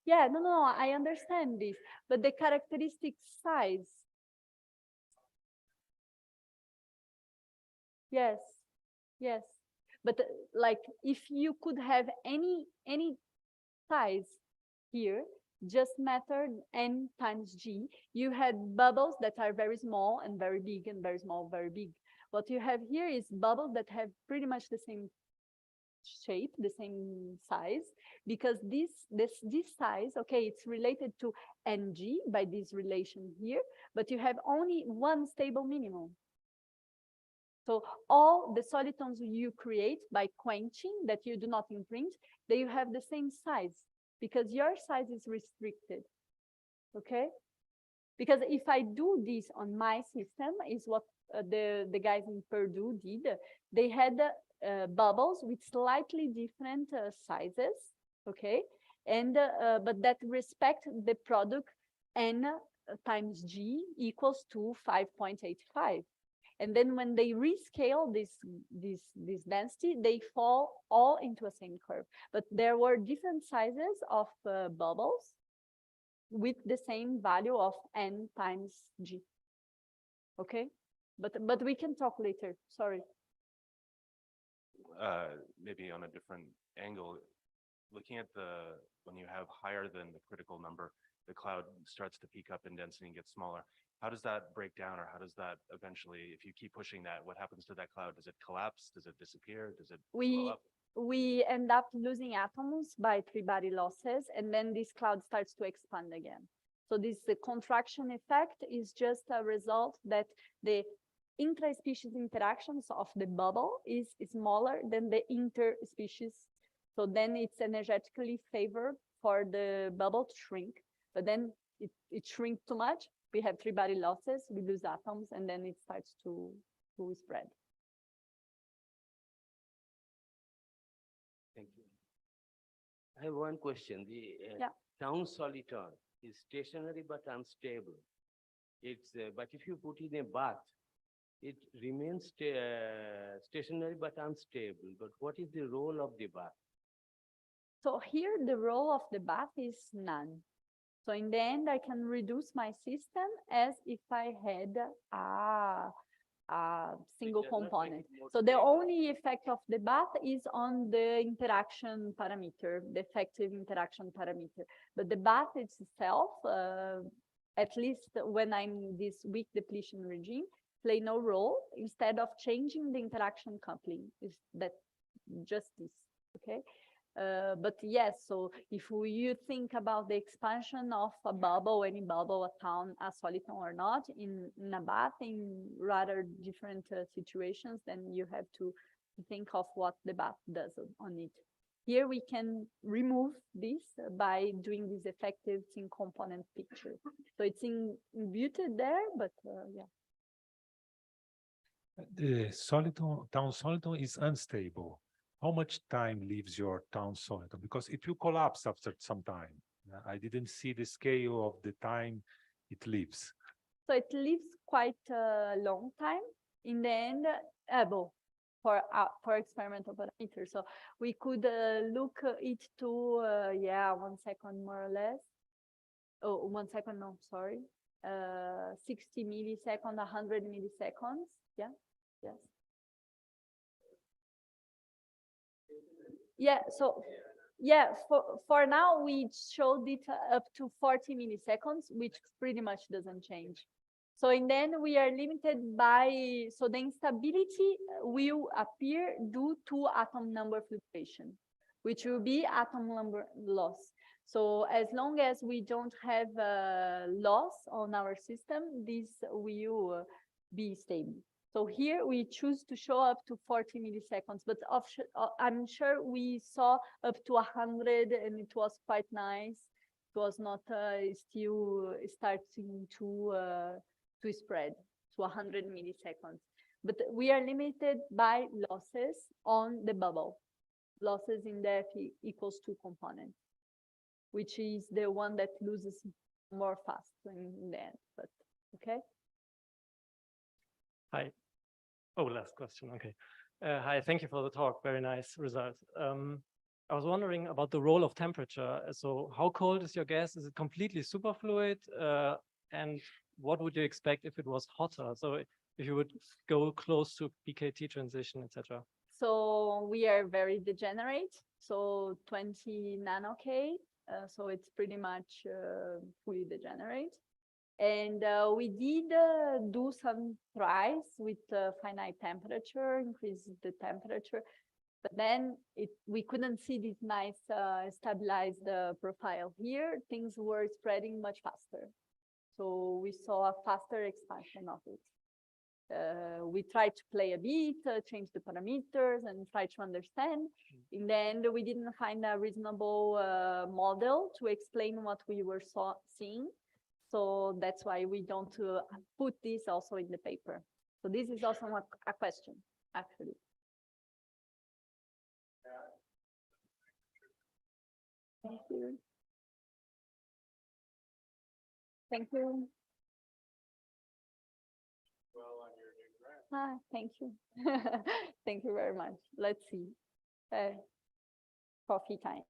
Yeah, no, I understand this, but the characteristic size. Yes, yes. But like if you could have any size here, just method n times g, you had bubbles that are very small and very big and very small, very big. What you have here is bubbles that have pretty much the same shape, the same size, because this size, okay, it's related to ng by this relation here, but you have only one stable minimum. So all the solitons you create by quenching that you do not imprint, they have the same size because your size is restricted, okay? Because if I do this on my system, is what the guys in Purdue did. They had bubbles with slightly different sizes, okay? And but that respect the product n times g equals to 5.85. And then when they rescale this density, they fall all into a same curve. But there were different sizes of bubbles with the same value of n times g. Okay, but we can talk later. Sorry. Maybe on a different angle, looking at when you have higher than the critical number, the cloud starts to peak up in density and get smaller. How does that break down, or how does that eventually, if you keep pushing that, what happens to that cloud? Does it collapse? Does it disappear? Does it blow up? We end up losing atoms by three-body losses, and then this cloud starts to expand again. So this contraction effect is just a result that the intra-species interactions of the bubble is smaller than the inter-species. So then it's energetically favored for the bubble to shrink, but then it shrinks too much. We have three-body losses, we lose atoms, and then it starts to spread. Thank you. I have one question. The Yeah. town soliton is stationary but unstable. It's but if you put in a bath, it remains stationary but unstable. But what is the role of the bath? So here the role of the bath is none. So in the end, I can reduce my system as if I had a single does not make component. it more So the stable. only effect of the bath is on the interaction parameter, the effective interaction parameter. But the bath itself, at least when I'm in this weak depletion regime, play no role. Instead of changing the interaction coupling, is that just this, okay? But yes, so if you think about the expansion of a bubble, any bubble, a town, a soliton or not, in a bath, in rather different situations, then you have to think of what the bath does on it. Here we can remove this by doing this effective thin component picture. So it's imbued there, but yeah. The soliton, town soliton is unstable. How much time leaves your town soliton? Because it will collapse after some time. I didn't see the scale of the time it lives. So it lives quite a long time. In the end, for experimental parameters. So we could look it to, yeah, 1 second more or less. Oh, 1 second, no, sorry. 60 milliseconds, 100 milliseconds. Yeah, yes. Yeah, so yeah, for now we showed it up to 40 milliseconds, which pretty much doesn't change. So and then we are limited by, so the instability will appear due to atom number fluctuation, which will be atom number loss. So as long as we don't have loss on our system, this will be stable. So here we choose to show up to 40 milliseconds, but I'm sure we saw up to 100 and it was quite nice. It was not still starting to spread to 100 milliseconds. But we are limited by losses on the bubble, losses in the F equals 2 component, which is the one that loses more fast in the end, but okay. Hi. Oh, last question. Okay. Hi, thank you for the talk. Very nice results. I was wondering about the role of temperature. So how cold is your gas? Is it completely superfluid? And what would you expect if it was hotter? So if you would go close to PKT transition, etc. So we are very degenerate. So 20 nano-K. So it's pretty much fully degenerate. And we did do some tries with finite temperature, increase the temperature, but then we couldn't see this nice stabilized profile here. Things were spreading much faster. So we saw a faster expansion of it. We tried to play a bit, change the parameters and try to understand. In the end, we didn't find a reasonable model to explain what we were seeing. So that's why we don't put this also in the paper. So this is also a question, actually. Thank you. Thank you. Thank you. Thank you very much. Let's see. Coffee time.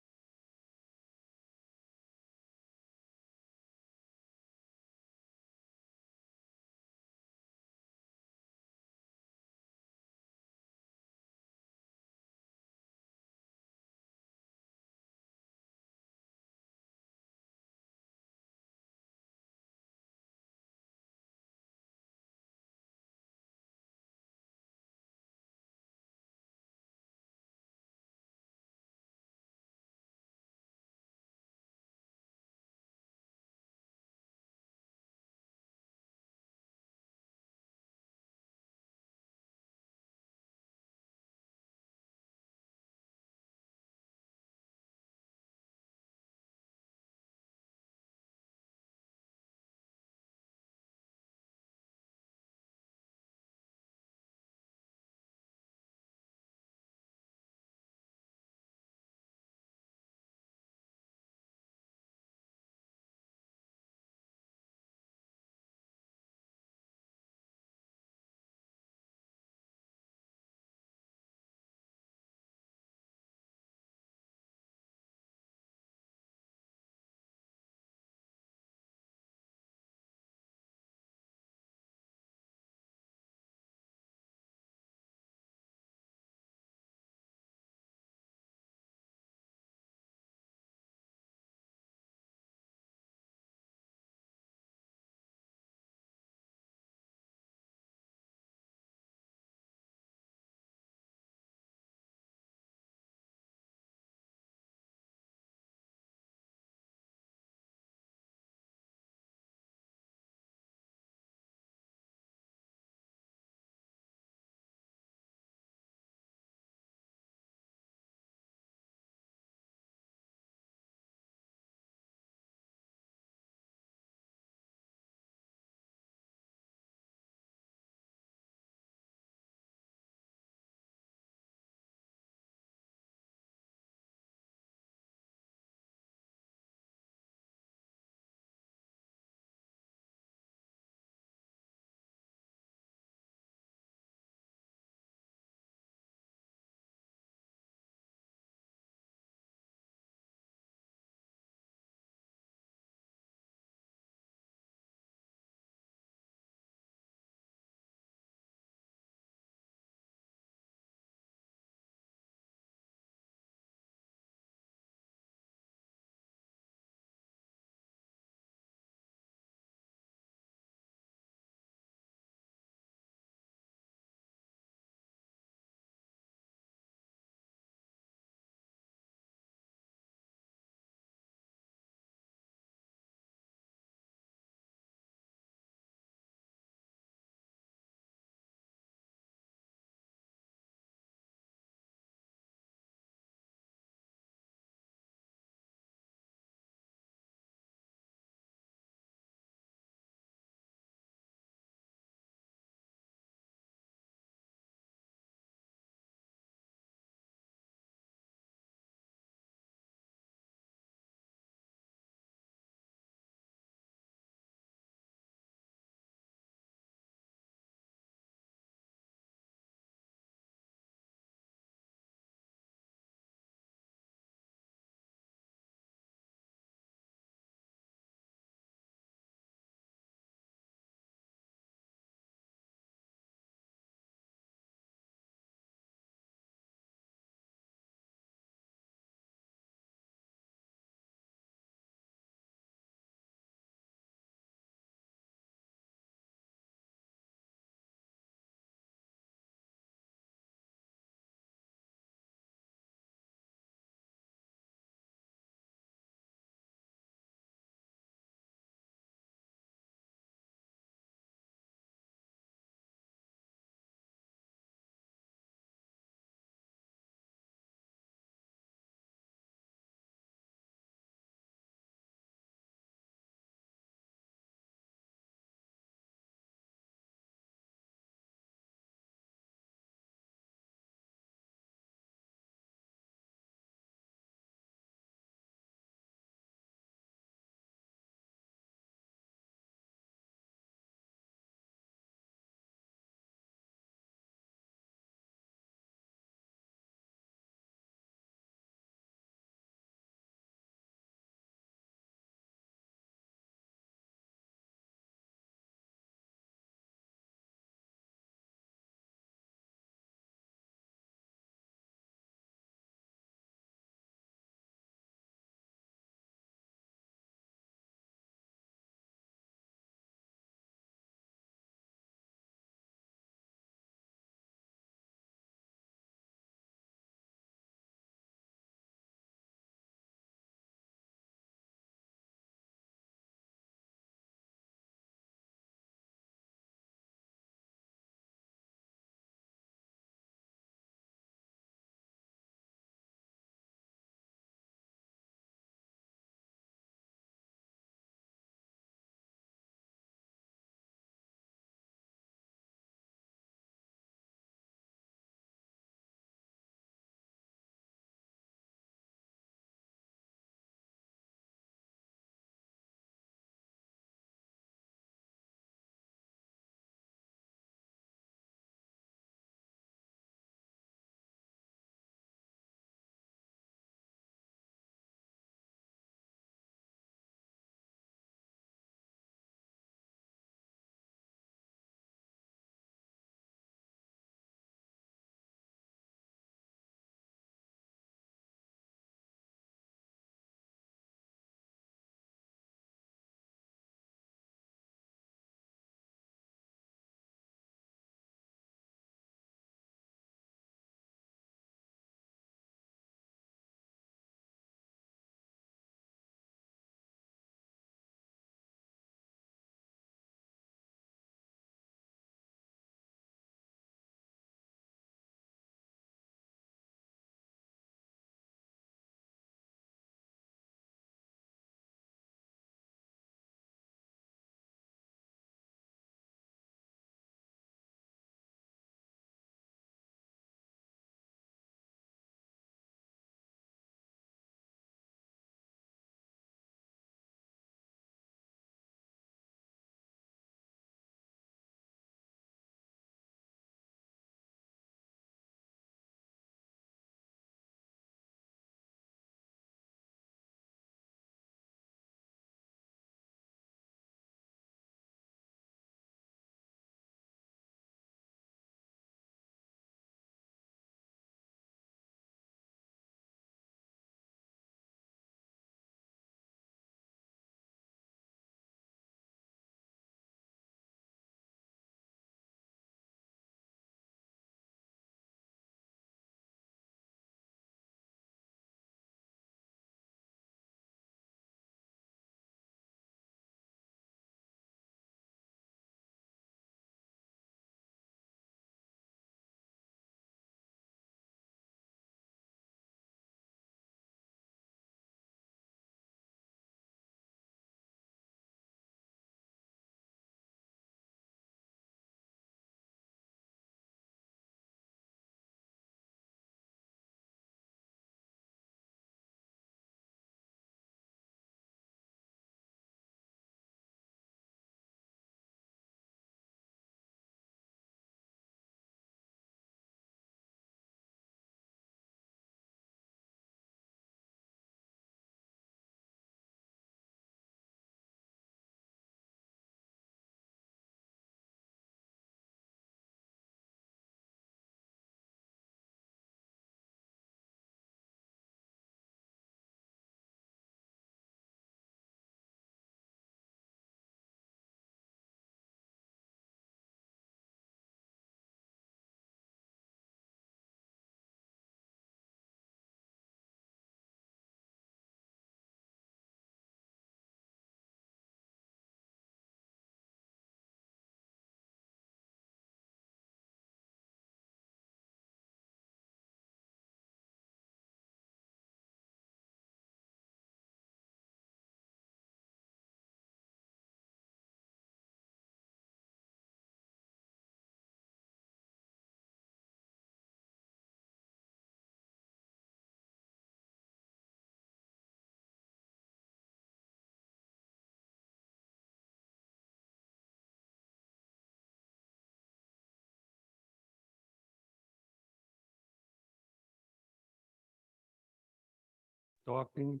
talking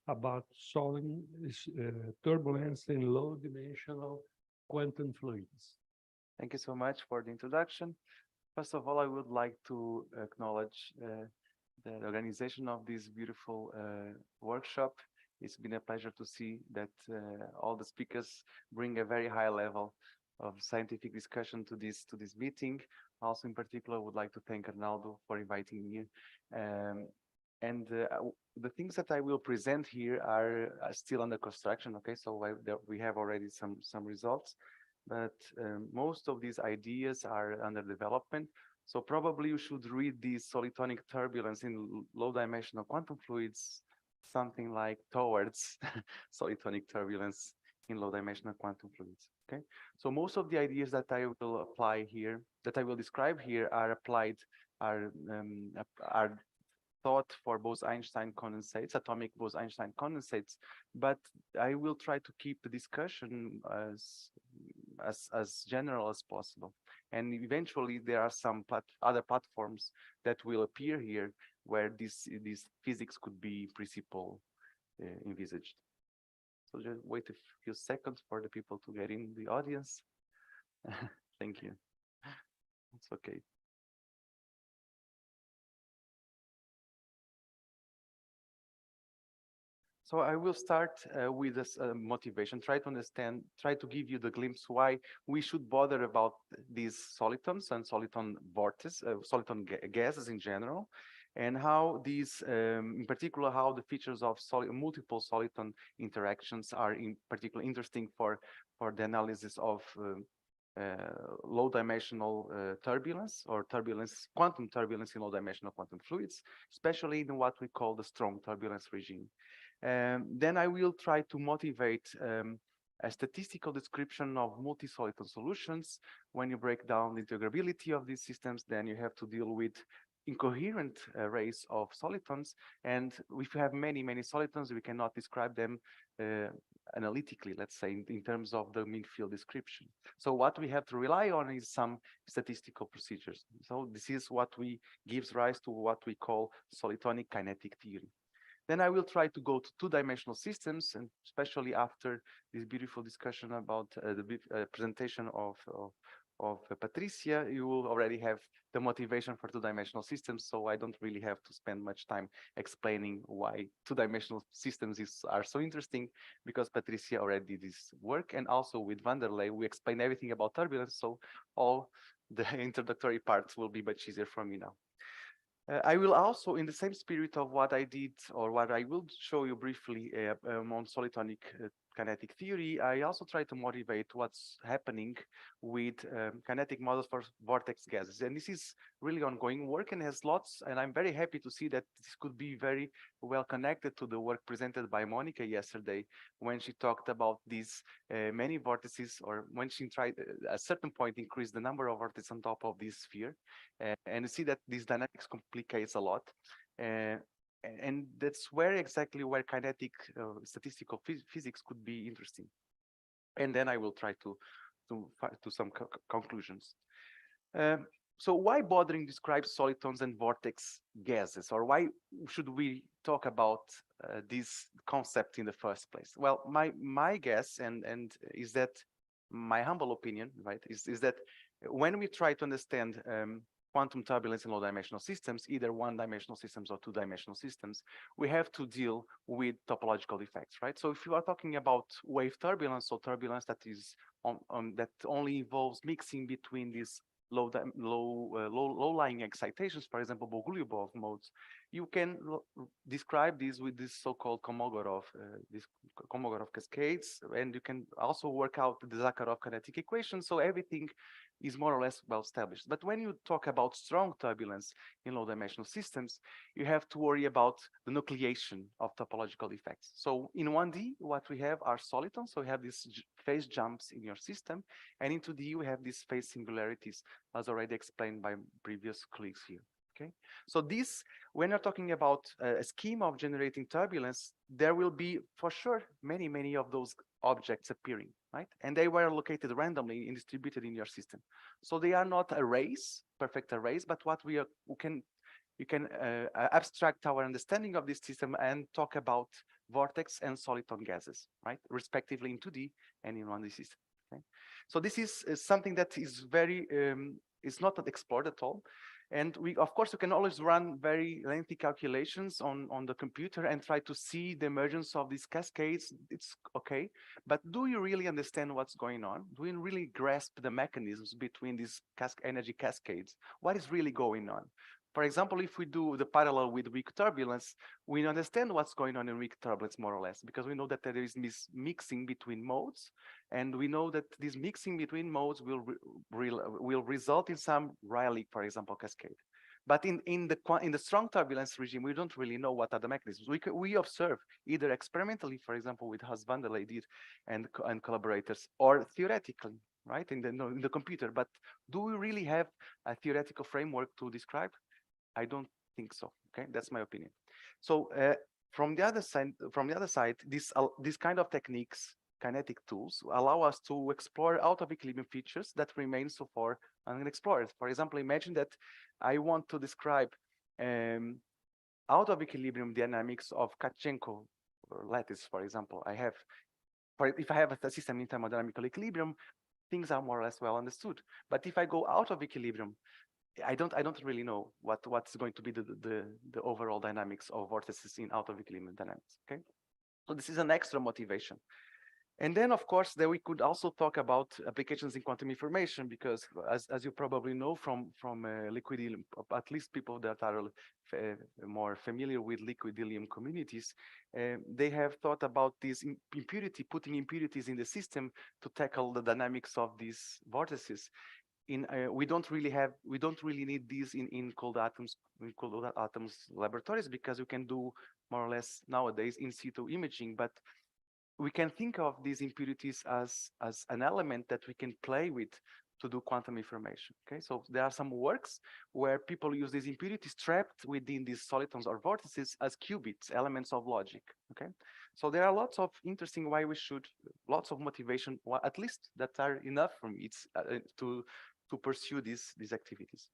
about solving turbulence in low-dimensional quantum fluids. Thank you so much for the introduction. First of all, I would like to acknowledge the organization of this beautiful workshop. It's been a pleasure to see that all the speakers bring a very high level of scientific discussion to this meeting. Also, in particular, I would like to thank Arnaldo for inviting me. The things that I will present here are still under construction. Okay, so we have already some results, but most of these ideas are under development. So probably you should read the solitonic turbulence in low-dimensional quantum fluids, something like towards solitonic turbulence in low-dimensional quantum fluids. Okay, so most of the ideas that I will apply here, that I will describe here, are thought for Bose-Einstein condensates, atomic Bose-Einstein condensates, but I will try to keep the discussion as general as possible. And eventually there are some other platforms that will appear here where this physics could be principle envisaged. So just wait a few seconds for the people to get in the audience. Thank you. It's okay. So I will start with this motivation, try to give you the glimpse why we should bother about these solitons and soliton vortices, soliton gases in general, and how these, in particular, how the features of multiple soliton interactions are in particular interesting for the analysis of low-dimensional turbulence or quantum turbulence in low-dimensional quantum fluids, especially in what we call the strong turbulence regime. Then I will try to motivate a statistical description of multi-soliton solutions. When you break down the integrability of these systems, then you have to deal with incoherent arrays of solitons. And if you have many solitons, we cannot describe them analytically, let's say, in terms of the mean field description. So what we have to rely on is some statistical procedures. So this is what gives rise to what we call solitonic kinetic theory. Then I will try to go to two-dimensional systems, and especially after this beautiful discussion about the presentation of Patricia, you will already have the motivation for two-dimensional systems, so I don't really have to spend much time explaining why two-dimensional systems are so interesting, because Patricia already did this work, and also with Vanderlei, we explained everything about turbulence, so all the introductory parts will be much easier for me now. I will also, in the same spirit of what I did, or what I will show you briefly on solitonic kinetic theory, I also try to motivate what's happening with kinetic models for vortex gases. And this is really ongoing work and has lots, and I'm very happy to see that this could be very well connected to the work presented by Monica yesterday, when she talked about these many vortices, or when she tried at a certain point increase the number of vortices on top of this sphere. And you see that this dynamics complicates a lot. And that's exactly where kinetic statistical physics could be interesting. And then I will try to some conclusions. So why bothering describe solitons and vortex gases, or why should we talk about this concept in the first place? Well, my guess and is that my humble opinion, right, is that when we try to understand quantum turbulence in low-dimensional systems, either one-dimensional systems or two-dimensional systems, we have to deal with topological effects, right? So if you are talking about wave turbulence, or turbulence that is that only involves mixing between these low-lying excitations, for example, Bogoliubov modes, you can describe these with this so-called Kolmogorov cascades, and you can also work out the Zakharov kinetic equation. So everything is more or less well established. But when you talk about strong turbulence in low-dimensional systems, you have to worry about the nucleation of topological effects. So in 1D, what we have are solitons. So we have these phase jumps in your system, and in 2D, we have these phase singularities, as already explained by previous colleagues here. Okay, so this, when you're talking about a scheme of generating turbulence, there will be for sure many of those objects appearing, right? And they were located randomly and distributed in your system. So they are not arrays, perfect arrays, but what we can you can abstract our understanding of this system and talk about vortex and soliton gases, right? Respectively in 2D and in 1D system. Okay? So this is something that is very, is not explored at all. And we, of course, you can always run very lengthy calculations on the computer and try to see the emergence of these cascades. It's okay. But do you really understand what's going on? Do you really grasp the mechanisms between these energy cascades? What is really going on? For example, if we do the parallel with weak turbulence, we understand what's going on in weak turbulence more or less, because we know that there is this mixing between modes, and we know that this mixing between modes will result in some Rayleigh, for example, cascade. But in the strong turbulence regime, we don't really know what are the mechanisms. We observe either experimentally, for example, with as Vanderlei did and collaborators, or theoretically, right, in the computer. But do we really have a theoretical framework to describe? I don't think so. Okay, that's my opinion. So from the other side, these kind of techniques, kinetic tools, allow us to explore out of equilibrium features that remain so far unexplored. For example, imagine that I want to describe out of equilibrium dynamics of Kachenko lattice, for example. If I have a system in thermodynamical equilibrium, things are more or less well understood. But if I go out of equilibrium, I don't really know what's going to be the overall dynamics of vortices in out of equilibrium dynamics. Okay, so this is an extra motivation. And then, of course, we could also talk about applications in quantum information, because as you probably know from liquid helium, at least people that are more familiar with liquid helium communities, they have thought about this impurity, putting impurities in the system to tackle the dynamics of these vortices. We don't really need these in cold atoms laboratories, because you can do more or less nowadays in situ imaging. But we can think of these impurities as an element that we can play with to do quantum information. Okay, so there are some works where people use these impurities trapped within these solitons or vortices as qubits, elements of logic. Okay, so there are lots of interesting lots of motivation, at least that are enough for me to pursue these activities.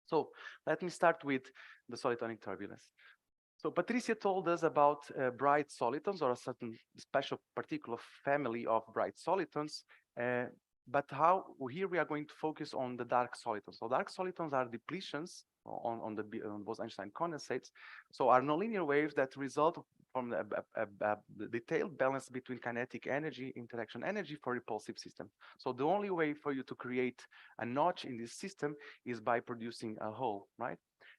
So let me start with the solitonic turbulence. So Patricia told us about bright solitons, or a certain special particular family of bright solitons. But here we are going to focus on the dark solitons. So dark solitons are depletions on the Bose-Einstein condensates. So are nonlinear waves that result from the detailed balance between kinetic energy, interaction energy for repulsive system. So the only way for you to create a notch in this system is by producing a hole, right?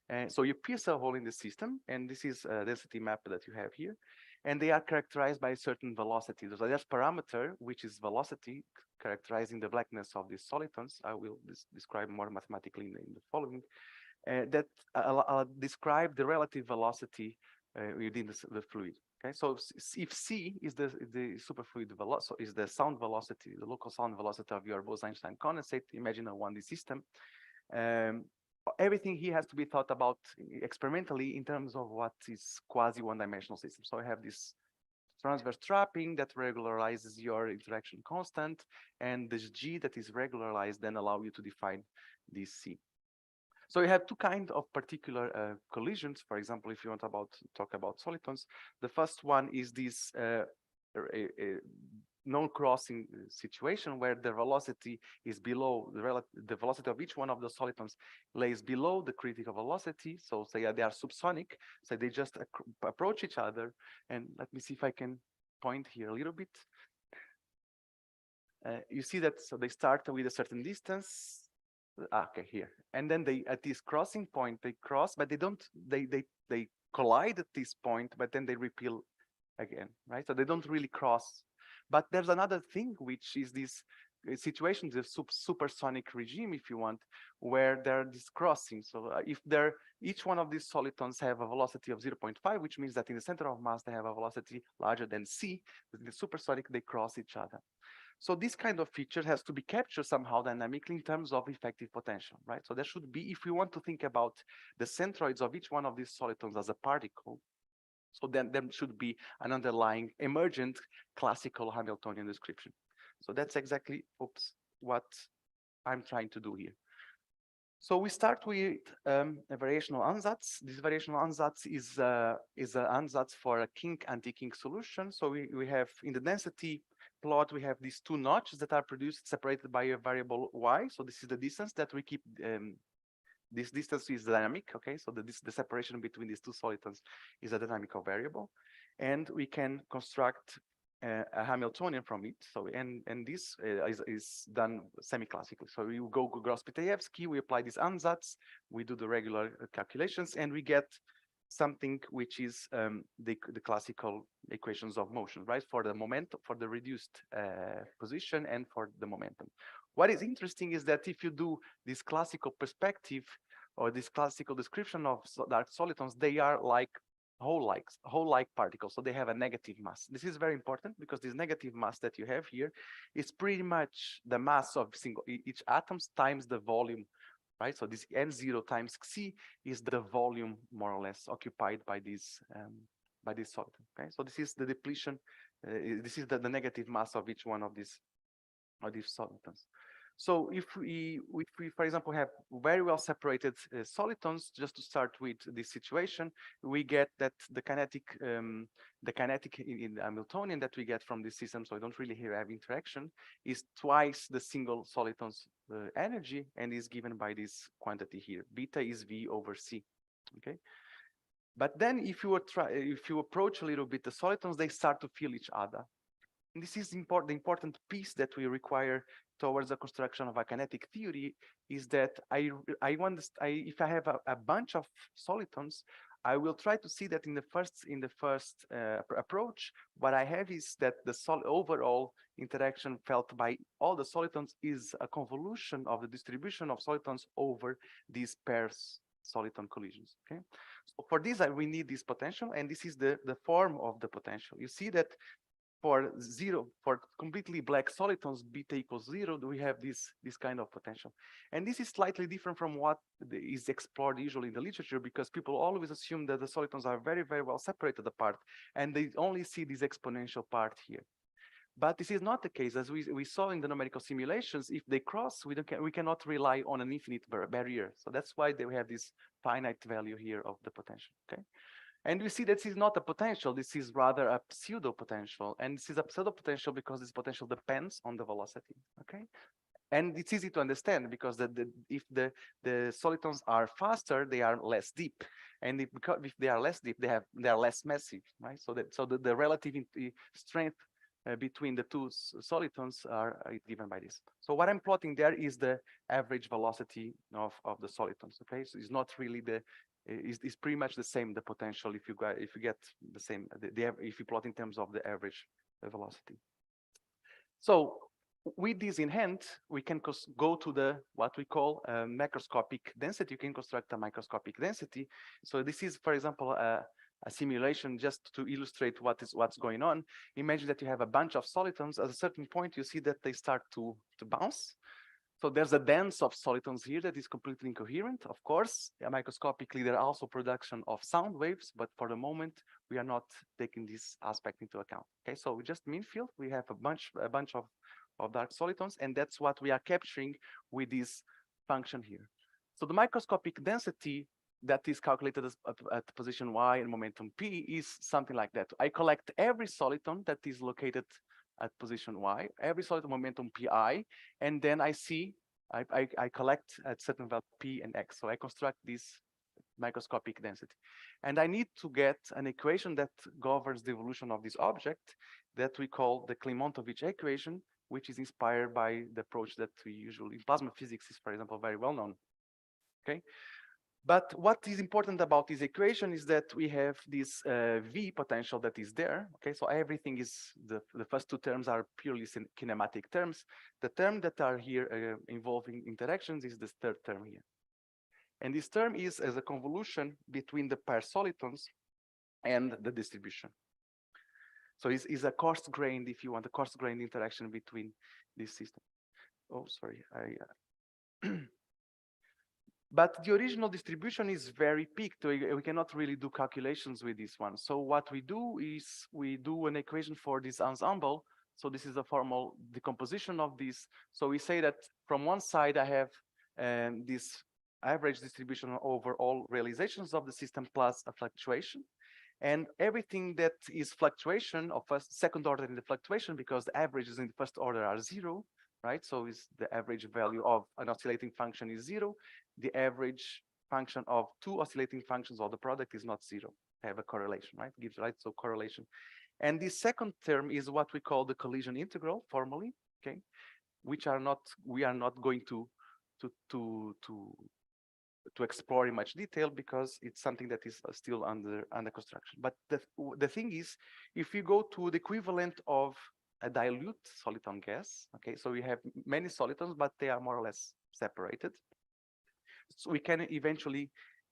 And so you pierce a hole in the system, and this is a density map that you have here, and they are characterized by a certain velocity. So there's parameter, which is velocity, characterizing the blackness of these solitons. I will describe more mathematically in the following, that describe the relative velocity within the fluid. Okay, so if C is the superfluid velocity, is the sound velocity, the local sound velocity of your Bose-Einstein condensate, imagine a 1D system. Everything here has to be thought about experimentally in terms of what is quasi one-dimensional system. So I have this transverse trapping that regularizes your interaction constant, and this G that is regularized then allow you to define this C. So you have two kinds of particular collisions. For example, if you want talk about solitons, the first one is this non-crossing situation where the velocity is below the velocity of each one of the solitons lays below the critical velocity. So say they are subsonic, so they just approach each other. And let me see if I can point here a little bit. You see that, so they start with a certain distance. Okay, here, and then they at this crossing point they cross, but they collide at this point, but then they repel again, right? So they don't really cross. But there's another thing, which is this situation, the supersonic regime, if you want, where there are these crossings. So if each one of these solitons have a velocity of 0.5, which means that in the center of mass they have a velocity larger than c. In the supersonic, they cross each other. So this kind of feature has to be captured somehow dynamically in terms of effective potential, right? So there should be, if we want to think about the centroids of each one of these solitons as a particle, so then there should be an underlying emergent classical Hamiltonian description. So that's exactly, what I'm trying to do here. So we start with a variational ansatz. This variational ansatz is an ansatz for a kink anti-kink solution. So we have in the density plot, we have these two notches that are produced separated by a variable y. So this is the distance that we keep. This distance is dynamic. Okay, so the separation between these two solitons is a dynamical variable, and we can construct a Hamiltonian from it. So and this is done semi-classically. So we go Gross-Pitayevsky, we apply this ansatz, we do the regular calculations, and we get something which is the classical equations of motion, right? For the momentum, for the reduced position, and for the momentum. What is interesting is that if you do this classical perspective or this classical description of dark solitons, they are like whole-like particles, so they have a negative mass. This is very important because this negative mass that you have here is pretty much the mass of each atom times the volume, right? So this N0 times C is the volume more or less occupied by this soliton. Okay, so this is the depletion. This is the negative mass of each one of these solitons. So if we, for example, have very well separated solitons, just to start with this situation, we get that the kinetic in the Hamiltonian that we get from this system, so I don't really have interaction, is twice the single soliton's energy, and is given by this quantity here. Beta is V over C. Okay. But then if you approach a little bit the solitons, they start to feel each other. And this is the important piece that we require towards the construction of a kinetic theory is that if I have a bunch of solitons, I will try to see that in the first approach, what I have is that the overall interaction felt by all the solitons is a convolution of the distribution of solitons over these pairs soliton collisions. Okay, so for this we need this potential, and this is the form of the potential. You see that for completely black solitons, beta equals 0, we have this kind of potential. And this is slightly different from what is explored usually in the literature, because people always assume that the solitons are very, very well separated apart, and they only see this exponential part here. But this is not the case. As we saw in the numerical simulations, if they cross, we cannot rely on an infinite barrier. So that's why we have this finite value here of the potential. Okay. And we see that this is not a potential, this is rather a pseudo potential. And this is a pseudo potential because this potential depends on the velocity, okay? And it's easy to understand because if the solitons are faster, they are less deep. And if they are less deep, they are less massive, right? So the relative strength between the two solitons are given by this. So what I'm plotting there is the average velocity of the solitons, okay? So it's not really is pretty much the same, the potential, if you get the same, if you plot in terms of the average velocity. So with this in hand, we can go to what we call a macroscopic density. You can construct a microscopic density. So this is, for example, a simulation just to illustrate what's going on. Imagine that you have a bunch of solitons. At a certain point, you see that they start to bounce. So there's a dance of solitons here that is completely incoherent. Of course, microscopically, there are also production of sound waves, but for the moment, we are not taking this aspect into account. Okay, so we just mean field. We have a bunch of dark solitons, and that's what we are capturing with this function here. So the microscopic density that is calculated at position y and momentum p is something like that. I collect every soliton that is located at position y, every soliton momentum pi, and then I collect at certain value p and x. So I construct this microscopic density. And I need to get an equation that governs the evolution of this object that we call the Klimontovich equation, which is inspired by the approach that we usually in plasma physics is, for example, very well known. Okay. But what is important about this equation is that we have this V potential that is there. Okay, so everything is, the first two terms are purely kinematic terms. The term that are here involving interactions is this third term here. And this term is as a convolution between the pair solitons and the distribution. So it's a coarse-grained, if you want, a coarse-grained interaction between this system. Oh, sorry, But the original distribution is very peaked. We cannot really do calculations with this one. So what we do is we do an equation for this ensemble. So this is a formal decomposition of this. So we say that from one side I have this average distribution over all realizations of the system plus a fluctuation. And everything that is fluctuation of second order in the fluctuation, because the averages in the first order are 0, right? So is the average value of an oscillating function is 0. The average function of two oscillating functions or the product is not 0. Have a correlation, right? Gives, right? So correlation. And the second term is what we call the collision integral formally, okay? Which are not, we are not going to explore in much detail because it's something that is still under construction. But the thing is, if you go to the equivalent of a dilute soliton gas, okay, so we have many solitons, but they are more or less separated. So we can eventually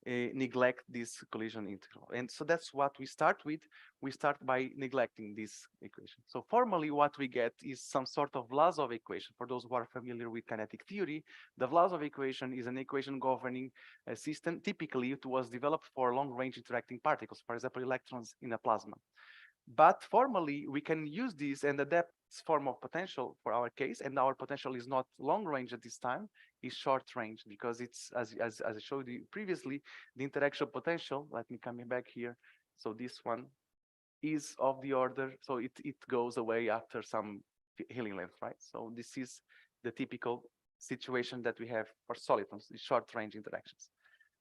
neglect this collision integral. And so that's what we start with. We start by neglecting this equation. So formally what we get is some sort of Vlasov equation. For those who are familiar with kinetic theory, the Vlasov equation is an equation governing a system. Typically it was developed for long-range interacting particles, for example, electrons in a plasma. But formally, we can use this and adapt this form of potential for our case, and our potential is not long range at this time, is short range, because it's, as I showed you previously, the interaction potential, let me come back here, so this one is of the order, so it goes away after some healing length, right? So this is the typical situation that we have for solitons, the short range interactions.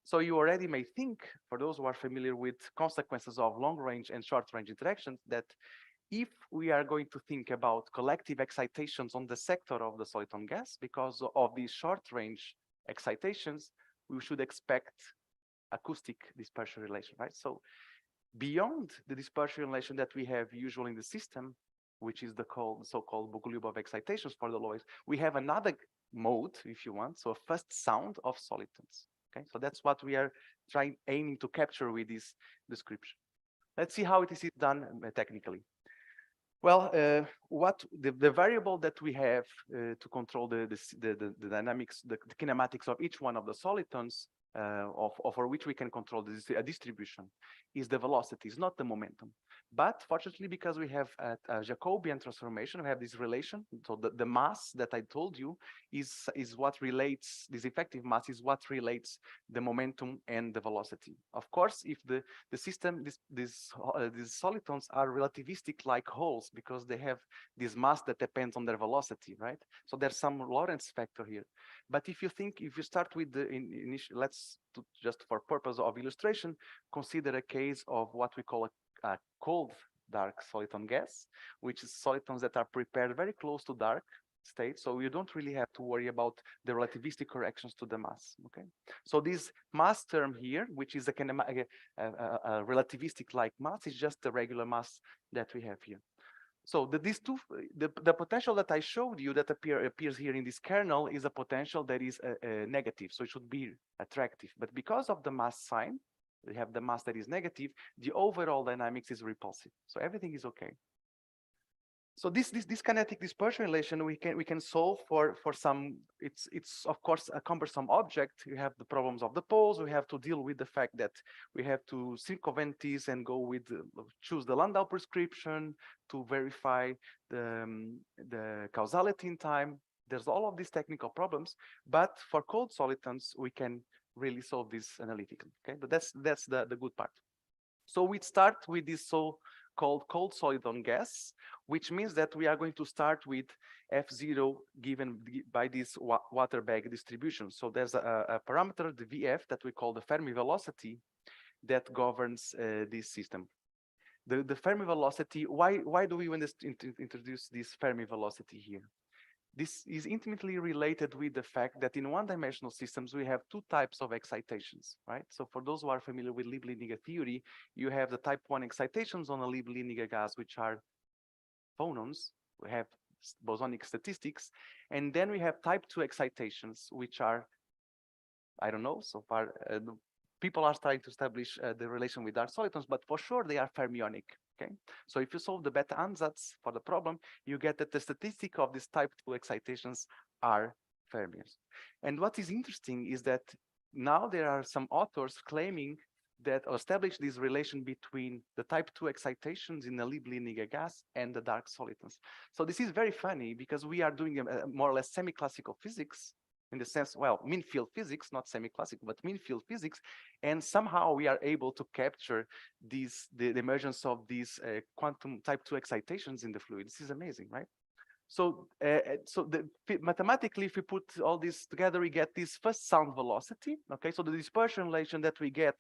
So you already may think, for those who are familiar with consequences of long-range and short-range interactions, that if we are going to think about collective excitations on the sector of the soliton gas, because of these short-range excitations, we should expect acoustic dispersion relation, right? So beyond the dispersion relation that we have usually in the system, which is the so-called Bogoliubov excitations for the lowest, we have another mode, if you want, so a first sound of solitons. Okay, so that's what we are aiming to capture with this description. Let's see how it is done technically. Well, what the variable that we have to control the dynamics, the kinematics of each one of the solitons, for which we can control this distribution, is the velocity, is not the momentum. But fortunately, because we have a Jacobian transformation, we have this relation. So the mass that I told you is what relates, this effective mass is what relates the momentum and the velocity. Of course, if the system, these solitons are relativistic like holes, because they have this mass that depends on their velocity, right? So there's some Lorentz factor here. But if you start with the initial, just for purpose of illustration, consider a case of what we call a cold dark soliton gas, which is solitons that are prepared very close to dark state. So you don't really have to worry about the relativistic corrections to the mass. Okay. So this mass term here, which is a relativistic like mass, is just the regular mass that we have here. So the potential that I showed you that appears here in this kernel is a potential that is negative, so it should be attractive. But because of the mass sign, we have the mass that is negative, the overall dynamics is repulsive. So everything is okay. So this kinetic dispersion relation we can solve for some. It's of course a cumbersome object. You have the problems of the poles. We have to deal with the fact that we have to circumvent this and go with choose the Landau prescription to verify the causality in time. There's all of these technical problems, but for cold solitons we can really solve this analytically. Okay, but that's the good part. So we start with this so-called cold soliton gas, which means that we are going to start with F0 given by this water bag distribution. So there's a parameter, the VF, that we call the Fermi velocity, that governs this system. The Fermi velocity, why do we want to introduce this Fermi velocity here? This is intimately related with the fact that in one-dimensional systems, we have two types of excitations, right? So for those who are familiar with Liebig-Liebig theory, you have the type 1 excitations on a Liebig-Liebig gas, which are phonons. We have bosonic statistics. And then we have type 2 excitations, which are, I don't know, so far, people are trying to establish the relation with dark solitons, but for sure they are fermionic. Okay, so if you solve the beta ansatz for the problem, you get that the statistic of these type 2 excitations are fermions. And what is interesting is that now there are some authors claiming that establish this relation between the type 2 excitations in the Liebig-Liebig gas and the dark solitons. So this is very funny because we are doing a more or less semi-classical physics, in the sense, well, mean field physics, not semi-classical, but mean field physics. And somehow we are able to capture the emergence of these quantum type 2 excitations in the fluid. This is amazing, right? So, mathematically, if we put all this together, we get this first sound velocity. Okay, so the dispersion relation that we get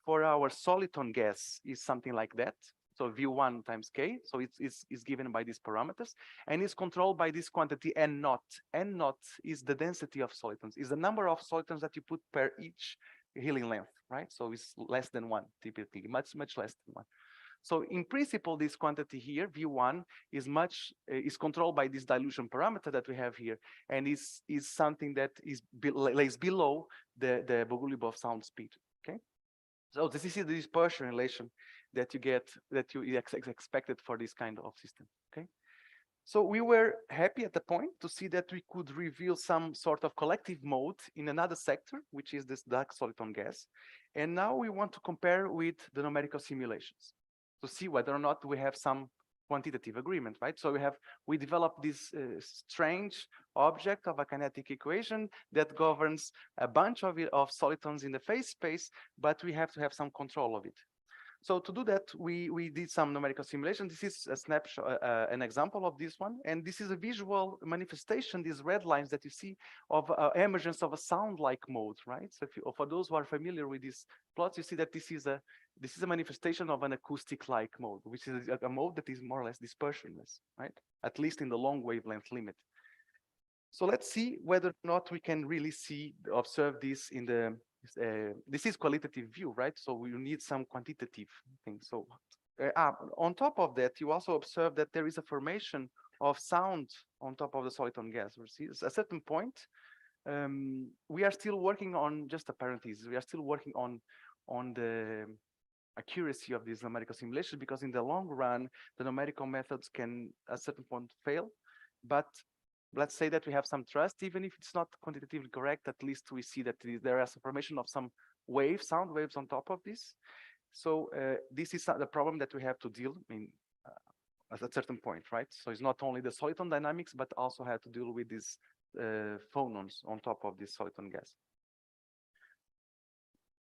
for our soliton gas is something like that. So V1 times K. So it's given by these parameters, and is controlled by this quantity N naught. N naught is the density of solitons, is the number of solitons that you put per each healing length, right? So it's less than 1, typically, much less than 1. So in principle, this quantity here, V1, is controlled by this dilution parameter that we have here, and is something that lays below the Bogoliubov sound speed. Okay, so this is the dispersion relation that you get, that you expected for this kind of system. Okay, so we were happy at the point to see that we could reveal some sort of collective mode in another sector, which is this dark soliton gas, and now we want to compare with the numerical simulations to see whether or not we have some quantitative agreement, right? So we developed this strange object of a kinetic equation that governs a bunch of solitons in the phase space, but we have to have some control of it. So to do that, we did some numerical simulation. This is a snapshot, an example of this one, and this is a visual manifestation, these red lines that you see, of emergence of a sound-like mode, right? So for those who are familiar with these plots, you see that this is a manifestation of an acoustic-like mode, which is a mode that is more or less dispersionless, right? At least in the long wavelength limit. So let's see whether or not we can really observe this in the, this is qualitative view, right? So we need some quantitative things. So on top of that, you also observe that there is a formation of sound on top of the soliton gas. We see at a certain point, we are still working on, just a parenthesis, we are still working on the accuracy of these numerical simulations, because in the long run, the numerical methods can at a certain point fail. But let's say that we have some trust, even if it's not quantitatively correct, at least we see that there is a formation of some sound waves on top of this. So this is the problem that we have to deal at a certain point, right? So it's not only the soliton dynamics, but also have to deal with these phonons on top of this soliton gas.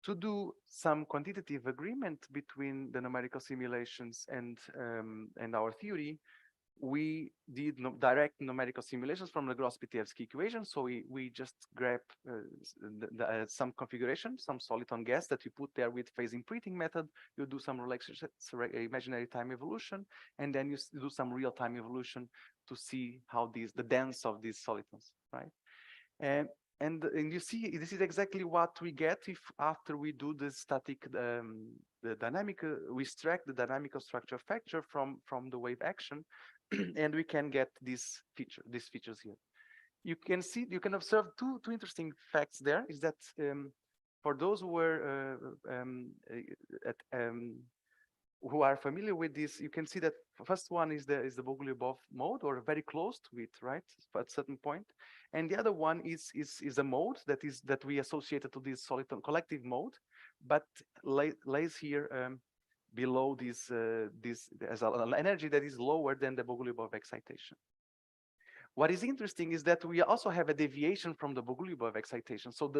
To do some quantitative agreement between the numerical simulations and our theory, we did direct numerical simulations from the Gross-Pitievsky equation. So we just grab some configuration, some soliton gas that you put there with phase imprinting method. You do some imaginary time evolution, and then you do some real-time evolution to see how the dance of these solitons, right? And you see, this is exactly what we get if after we do the static, the dynamic, we extract the dynamical structure factor from the wave action, and we can get these features here. You can observe two interesting facts there. Is that for those who were who are familiar with this, you can see that first one is the Bogoliubov mode, or very close to it, right, at a certain point, and the other one is a mode that we associated to this soliton collective mode, but lays here below this as an energy that is lower than the Bogoliubov excitation. What is interesting is that we also have a deviation from the Bogoliubov excitation. So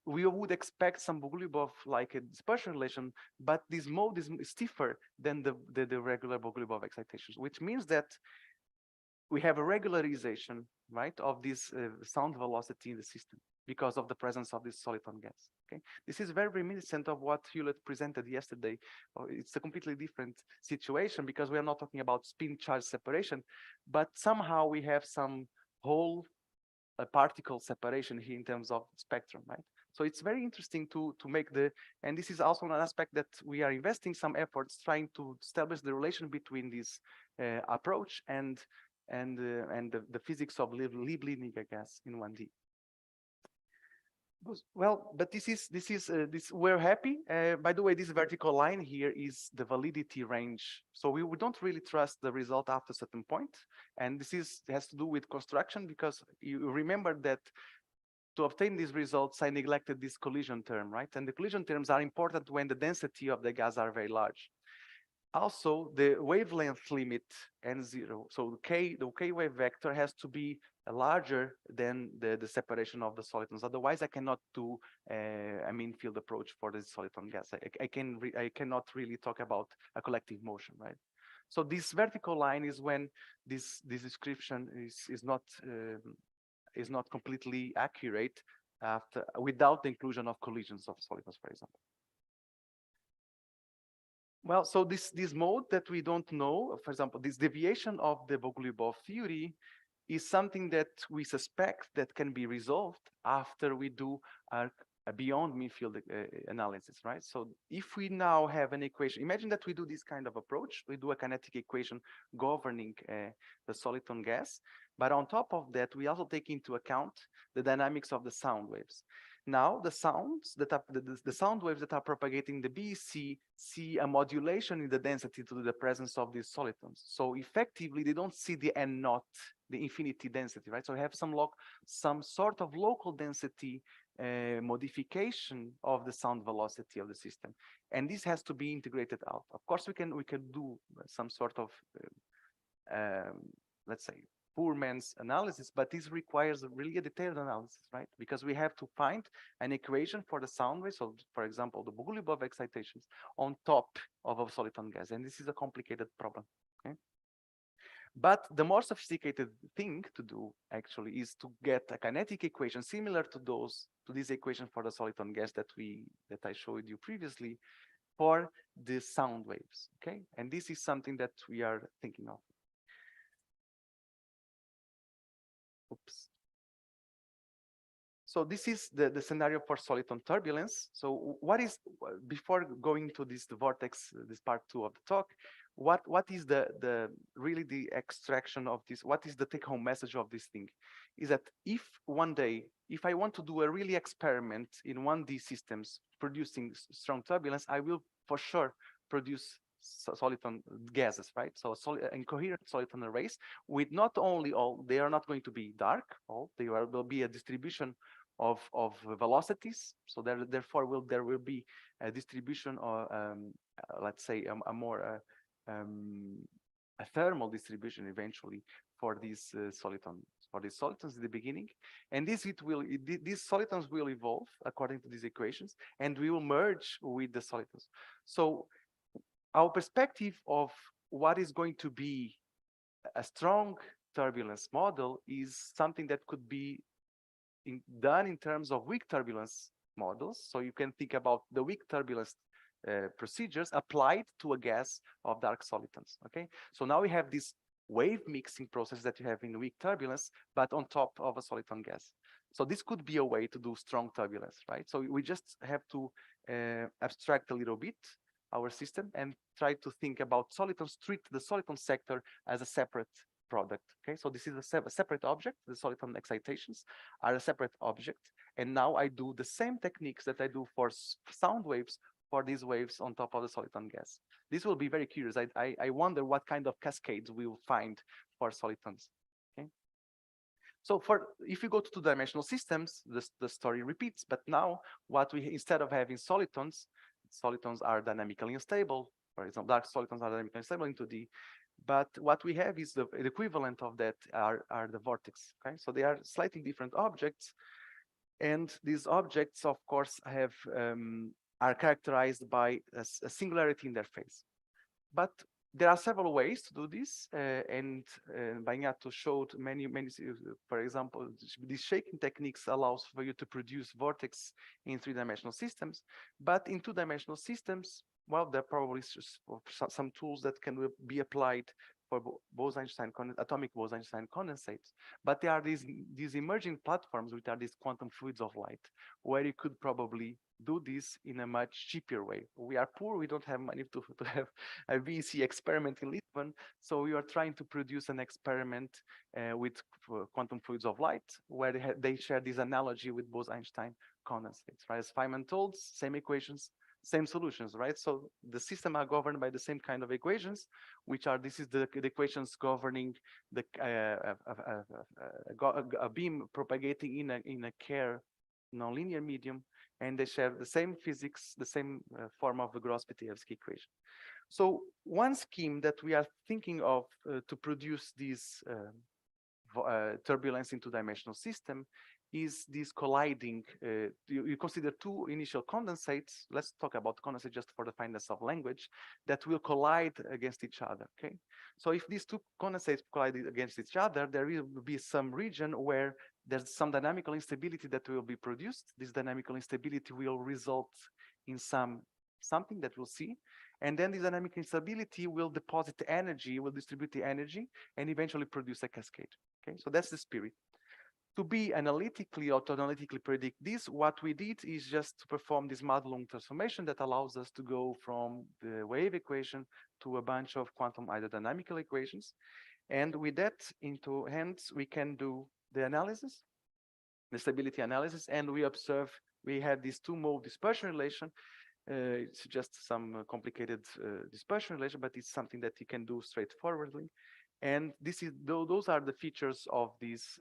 we would expect some Bogoliubov like a dispersion relation, but this mode is stiffer than the regular Bogoliubov excitations, which means that we have a regularization, right, of this sound velocity in the system because of the presence of this soliton gas. Okay, this is very reminiscent of what Hewlett presented yesterday. It's a completely different situation because we are not talking about spin charge separation, but somehow we have some whole particle separation here in terms of spectrum, right? So it's very interesting to make and this is also an aspect that we are investing some efforts trying to establish the relation between this approach and the physics of Liebling gas in 1D. Well, but this we're happy. By the way, this vertical line here is the validity range. So we don't really trust the result after a certain point. And this has to do with construction, because you remember that to obtain these results, I neglected this collision term, right? And the collision terms are important when the density of the gas are very large. Also, the wavelength limit n0, so the k wave vector has to be larger than the separation of the solitons. Otherwise, I cannot do a mean field approach for the soliton gas. I cannot really talk about a collective motion, right? So this vertical line is when this description is not completely accurate without the inclusion of collisions of solitons, for example. Well, so this mode that we don't know, for example, this deviation of the Bogoliubov theory is something that we suspect that can be resolved after we do a beyond mean field analysis, right? So if we now have an equation, imagine that we do this kind of approach, we do a kinetic equation governing the soliton gas, but on top of that, we also take into account the dynamics of the sound waves. Now, the sounds that are the sound waves that are propagating the BEC see a modulation in the density to the presence of these solitons. So effectively, they don't see the N naught, the infinity density, right? So we have some sort of local density modification of the sound velocity of the system, and this has to be integrated out. Of course, we can do some sort of let's say poor man's analysis, but this requires really a detailed analysis, right? Because we have to find an equation for the sound wave. So, for example, the Bogoliubov excitations on top of a soliton gas, and this is a complicated problem. Okay, but the more sophisticated thing to do actually is to get a kinetic equation similar to this equation for the soliton gas that I showed you previously for the sound waves. Okay, and this is something that we are thinking of. Oops. So this is the scenario for soliton turbulence. So what is, before going to the vortex, this part 2 of the talk, what is really the extraction of this? What is the take-home message of this thing? Is that if one day, if I want to do a really experiment in 1D systems producing strong turbulence, I will for sure produce soliton gases, right? So incoherent soliton arrays with not only they are not going to be dark, will be a distribution of velocities. So therefore there will be a distribution or let's say a more a thermal distribution eventually for these solitons in the beginning, and these solitons will evolve according to these equations, and we will merge with the solitons. So our perspective of what is going to be a strong turbulence model is something that could be done in terms of weak turbulence models. So you can think about the weak turbulence procedures applied to a gas of dark solitons. Okay, so now we have this wave mixing process that you have in weak turbulence, but on top of a soliton gas. So this could be a way to do strong turbulence, right? So we just have to abstract a little bit our system and try to think about solitons, treat the soliton sector as a separate product. Okay, so this is a separate object. The soliton excitations are a separate object, and now I do the same techniques that I do for sound waves for these waves on top of the soliton gas. This will be very curious. I wonder what kind of cascades we will find for solitons. Okay, so if you go to two-dimensional systems, the story repeats. But now, instead of having solitons are dynamically unstable. For example, dark solitons are dynamically unstable in 2D. But what we have is the equivalent of that are the vortex. Okay, so they are slightly different objects, and these objects, of course, are characterized by a singularity in their phase. But there are several ways to do this, and Bagnato showed many. For example, these shaking techniques allows for you to produce vortex in three-dimensional systems, but in two-dimensional systems, well, there are probably some tools that can be applied for Bose-Einstein atomic Bose-Einstein condensates. But there are these emerging platforms, which are these quantum fluids of light, where you could probably do this in a much cheaper way. We are poor, we don't have money to have a VEC experiment in Lisbon, so we are trying to produce an experiment with quantum fluids of light, where they share this analogy with Bose-Einstein condensates, right? As Feynman told, same equations, same solutions, right? So the system are governed by the same kind of equations, which are, this is the equations governing the a beam propagating in a Kerr nonlinear medium, and they share the same physics, the same form of the Gross-Pitayevsky equation. So one scheme that we are thinking of to produce this turbulence in two-dimensional system is this colliding. You consider two initial condensates. Let's talk about condensate just for the fineness of language, that will collide against each other. Okay, so if these two condensates collide against each other, there will be some region where there's some dynamical instability that will be produced. This dynamical instability will result in something that we'll see. And then this dynamic instability will deposit the energy, will distribute the energy, and eventually produce a cascade. Okay, so that's the spirit. To be analytically, auto-analytically predict this, what we did is just to perform this Madelung transformation that allows us to go from the wave equation to a bunch of quantum hydrodynamical equations. And with that into hands, we can do the analysis, the stability analysis, and we observe we have this two-mode dispersion relation. It's just some complicated dispersion relation, but it's something that you can do straightforwardly. And this is those are the features of this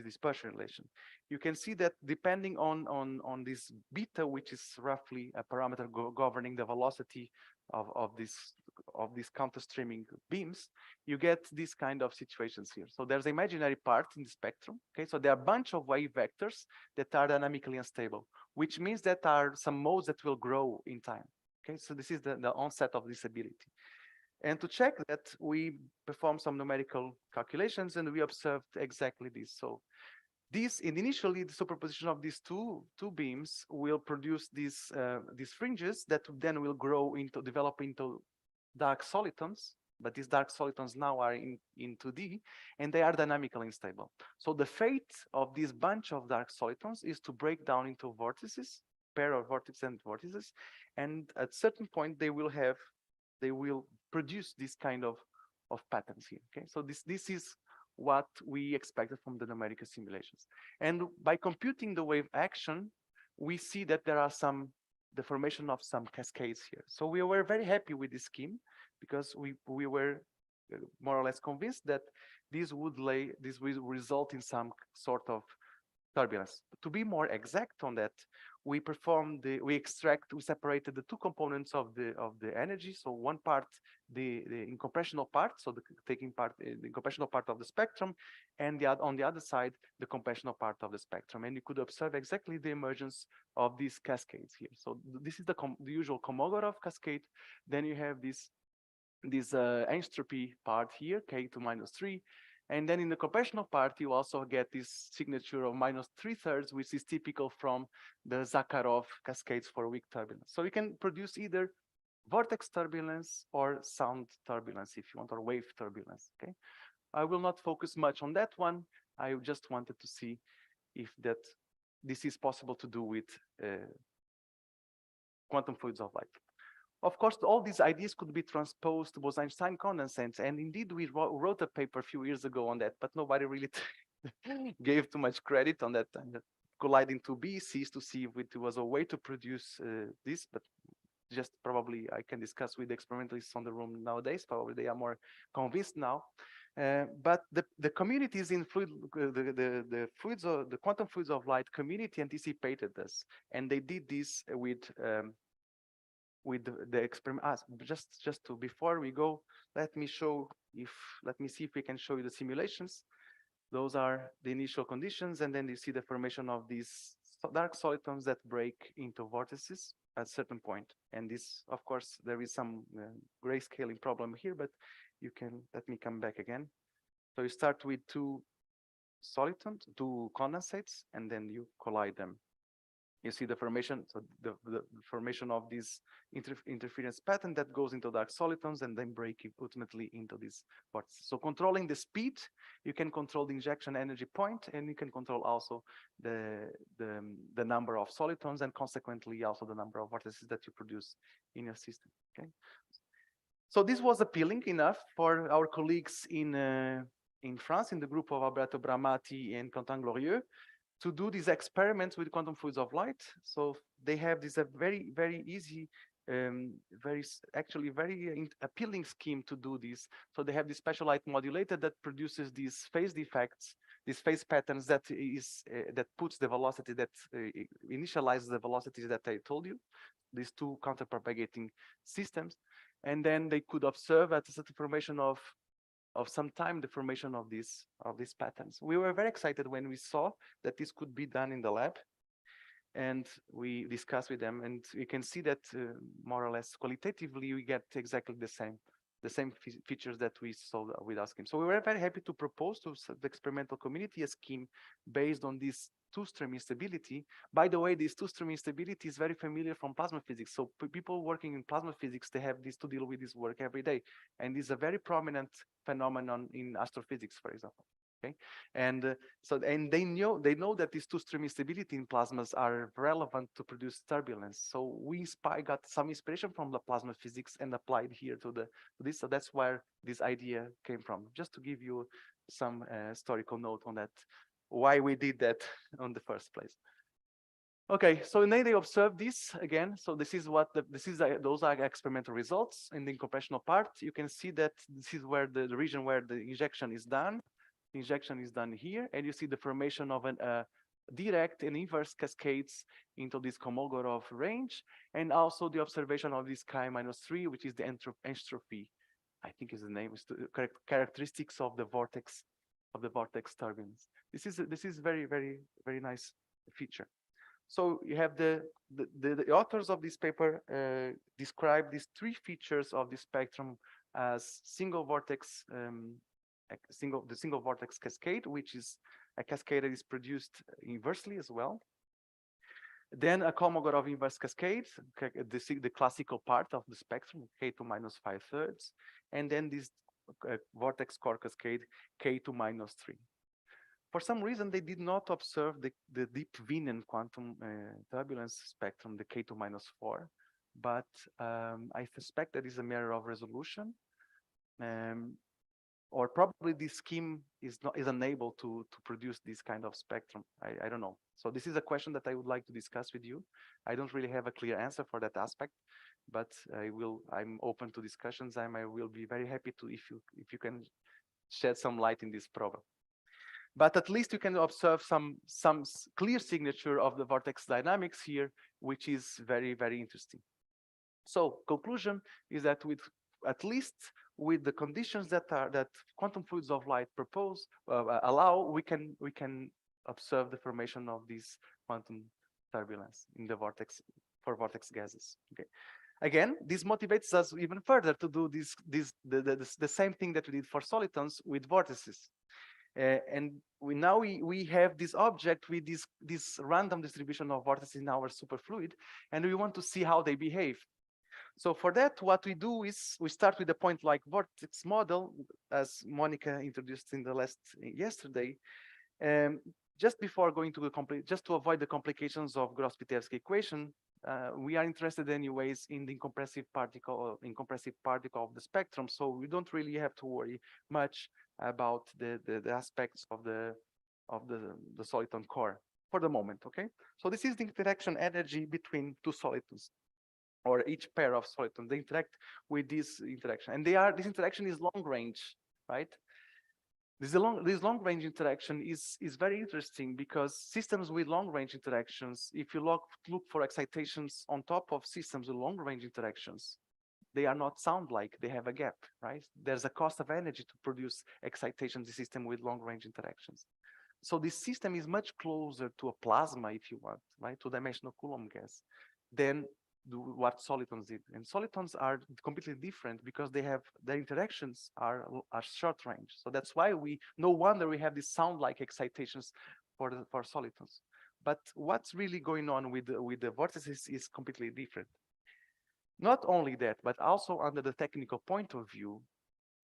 dispersion relation. You can see that depending on this beta, which is roughly a parameter governing the velocity of these counter streaming beams, you get this kind of situations here. So there's an imaginary part in the spectrum. Okay, so there are a bunch of wave vectors that are dynamically unstable, which means that there are some modes that will grow in time. Okay, so this is the onset of this ability. And to check that, we performed some numerical calculations and we observed exactly this. So this initially the superposition of these two beams will produce these fringes that then will grow into develop into dark solitons. But these dark solitons now are in 2D and they are dynamically unstable. So the fate of this bunch of dark solitons is to break down into vortices, pair of vortices and vortices, and at certain point they will produce this kind of patterns here. Okay, so this is what we expected from the numerical simulations. And by computing the wave action, we see that there are the formation of some cascades here. So we were very happy with this scheme because we were more or less convinced that this will result in some sort of turbulence. To be more exact on that, we separated the two components of the energy. So one part, the incompressional part, so the incompressional part of the spectrum, and on the other side, the compressional part of the spectrum. And you could observe exactly the emergence of these cascades here. So this is the usual Kolmogorov cascade. Then you have this entropy part here, K to -3. And then in the compressional part, you also get this signature of -3/3, which is typical from the Zakharov cascades for weak turbulence. So you can produce either vortex turbulence or sound turbulence, if you want, or wave turbulence. Okay, I will not focus much on that one. I just wanted to see if this is possible to do with quantum fluids of light. Of course, all these ideas could be transposed to Bose-Einstein condensates, and indeed we wrote a paper a few years ago on that, but nobody really gave too much credit on that time. Colliding 2B sees to see if it was a way to produce this, but just probably I can discuss with the experimentalists on the room nowadays. Probably they are more convinced now. But the communities in the quantum fluids of light community anticipated this, and they did this with the experiment. Just to before we go, let me see if we can show you the simulations. Those are the initial conditions, and then you see the formation of these dark solitons that break into vortices at a certain point. And this, of course, there is some grayscaling problem here, but you can let me come back again. So you start with two solitons, two condensates, and then you collide them. You see the formation, so the formation of this interference pattern that goes into dark solitons and then break ultimately into these vortices. So controlling the speed, you can control the injection energy point, and you can control also the number of solitons and consequently also the number of vortices that you produce in your system. Okay. So this was appealing enough for our colleagues in France, in the group of Alberto Bramati and Quentin Glorieux, to do these experiments with quantum fluids of light. So they have this very, very easy, very appealing scheme to do this. So they have this special light modulator that produces these phase defects, these phase patterns that puts the velocity, that initializes the velocities that I told you, these two counter-propagating systems. And then they could observe at a certain formation of some time the formation of these patterns. We were very excited when we saw that this could be done in the lab, and we discussed with them, and you can see that more or less qualitatively we get exactly the same features that we saw with our scheme. So we were very happy to propose to the experimental community a scheme based on this two-stream instability. By the way, this two-stream instability is very familiar from plasma physics. So people working in plasma physics, they have this to deal with this work every day. And it's a very prominent phenomenon in astrophysics, for example. Okay, and they know that these two-stream instability in plasmas are relevant to produce turbulence. So we got some inspiration from the plasma physics and applied here to this. So that's where this idea came from. Just to give you some historical note on that, why we did that on the first place. Okay, so then they observed this again. So this is what those are experimental results. In the incompressional part, you can see that this is where the region where the injection is done. Injection is done here, and you see the formation of an direct and inverse cascades into this Kolmogorov range, and also the observation of this chi-3, which is the entropy. I think is the name, is the characteristics of the vortex turbulence. This is very, very, very nice feature. So you have the authors of this paper describe these three features of the spectrum as single vortex. The single vortex cascade, which is a cascade that is produced inversely as well. Then a Kolmogorov inverse cascade, the classical part of the spectrum, K2 minus 5/3, and then this vortex core cascade, K2 minus 3. For some reason, they did not observe the deep Wien quantum turbulence spectrum, the K2 minus 4, but I suspect that is a matter of resolution. Or probably this scheme is unable to produce this kind of spectrum. I don't know. So this is a question that I would like to discuss with you. I don't really have a clear answer for that aspect, but I'm open to discussions, and I will be very happy to if you can shed some light in this problem. But at least you can observe some clear signature of the vortex dynamics here, which is very, very interesting. So conclusion is that at least with the conditions that quantum fluids of light allow, we can observe the formation of this quantum turbulence in the vortex for vortex gases. Okay. Again, this motivates us even further to do the same thing that we did for solitons with vortices. And we have this object with this random distribution of vortices in our superfluid, and we want to see how they behave. So for that, what we do is we start with a point-like vortex model, as Monica introduced in the yesterday. Just before going to just to avoid the complications of Gross-Pitevsky equation, we are interested anyways in the incompressive particle of the spectrum. So we don't really have to worry much about the aspects of the soliton core for the moment. Okay. So this is the interaction energy between two solitons, or each pair of solitons. They interact with this interaction, and this interaction is long range, right? This long range interaction is very interesting because systems with long range interactions, if you look for excitations on top of systems with long range interactions, they are not sound-like, they have a gap, right? There's a cost of energy to produce excitation in the system with long range interactions. So this system is much closer to a plasma, if you want, right? Two-dimensional Coulomb gas than what solitons did. And solitons are completely different because their interactions are short range. So that's why no wonder we have these sound-like excitations for solitons. But what's really going on with the vortices is completely different. Not only that, but also under the technical point of view,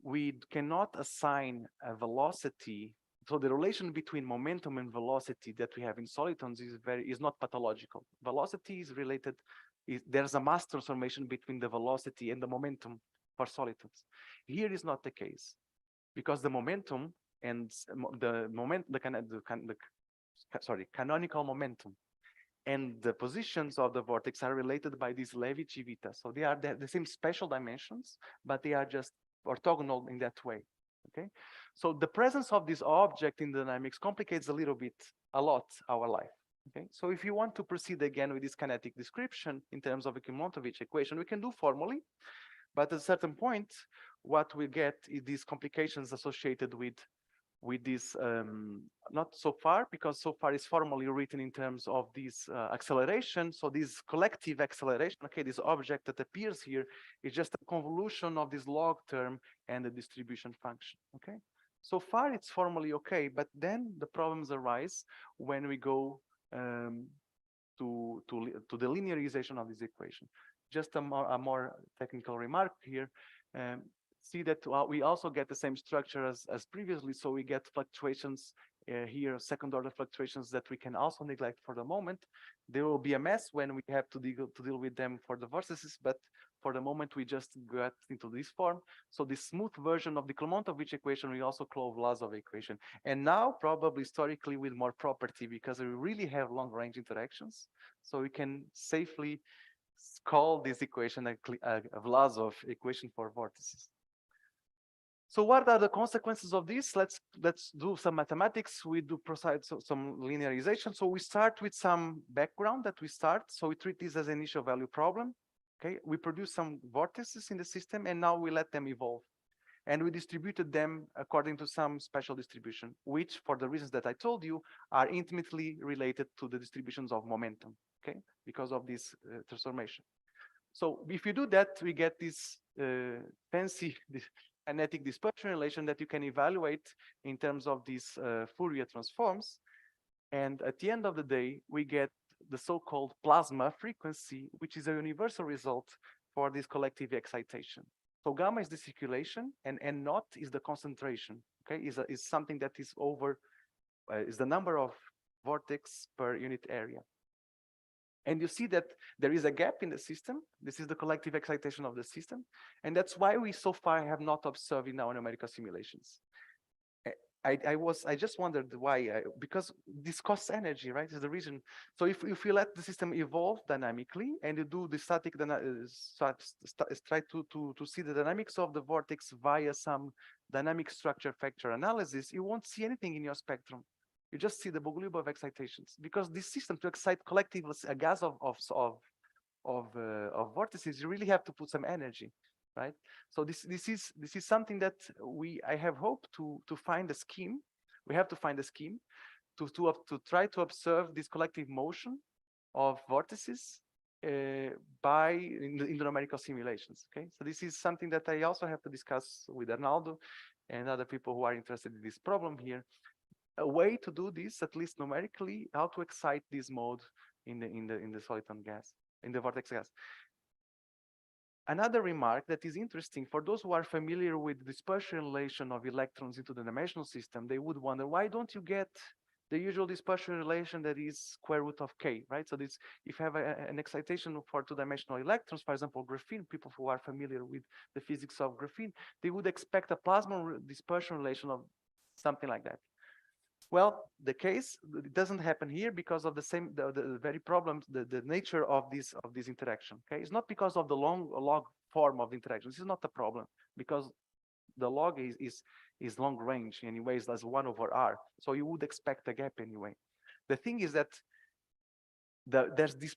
we cannot assign a velocity. So the relation between momentum and velocity that we have in solitons is not pathological. Velocity is related. There's a mass transformation between the velocity and the momentum for solitons. Here is not the case, because the momentum and canonical momentum and the positions of the vortex are related by this Levi-Civita. So they are the same spatial dimensions, but they are just orthogonal in that way. Okay, so the presence of this object in dynamics complicates a lot our life. Okay, so if you want to proceed again with this kinetic description in terms of a Montovich equation, we can do formally, But at a certain point, what we get is these complications associated with this, not so far, because so far it's formally written in terms of this acceleration. So this collective acceleration, okay, this object that appears here is just a convolution of this log term and the distribution function, okay? So far it's formally okay, but then the problems arise when we go to the linearization of this equation. Just a more technical remark here. See that we also get the same structure as previously, so we get fluctuations here, second order fluctuations that we can also neglect for the moment. There will be a mess when we have to deal with them for the vortices, but for the moment we just got into this form. So the smooth version of the Klemontovich equation, we also call Vlasov equation. And now probably historically with more property, because we really have long range interactions. So we can safely call this equation a Vlasov equation for vortices. So what are the consequences of this? Let's do some mathematics. We do proceed some linearization. So we start with some background that we start. So we treat this as an initial value problem. Okay, we produce some vortices in the system, and now we let them evolve. And we distributed them according to some special distribution, which, for the reasons that I told you, are intimately related to the distributions of momentum, okay, because of this transformation. So if you do that, we get this fancy kinetic dispersion relation that you can evaluate in terms of these Fourier transforms. And at the end of the day, we get the so-called plasma frequency, which is a universal result for this collective excitation. So gamma is the circulation, and N naught is the concentration. Okay, is something that is over, is the number of vortex per unit area. And you see that there is a gap in the system. This is the collective excitation of the system. And that's why we so far have not observed in our numerical simulations. I just wondered why, because this costs energy, right? Is the reason. So if you let the system evolve dynamically and you do the static, try to see the dynamics of the vortex via some dynamic structure factor analysis, you won't see anything in your spectrum. You just see the Bogoliubov excitations, because this system, to excite collectively a gas of vortices, you really have to put some energy, right? So this is something that I have hoped to find a scheme. We have to find a scheme to try to observe this collective motion of vortices in the numerical simulations. Okay, so this is something that I also have to discuss with Arnaldo and other people who are interested in this problem here. A way to do this, at least numerically, how to excite this mode in the soliton gas, in the vortex gas. Another remark that is interesting for those who are familiar with the dispersion relation of electrons into the dimensional system, they would wonder, why don't you get the usual dispersion relation that is square root of k, right? So this, if you have an excitation for two-dimensional electrons, for example, graphene, people who are familiar with the physics of graphene, they would expect a plasma dispersion relation of something like that. Well, the case, it doesn't happen here because of the very problems, the nature of this interaction. Okay, it's not because of the log form of the interaction. This is not the problem, because the log is long range anyways, as 1/r. So you would expect a gap anyway. The thing is that there's this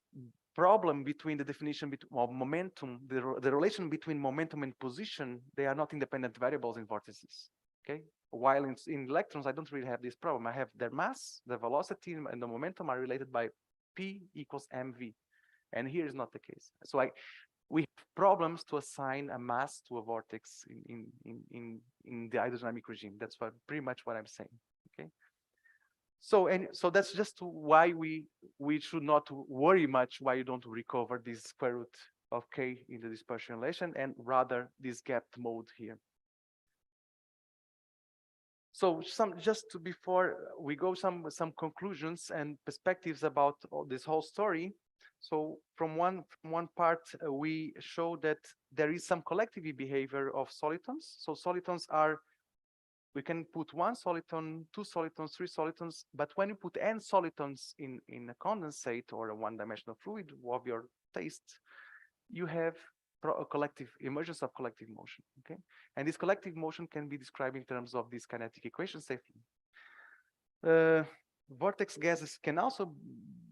problem between the definition of momentum, the relation between momentum and position. They are not independent variables in vortices. Okay, while in electrons, I don't really have this problem. I have their mass, the velocity, and the momentum are related by P equals mv, and here is not the case. So we have problems to assign a mass to a vortex in the hydrodynamic regime. That's pretty much what I'm saying. Okay. So that's just why we should not worry much why you don't recover this square root of k in the dispersion relation, and rather this gapped mode here. So before we go, some conclusions and perspectives about this whole story. So from one part, we show that there is some collective behavior of solitons. So solitons are, we can put one soliton, two solitons, three solitons, but when you put n solitons in a condensate or a one-dimensional fluid of your taste, you have a collective emergence of collective motion. Okay, and this collective motion can be described in terms of this kinetic equation safely. Vortex gases can also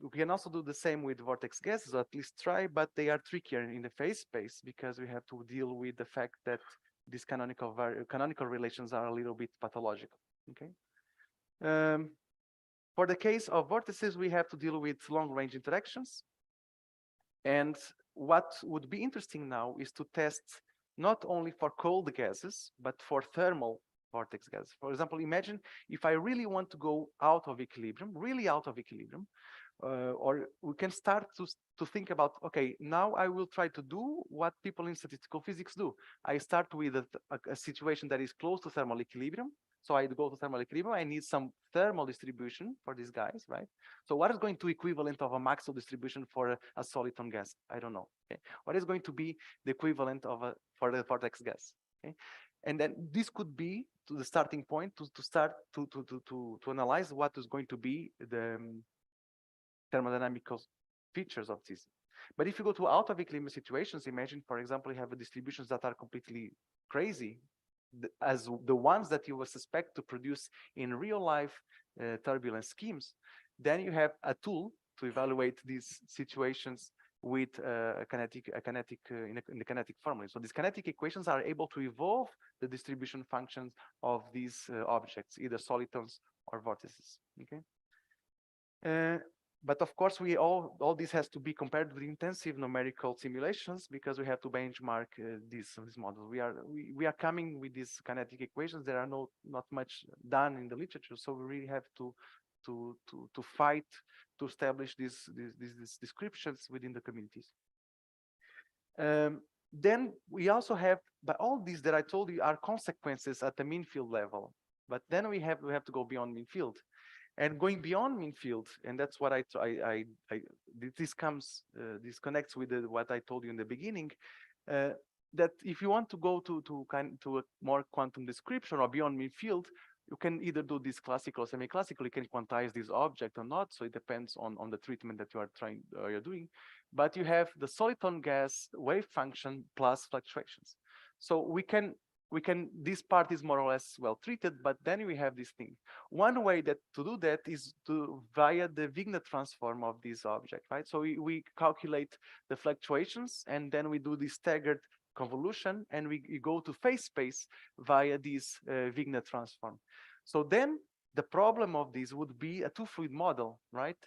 we can also do the same with vortex gases, or at least try, but they are trickier in the phase space because we have to deal with the fact that these canonical relations are a little bit pathological. Okay. For the case of vortices, we have to deal with long-range interactions. And what would be interesting now is to test not only for cold gases, but for thermal vortex gases. For example, imagine if I really want to go out of equilibrium, really out of equilibrium, or we can start to think about, okay, now I will try to do what people in statistical physics do. I start with a situation that is close to thermal equilibrium. So I go to thermal equilibrium, I need some thermal distribution for these guys, right? So what is going to equivalent of a Maxwell distribution for a soliton gas? I don't know. Okay. What is going to be the equivalent of for the vortex gas? Okay. And then this could be to the starting point to start to analyze what is going to be the thermodynamical features of this. But if you go to out of equilibrium situations, imagine, for example, you have distributions that are completely crazy, as the ones that you would suspect to produce in real life turbulence schemes. Then you have a tool to evaluate these situations with in the kinetic formula. So these kinetic equations are able to evolve the distribution functions of these objects, either solitons or vortices. Okay. But of course, all this has to be compared with intensive numerical simulations because we have to benchmark this model. We are coming with these kinetic equations. There are not much done in the literature, so we really have to fight to establish these descriptions within the communities. Then we also have, but all these that I told you are consequences at the mean field level. But then we have to go beyond mean field. And going beyond mean field, and that's what this connects with what I told you in the beginning, that if you want to go to a more quantum description or beyond mean field, you can either do this classical or semi-classical. You can quantize this object or not, so it depends on the treatment that you are you're doing. But you have the soliton gas wave function plus fluctuations. So this part is more or less well treated, but then we have this thing. One way to do that is via the Wigner transform of this object, right? So we calculate the fluctuations, and then we do this staggered convolution, and we go to phase space via this Wigner transform. So then the problem of this would be a two-fluid model, right?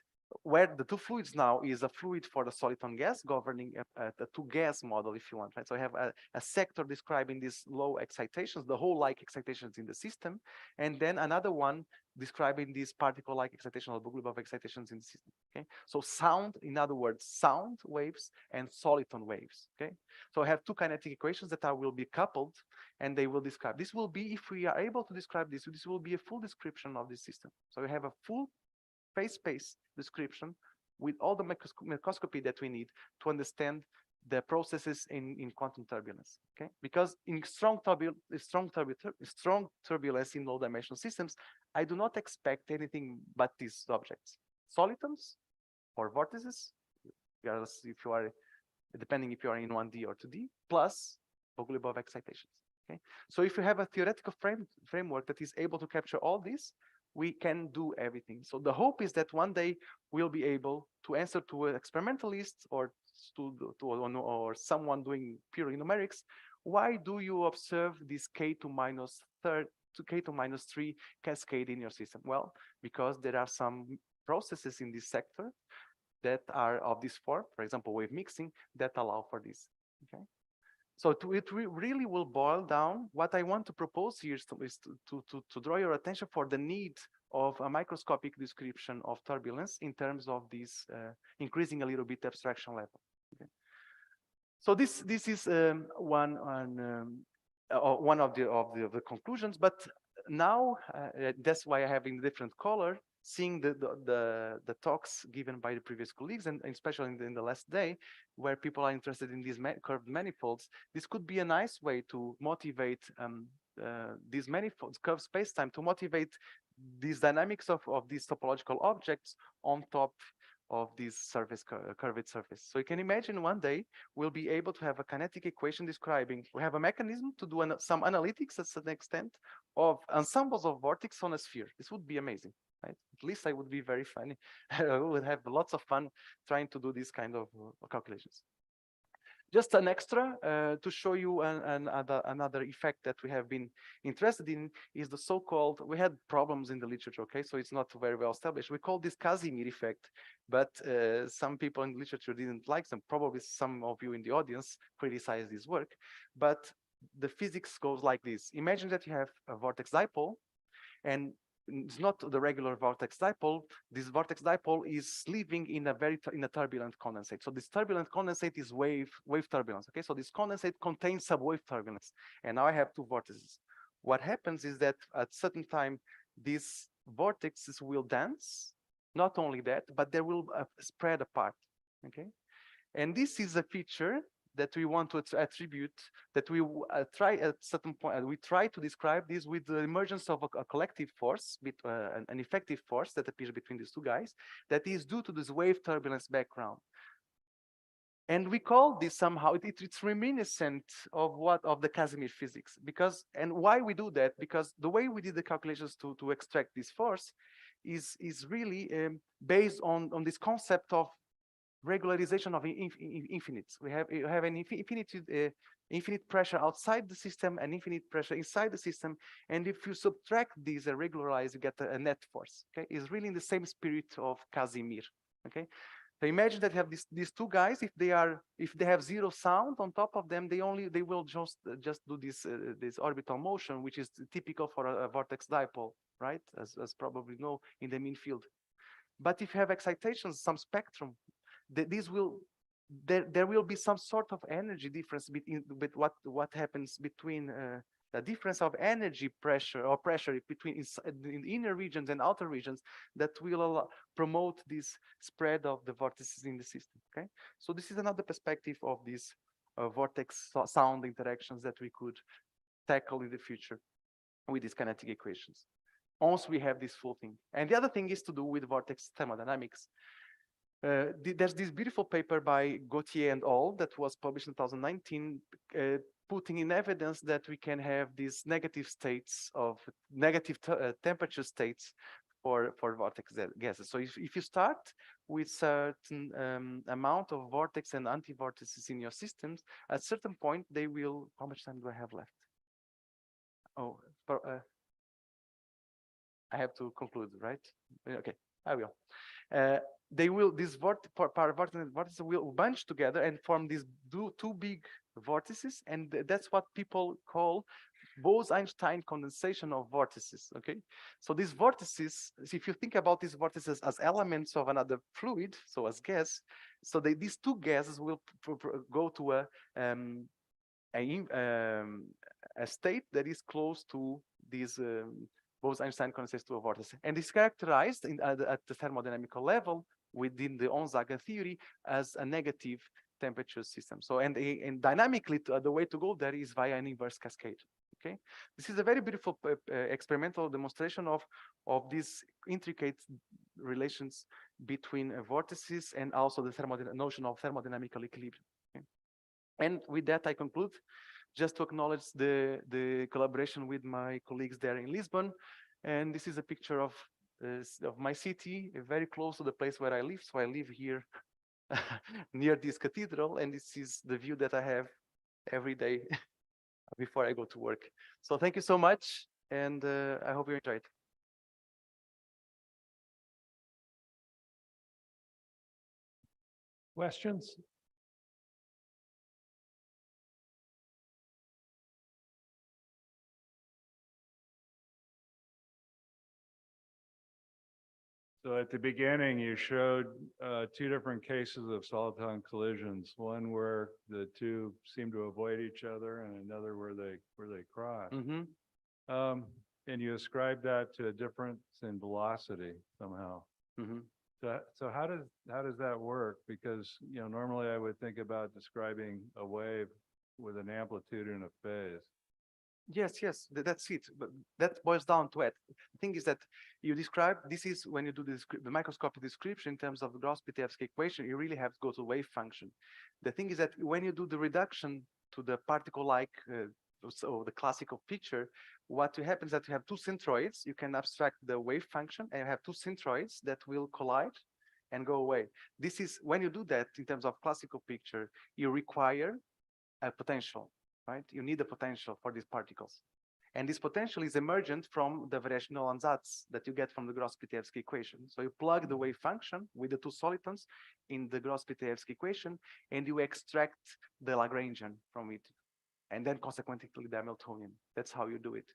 Where the two fluids now is a fluid for the soliton gas governing the two-gas model, if you want, right? So I have a sector describing these low excitations, the whole-like excitations in the system, and then another one describing these particle-like excitations or Bogoliubov excitations in the system. Okay, so sound, in other words, sound waves and soliton waves. Okay, so I have two kinetic equations that will be coupled, and they will describe. This will be, if we are able to describe this, this will be a full description of this system. So we have a full phase space description with all the microscopy that we need to understand the processes in quantum turbulence. Okay, because in strong turbulence in low dimensional systems, I do not expect anything but these objects: solitons or vortices, if you are depending if you are in 1D or 2D, plus Bogoliubov excitations. Okay, so if you have a theoretical framework that is able to capture all this, we can do everything. So the hope is that one day we'll be able to answer to an experimentalist or or someone doing pure numerics, why do you observe this K2-3 cascade in your system? Well, because there are some processes in this sector that are of this form, for example, wave mixing, that allow for this. Okay. So it really will boil down. What I want to propose here is to draw your attention for the need of a microscopic description of turbulence in terms of this increasing a little bit abstraction level. Okay. So this is one of the conclusions. But now that's why I have in different color. Seeing the talks given by the previous colleagues, and especially in the last day, where people are interested in these curved manifolds, this could be a nice way to motivate these manifolds, curved spacetime, to motivate these dynamics of these topological objects on top of this surface, curved surface. So you can imagine one day we'll be able to have a kinetic equation describing, we have a mechanism to do some analytics at an extent of ensembles of vortex on a sphere. This would be amazing, right? At least I would be very funny. I would have lots of fun trying to do these kind of calculations. Just an extra to show you another effect that we have been interested in is the so-called, we had problems in the literature, okay, so it's not very well established. We call this Casimir effect, but some people in the literature didn't like them. Probably some of you in the audience criticize this work, but the physics goes like this. Imagine that you have a vortex dipole, and it's not the regular vortex dipole. This vortex dipole is living in a turbulent condensate. So this turbulent condensate is wave turbulence. Okay, so this condensate contains subwave turbulence, and now I have two vortices. What happens is that at certain time these vortexes will dance. Not only that, but they will spread apart. Okay, and this is a feature that we want to attribute, that we try at certain point, we try to describe this with the emergence of a collective force, an effective force that appears between these two guys, that is due to this wave turbulence background. And we call this somehow, it's reminiscent of the Casimir physics, because, and why we do that, because the way we did the calculations to extract this force is really based on this concept of regularization of infinites. We have an infinite pressure outside the system and infinite pressure inside the system, and if you subtract these and regularize, you get a net force. Okay, it's really in the same spirit of Casimir. Okay, so imagine that you have these two guys. If they have zero sound on top of them, they will just do this orbital motion, which is typical for a vortex dipole, right? As probably know in the mean field. But if you have excitations, some spectrum, there will be some sort of energy difference between what happens between the difference of energy pressure or pressure between in inner regions and outer regions that will promote this spread of the vortices in the system. Okay, so this is another perspective of these vortex sound interactions that we could tackle in the future with these kinetic equations once we have this full thing. And the other thing is to do with vortex thermodynamics. There's this beautiful paper by Gauthier and al. That was published in 2019, putting in evidence that we can have these negative states of negative temperature states for vortex gases. So if you start with certain amount of vortex and anti-vortices in your systems, at certain point they will. How much time do I have left? Oh, I have to conclude, right? Okay, I will. These vortices will bunch together and form these two big vortices, and that's what people call Bose-Einstein condensation of vortices. Okay, so these vortices, if you think about these vortices as elements of another fluid, so as gas, so these two gases will go to a state that is close to these Bose-Einstein condensation to a vortex, and is characterized at the thermodynamical level within the Onzaga theory as a negative temperature system. So, and dynamically, the way to go there is via an inverse cascade. Okay, this is a very beautiful experimental demonstration of these intricate relations between vortices and also the notion of thermodynamical equilibrium. Okay? And with that, I conclude. Just to acknowledge the collaboration with my colleagues there in Lisbon. And this is a picture of my city, very close to the place where I live. So I live here near this cathedral, and this is the view that I have every day before I go to work. So thank you so much, and I hope you enjoyed. Questions? So at the beginning, you showed two different cases of soliton collisions. One where the two seem to avoid each other, and another where they cross. Mm-hmm. And you ascribe that to a difference in velocity somehow. Mm-hmm. So how does that work? Because normally I would think about describing a wave with an amplitude and a phase. Yes, yes, that's it. But that boils down to it. The thing is that you describe, this is when you do the microscopic description in terms of the Gauss-Pitevsky equation, you really have to go to wave function. The thing is that when you do the reduction to the particle-like, so the classical picture, what happens is that you have two centroids, you can abstract the wave function, and you have two centroids that will collide and go away. This is, when you do that in terms of classical picture, you require a potential. Right? You need a potential for these particles. And this potential is emergent from the variational ansatz that you get from the Gauss-Pitevsky equation. So you plug the wave function with the two solitons in the Gauss-Pitevsky equation, and you extract the Lagrangian from it. And then consequently the Hamiltonian. That's how you do it.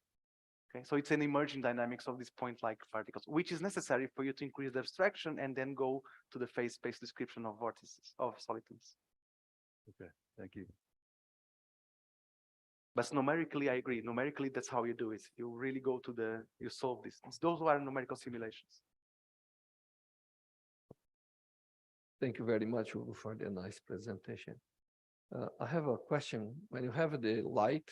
Okay, so it's an emerging dynamics of these point-like particles, which is necessary for you to increase the abstraction and then go to the phase space description of vortices, of solitons. Okay, thank you. But numerically, I agree. Numerically, that's how you do it. You really go to you solve this. Those are numerical simulations. Thank you very much, Hugo, for the nice presentation. I have a question. When you have the light,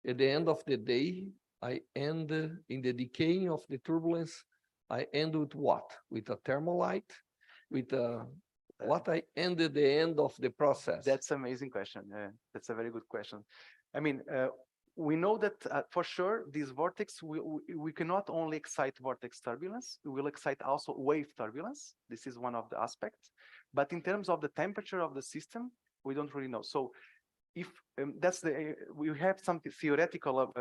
at the end of the day, I end in the decaying of the turbulence, I end with what? With a thermal light? With what I end at the end of the process? That's an amazing question. That's a very good question. I mean, we know that for sure, this vortex, we cannot only excite vortex turbulence, we will excite also wave turbulence. This is one of the aspects. But in terms of the temperature of the system, we don't really know. So if we have some theoretical,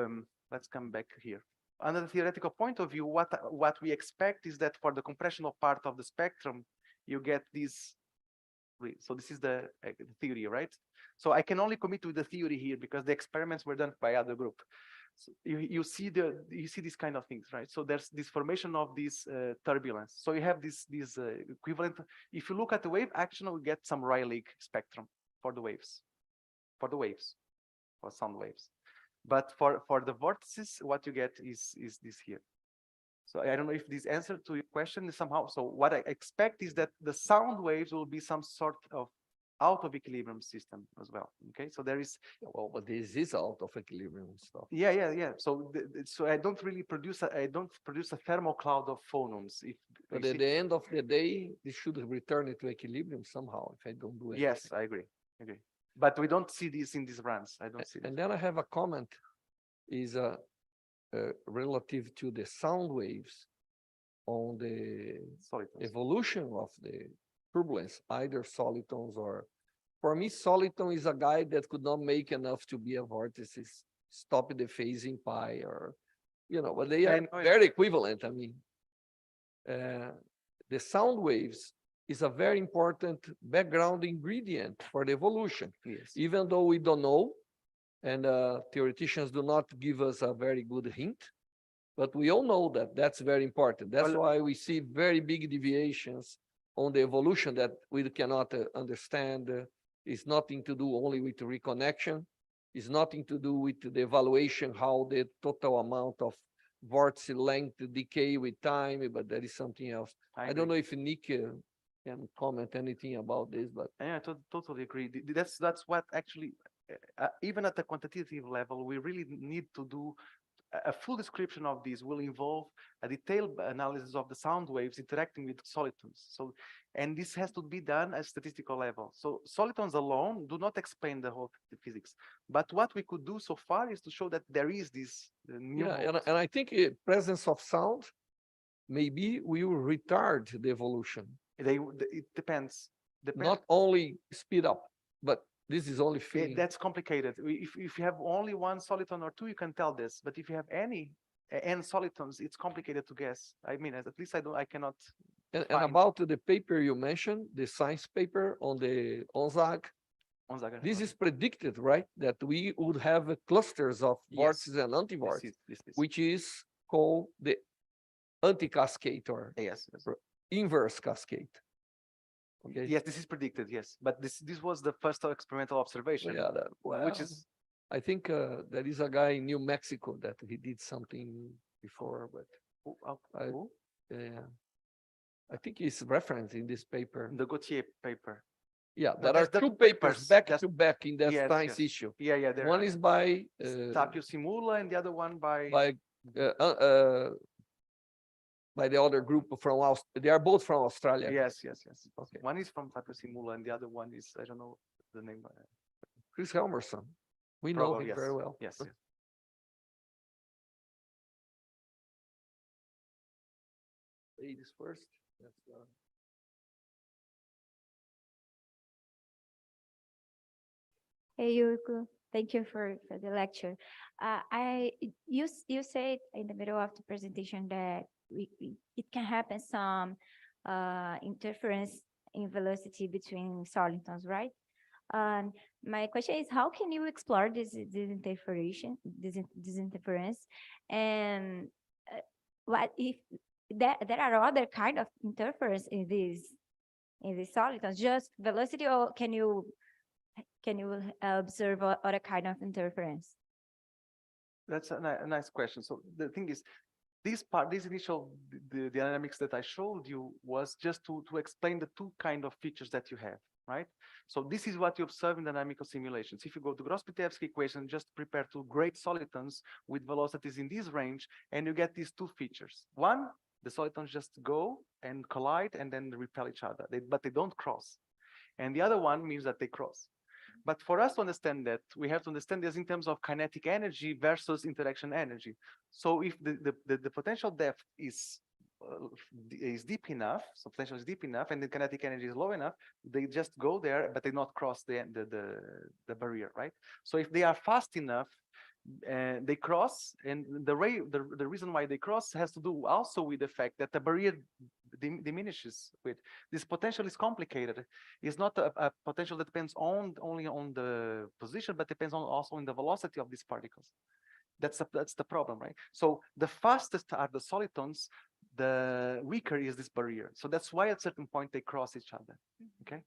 let's come back here. Under the theoretical point of view, what we expect is that for the compressional part of the spectrum, you get this. So this is the theory, right? So I can only commit to the theory here because the experiments were done by other group. So you see these kind of things, right? So there's this formation of this turbulence. So you have this equivalent. If you look at the wave action, we get some Rayleigh spectrum for the waves, for sound waves. But for the vortices, what you get is this here. So I don't know if this answer to your question is somehow. So what I expect is that the sound waves will be some sort of out of equilibrium system as well. Okay, so there is. Well, but this is out of equilibrium stuff. Yeah. So so I don't really produce a thermal cloud of phonons. But at the end of the day, this should return it to equilibrium somehow if I don't do it. Yes, I agree. But we don't see this in these runs. I don't see. And then I have a comment. Is relative to the sound waves on the Solitons. evolution of the turbulence, either solitons or, for me, soliton is a guy that could not make enough to be a vortices, stop the phasing pi, or, but they are very equivalent. I mean, the sound waves is a very important background ingredient for the evolution. Yes. Even though we don't know, and theoreticians do not give us a very good hint, but we all know that that's very important. That's why we see very big deviations on the evolution that we cannot understand. It's nothing to do only with the reconnection. It's nothing to do with the evaluation, how the total amount of vortex length decay with time, but there is something else. I don't know if Nick can comment anything about this, but. Yeah, I totally agree. That's what actually, even at the quantitative level, we really need to do a full description of this. Will involve a detailed analysis of the sound waves interacting with solitons. So, and this has to be done at statistical level. So solitons alone do not explain the whole physics. But what we could do so far is to show that there is this new. Yeah, and I think presence of sound maybe will retard the evolution. It depends. Not only speed up, but this is only feeling. That's complicated. If you have only one soliton or two, you can tell this. But if you have any n solitons, it's complicated to guess. I mean, at least I cannot. And about the paper you mentioned, the science paper on the ONZAG, this is predicted, right? That we would have clusters of vortices and anti-vortices, which is called the anti-cascade or inverse cascade. Okay. Yes, this is predicted. Yes, but this was the first experimental observation. Yeah, which is. I think there is a guy in New Mexico that he did something before, but I think it's referenced in this paper. The Gautier paper. Yeah, No, there are that's the two two papers papers. back That's- to back in that Yes, science yes. issue. Yeah, there One are. is by Tapio Simula and the other one by. by the other group from they are both from Australia. Yes. Okay. One is from Tapio Simula and the other one is, I don't know the name. Chris Helmerson. We know Probably, him very yes. well. Yes. Ladies first. Hey, Hugo, thank you for the lecture. You said in the middle of the presentation that it can happen some interference in velocity between solitons, right? My question is, how can you explore this interference, and what if there are other kind of interference in these solitons, just velocity, or can you observe other kind of interference? That's a nice question. So the thing is, this initial the dynamics that I showed you was just to explain the two kind of features that you have, right? So this is what you observe in dynamical simulations. If you go to Gross-Pitevsky equation, just prepare two great solitons with velocities in this range, and you get these two features. One, the solitons just go and collide and then repel each other, but they don't cross. And the other one means that they cross. But for us to understand that, we have to understand this in terms of kinetic energy versus interaction energy. So if the potential depth is deep enough, so potential is deep enough, and the kinetic energy is low enough, they just go there, but they not cross the barrier, right? So if they are fast enough, they cross, and the reason why they cross has to do also with the fact that the barrier diminishes. With this potential is complicated. It's not a potential that depends only on the position, but depends on also on the velocity of these particles. That's the problem, right? So the fastest are the solitons, the weaker is this barrier. So that's why at a certain point they cross each other. Okay.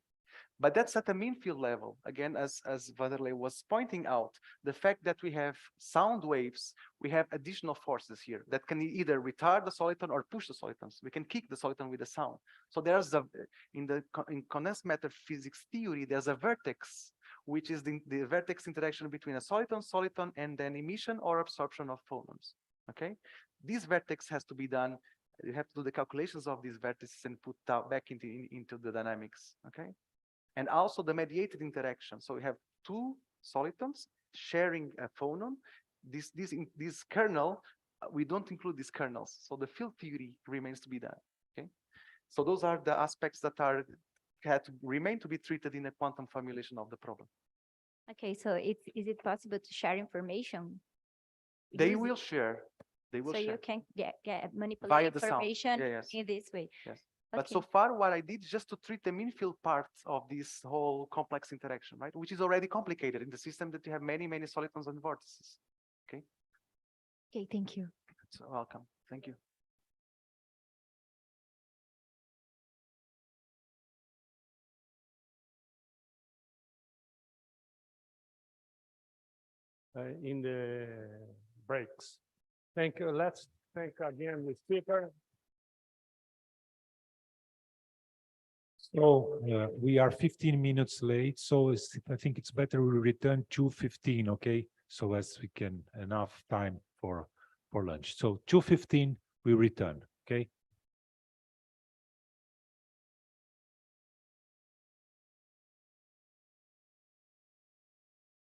But that's at the mean field level. Again, as Vanderlei was pointing out, the fact that we have sound waves, we have additional forces here that can either retard the soliton or push the solitons. We can kick the soliton with the sound. So there's in condensed matter physics theory, there's a vertex, which is the vertex interaction between a soliton, and then emission or absorption of phonons. Okay, this vertex has to be done. You have to do the calculations of these vertices and put back into the dynamics. Okay. And also the mediated interaction. So we have two solitons sharing a phonon. This kernel, we don't include these kernels. So the field theory remains to be done. Okay. So those are the aspects that had to remain to be treated in a quantum formulation of the problem. Okay, so is it possible to share information? They will share. They will so share. you can get manipulate Via the sound. information Yes. in this way. Yes. But Okay. so far, what I did is just to treat the mean field part of this whole complex interaction, right? Which is already complicated in the system that you have many solitons and vortices. Okay. Okay, thank you. So welcome. Thank you. In the breaks. Thank you. Let's thank again the speaker. So we are 15 minutes late, so I think it's better we return 2:15, okay? So as we can enough time for lunch. So 2:15 we return, okay?